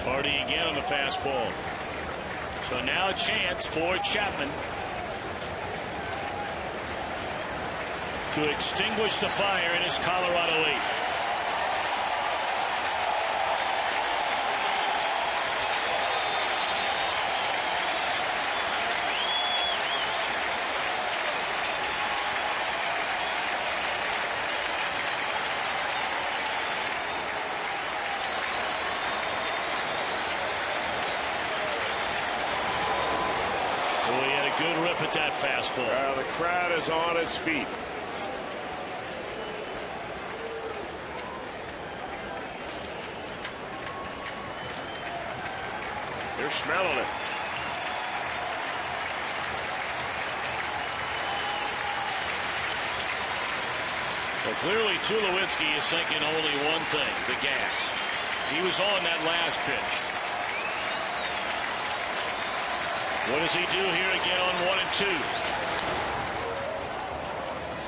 Tardy again on the fastball. So now a chance for Chapman to extinguish the fire in his Colorado 8th. Good rip at that fastball. The crowd is on its feet. They're smelling it. Well, clearly Tulowitzki is thinking only one thing, the gas. He was on that last pitch. What does he do here again on 1 and 2?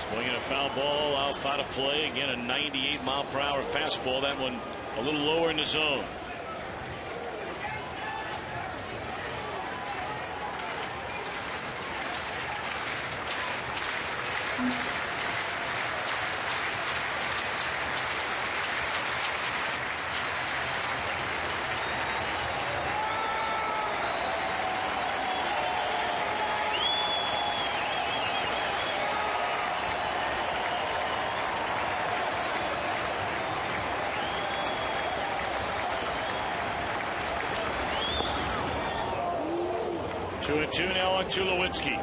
Swinging a foul ball out of play. Again, a 98-mile-per-hour fastball. That one a little lower in the zone. Two and two now on Tulowitzki.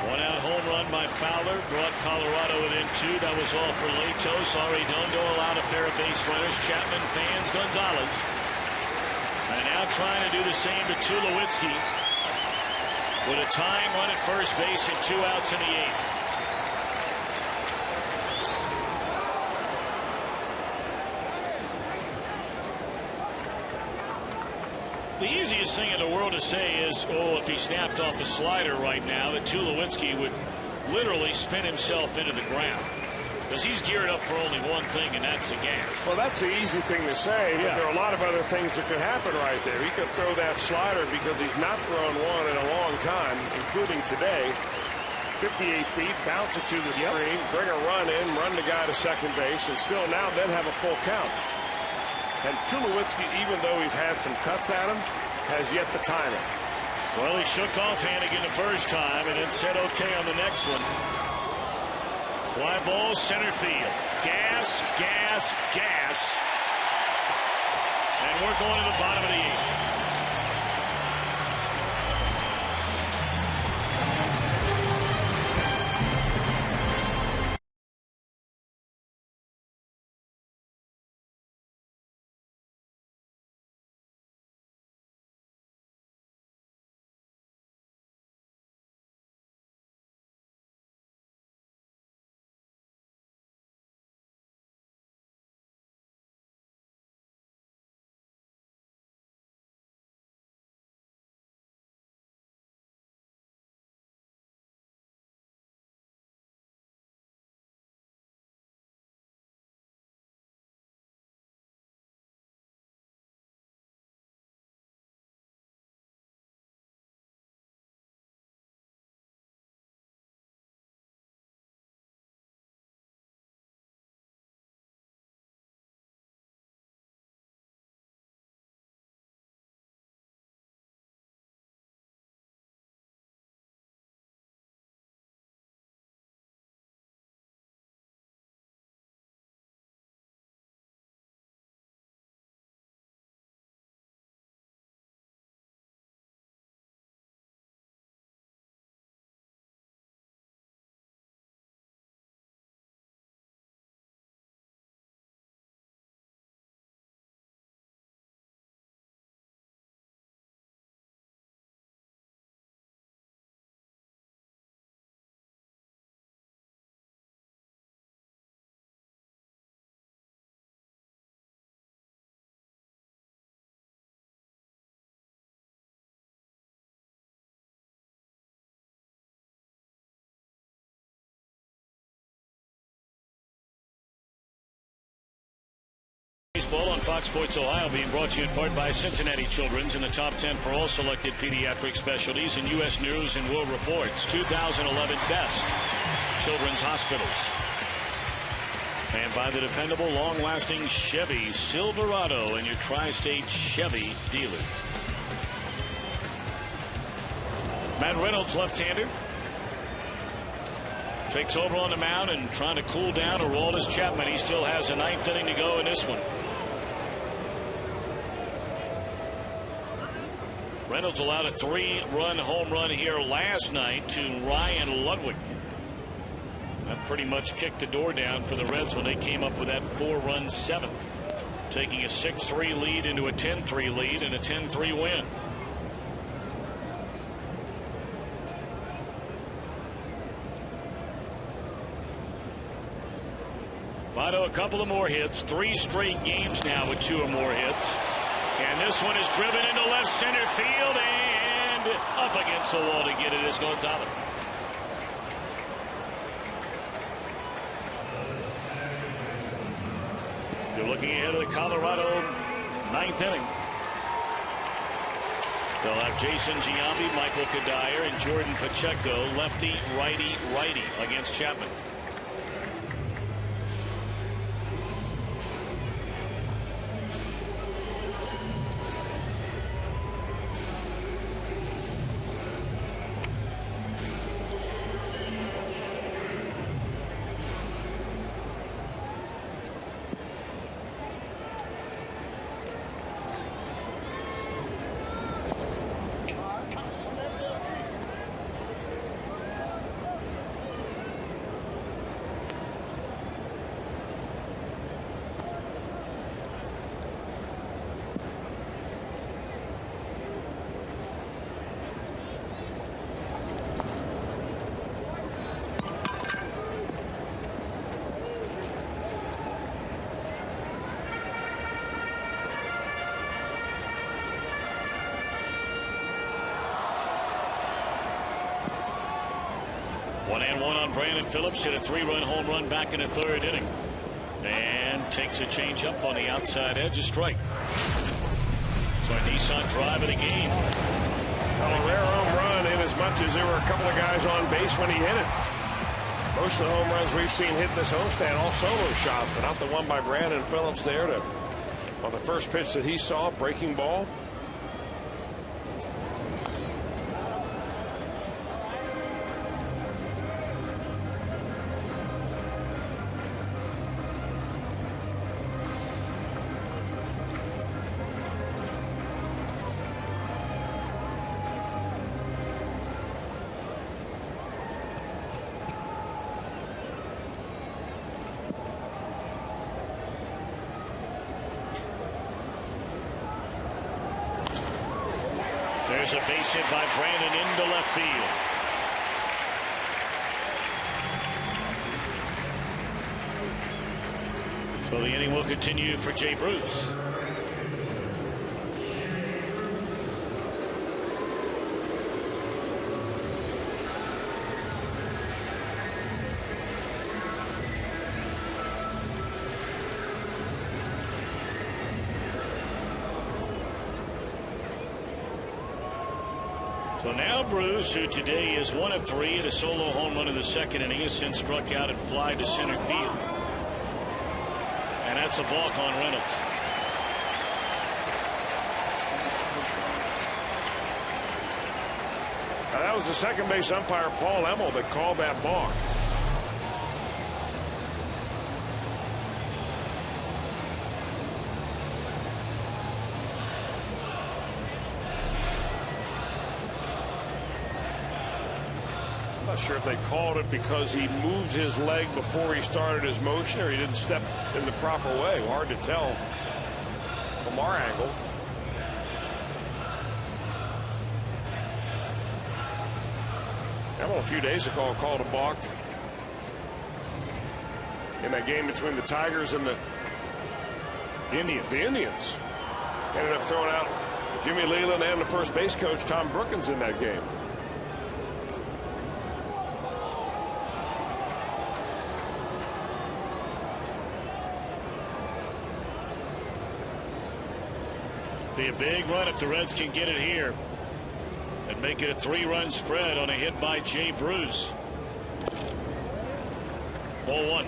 One-out home run by Fowler brought Colorado within 2. That was all for Latos. Arredondo allowed a pair of base runners. Chapman fans Gonzalez. And now trying to do the same to Tulowitzki. with a tying run at first base and 2 outs in the 8th. The easiest thing in the world to say is, oh, if he snapped off a slider right now, that Tulowitzki would literally spin himself into the ground. Because he's geared up for only one thing, and that's a gas. Well, that's the easy thing to say, but there are a lot of other things that could happen right there. He could throw that slider because he's not thrown one in a long time, including today. 58 feet, bounce it to the screen, bring a run in, run the guy to second base, and still now then have a full count. And Tulowitzki, even though he's had some cuts at him, has yet to time it. Well, he shook off Hannigan the first time and then said okay on the next one. Fly ball center field. Gas, gas, gas. And we're going to the bottom of the 8th. Baseball on Fox Sports Ohio, being brought to you in part by Cincinnati Children's, in the top 10 for all selected pediatric specialties in U.S. News and World Report's 2011 Best Children's Hospitals. And by the dependable, long-lasting Chevy Silverado and your tri-state Chevy dealers. Matt Reynolds, left-hander, takes over on the mound and trying to cool down Aroldis Chapman. He still has a 9th inning to go in this one. Reynolds allowed a 3-run home run here last night to Ryan Ludwig. That pretty much kicked the door down for the Reds when they came up with that 4-run 7th, taking a 6-3 lead into a 10-3 lead and a 10-3 win. Votto, a couple of more hits, 3 straight games now with 2 or more hits. And this one is driven into left center field and up against the wall to get it is Gonzalez. You're looking ahead of the Colorado 9th inning. They'll have Jason Giambi, Michael Kadire, and Jordan Pacheco, lefty, righty, righty against Chapman. on. Brandon Phillips hit a 3-run home run back in the 3rd inning. And takes a change up on the outside edge, a strike. So a Nissan drive of the game. Well, a rare home run in as much as there were a couple of guys on base when he hit it. Most of the home runs we've seen hit this homestand, all solo shots, but not the one by Brandon Phillips there to, on the first pitch that he saw, breaking ball. There's a base hit by Brandon into left field. So the inning will continue for Jay Bruce. So now Bruce, who today is 1 of 3 at a solo home run in the 2nd inning, has since struck out and fly to center field. And that's a balk on Reynolds. Now, that was the second base umpire, Paul Emmel, that called that balk. Not sure if they called it because he moved his leg before he started his motion or he didn't step in the proper way. Hard to tell from our angle. A few days ago called a balk in that game between the Tigers and the Indians. Ended up throwing out Jimmy Leland and the first base coach Tom Brookins in that game. Be a big run if the Reds can get it here and make it a 3-run spread on a hit by Jay Bruce. Ball 1.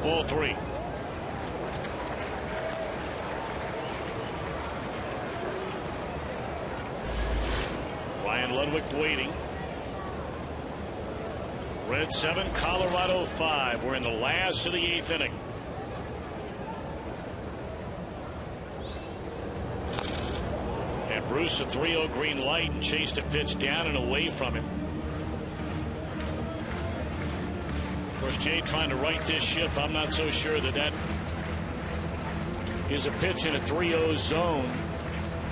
Ball 3. Ryan Ludwig waiting. Red 7, Colorado 5. We're in the last of the 8th inning. And Bruce a 3-0 green light and chased a pitch down and away from him. Of course, Jay trying to right this ship. I'm not so sure that that is a pitch in a 3-0 zone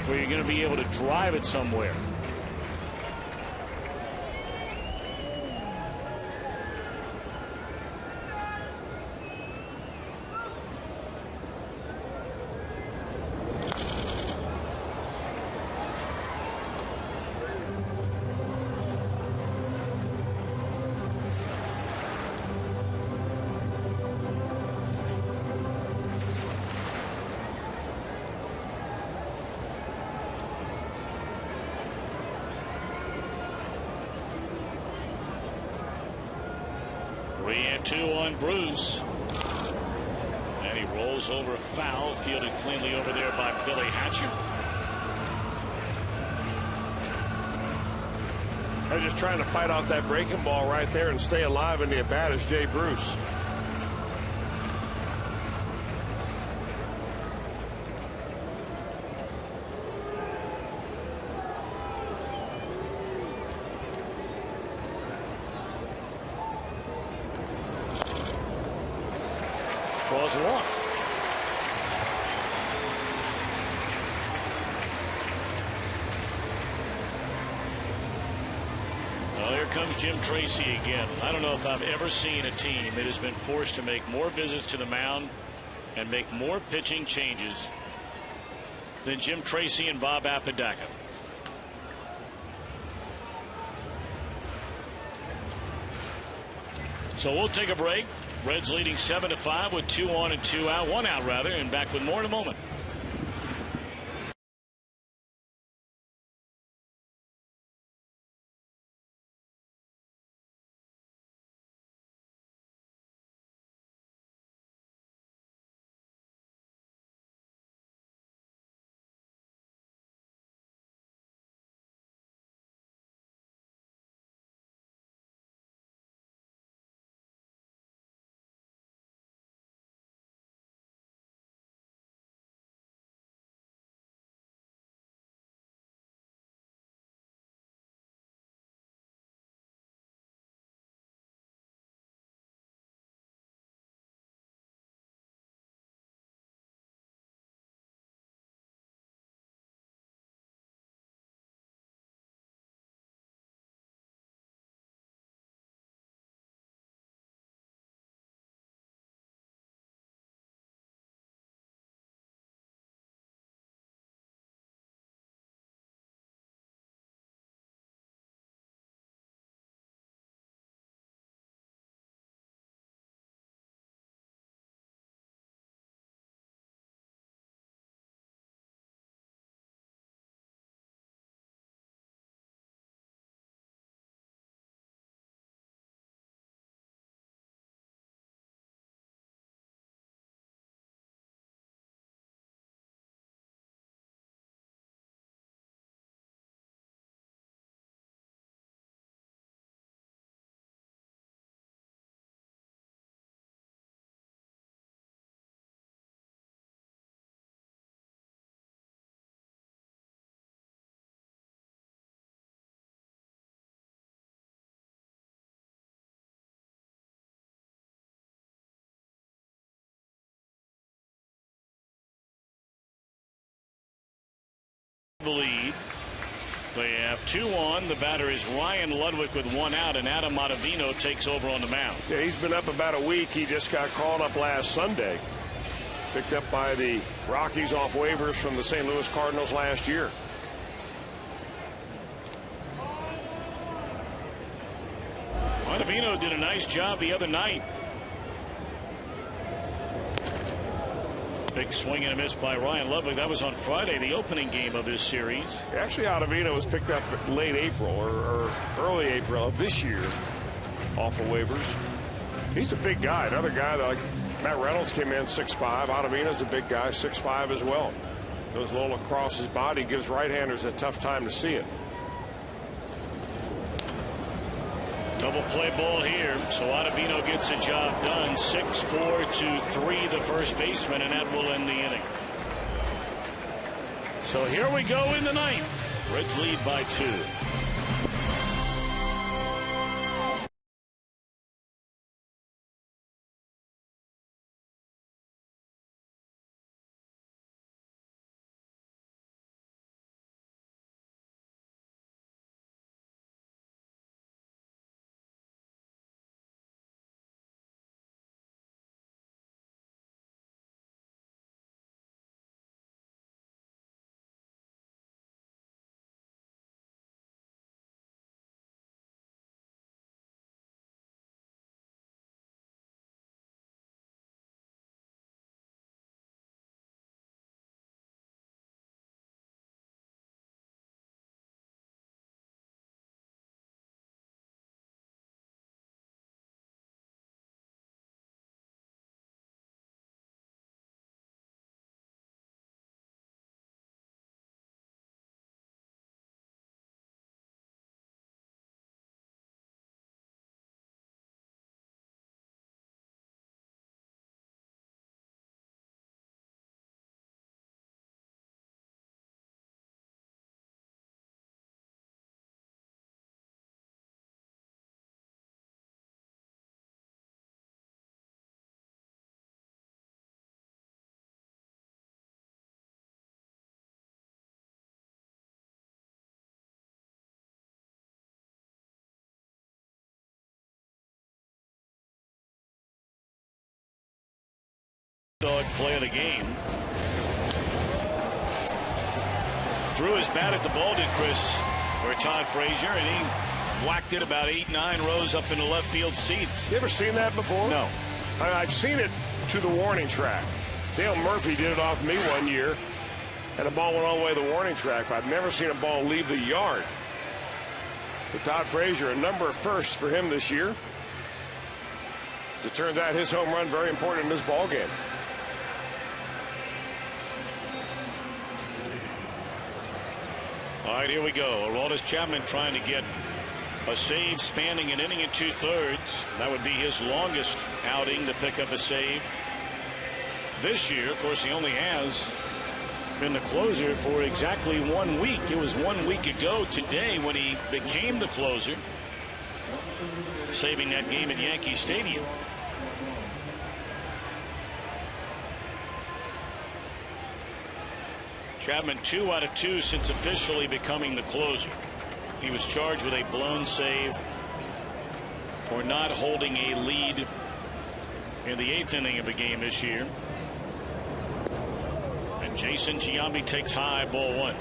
where you're going to be able to drive it somewhere. On Bruce, and he rolls over foul, fielded cleanly over there by Billy Hatcher. They're just trying to fight out that breaking ball right there and stay alive in the at bat is Jay Bruce. draws a walk. Well, here comes Jim Tracy again. I don't know if I've ever seen a team that has been forced to make more visits to the mound and make more pitching changes than Jim Tracy and Bob Apodaca. So we'll take a break. Reds leading 7-5 with 2 on and 2 out, 1 out rather, and back with more in a moment. The lead. They have 2 on. The batter is Ryan Ludwig with 1 out, and Adam Ottavino takes over on the mound. Yeah, he's been up about a week. He just got called up last Sunday. Picked up by the Rockies off waivers from the St. Louis Cardinals last year. Ottavino did a nice job the other night. Big swing and a miss by Ryan Ludwig. That was on Friday, the opening game of this series. Actually, Ottavino was picked up late April or early April of this year off of waivers. He's a big guy. Another guy that, like Matt Reynolds, came in 6'5". Ottavino's a big guy, 6'5" as well. Goes a little across his body, gives right-handers a tough time to see it. Double play ball here, so Ottavino gets a job done. 6-4 to 3, the first baseman, and that will end the inning. So here we go in the ninth. Reds lead by 2. Dog play of the game. Threw his bat at the ball, did Todd Frazier, and he whacked it about 8-9 rows up in the left field seats. You ever seen that before? No. I've seen it to the warning track. Dale Murphy did it off me one year, and the ball went all the way to the warning track. But I've never seen a ball leave the yard. But Todd Frazier, a number of firsts for him this year. As it turns out, his home run very important in this ball game. All right, here we go. Aroldis Chapman trying to get a save spanning an inning and 2/3. That would be his longest outing to pick up a save this year. Of course, he only has been the closer for exactly 1 week. It was 1 week ago today when he became the closer, saving that game at Yankee Stadium. Chapman 2 out of 2 since officially becoming the closer. He was charged with a blown save for not holding a lead in the 8th inning of the game this year. And Jason Giambi takes high, ball 1.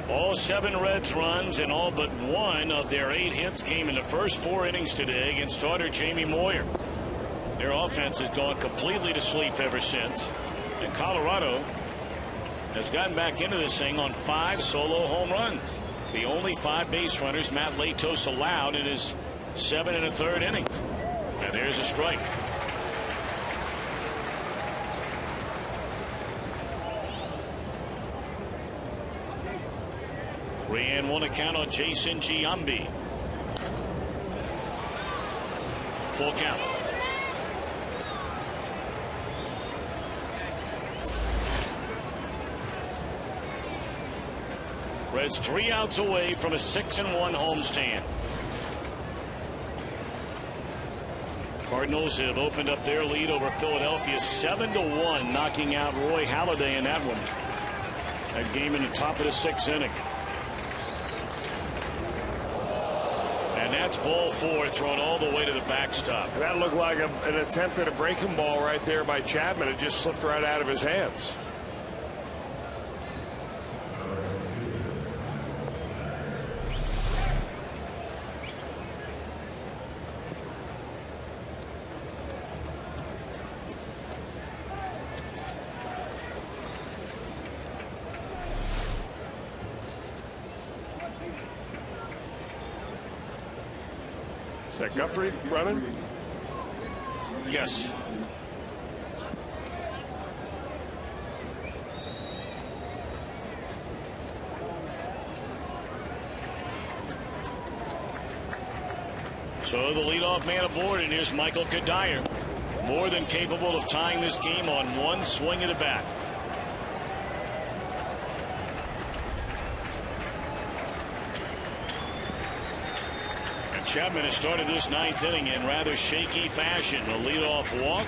All 7 Reds runs and all but 1 of their 8 hits came in the first 4 innings today against starter Jamie Moyer. Their offense has gone completely to sleep ever since. And Colorado has gotten back into this thing on 5 solo home runs. The only 5 base runners Matt Latos allowed in his 7 1/3 innings. And there's a strike. Three and 1 account on Jason Giambi. Full count. Reds 3 outs away from a 6-1 homestand. Cardinals have opened up their lead over Philadelphia 7-1, knocking out Roy Halladay in that one. That game in the top of the 6th inning. And that's ball 4, thrown all the way to the backstop. That looked like an attempt at a breaking ball right there by Chapman. It just slipped right out of his hands. Is that Guthrie running? Yes. So the leadoff man aboard, and here's Michael Kadire. More than capable of tying this game on one swing of the bat. Chapman has started this 9th inning in rather shaky fashion. A leadoff walk.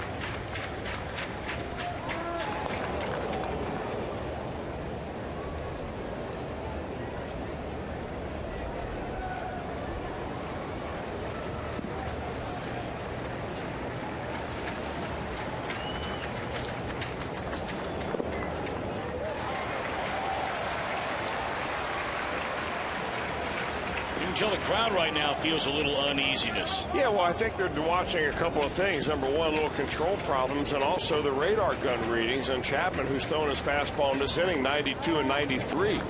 Until the crowd right now feels a little uneasiness. Yeah, well, I think they're watching a couple of things. Number one, little control problems, and also the radar gun readings on Chapman, who's throwing his fastball in this inning 92 and 93.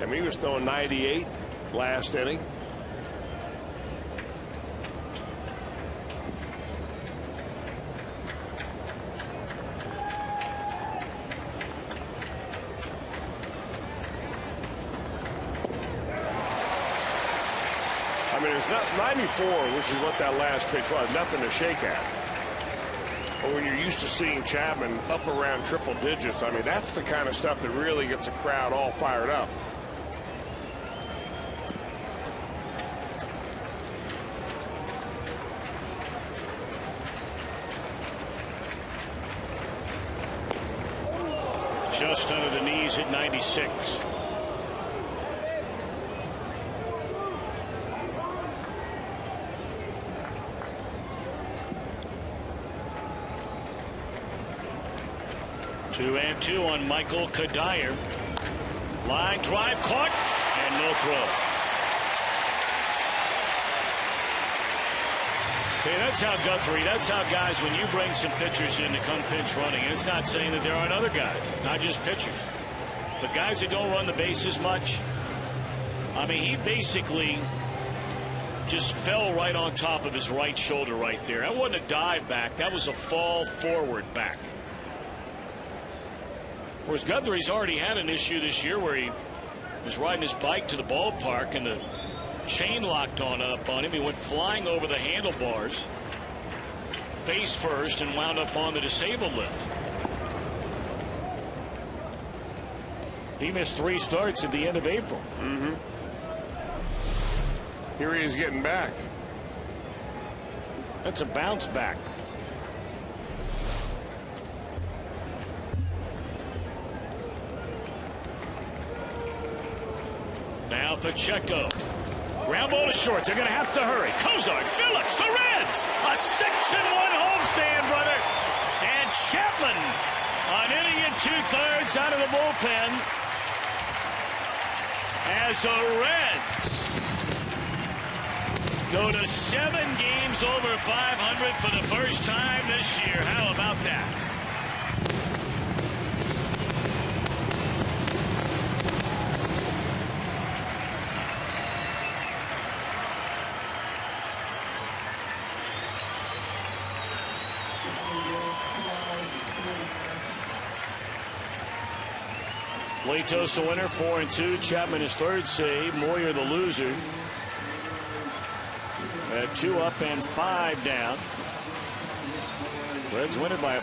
I mean, he was throwing 98 last inning. I mean, it's not 94, which is what that last pitch was. Nothing to shake at. But when you're used to seeing Chapman up around triple digits, I mean, that's the kind of stuff that really gets a crowd all fired up. Just under the knees at 96. Two and two on Michael Kadire. Line drive caught and no throw. Okay, that's how Guthrie, that's how guys, when you bring some pitchers in to come pinch running, and it's not saying that there aren't other guys, not just pitchers, but guys that don't run the bases much. I mean, he basically just fell right on top of his right shoulder right there. That wasn't a dive back, that was a fall forward back. Whereas Guthrie's already had an issue this year where he was riding his bike to the ballpark and the chain locked up on him. He went flying over the handlebars face first and wound up on the disabled list. He missed 3 starts at the end of April. Here he is getting back. That's a bounce back. Now Pacheco. Ground ball to short. They're going to have to hurry. Cozart, Phillips, the Reds. A 6-1 homestand, brother. And Chapman, an inning and 2/3 out of the bullpen. As the Reds go to 7 games over 500 for the first time this year. How about that? Latos the winner, 4-2. Chapman his 3rd save. Moyer the loser. 2 up and 5 down. Reds win it by a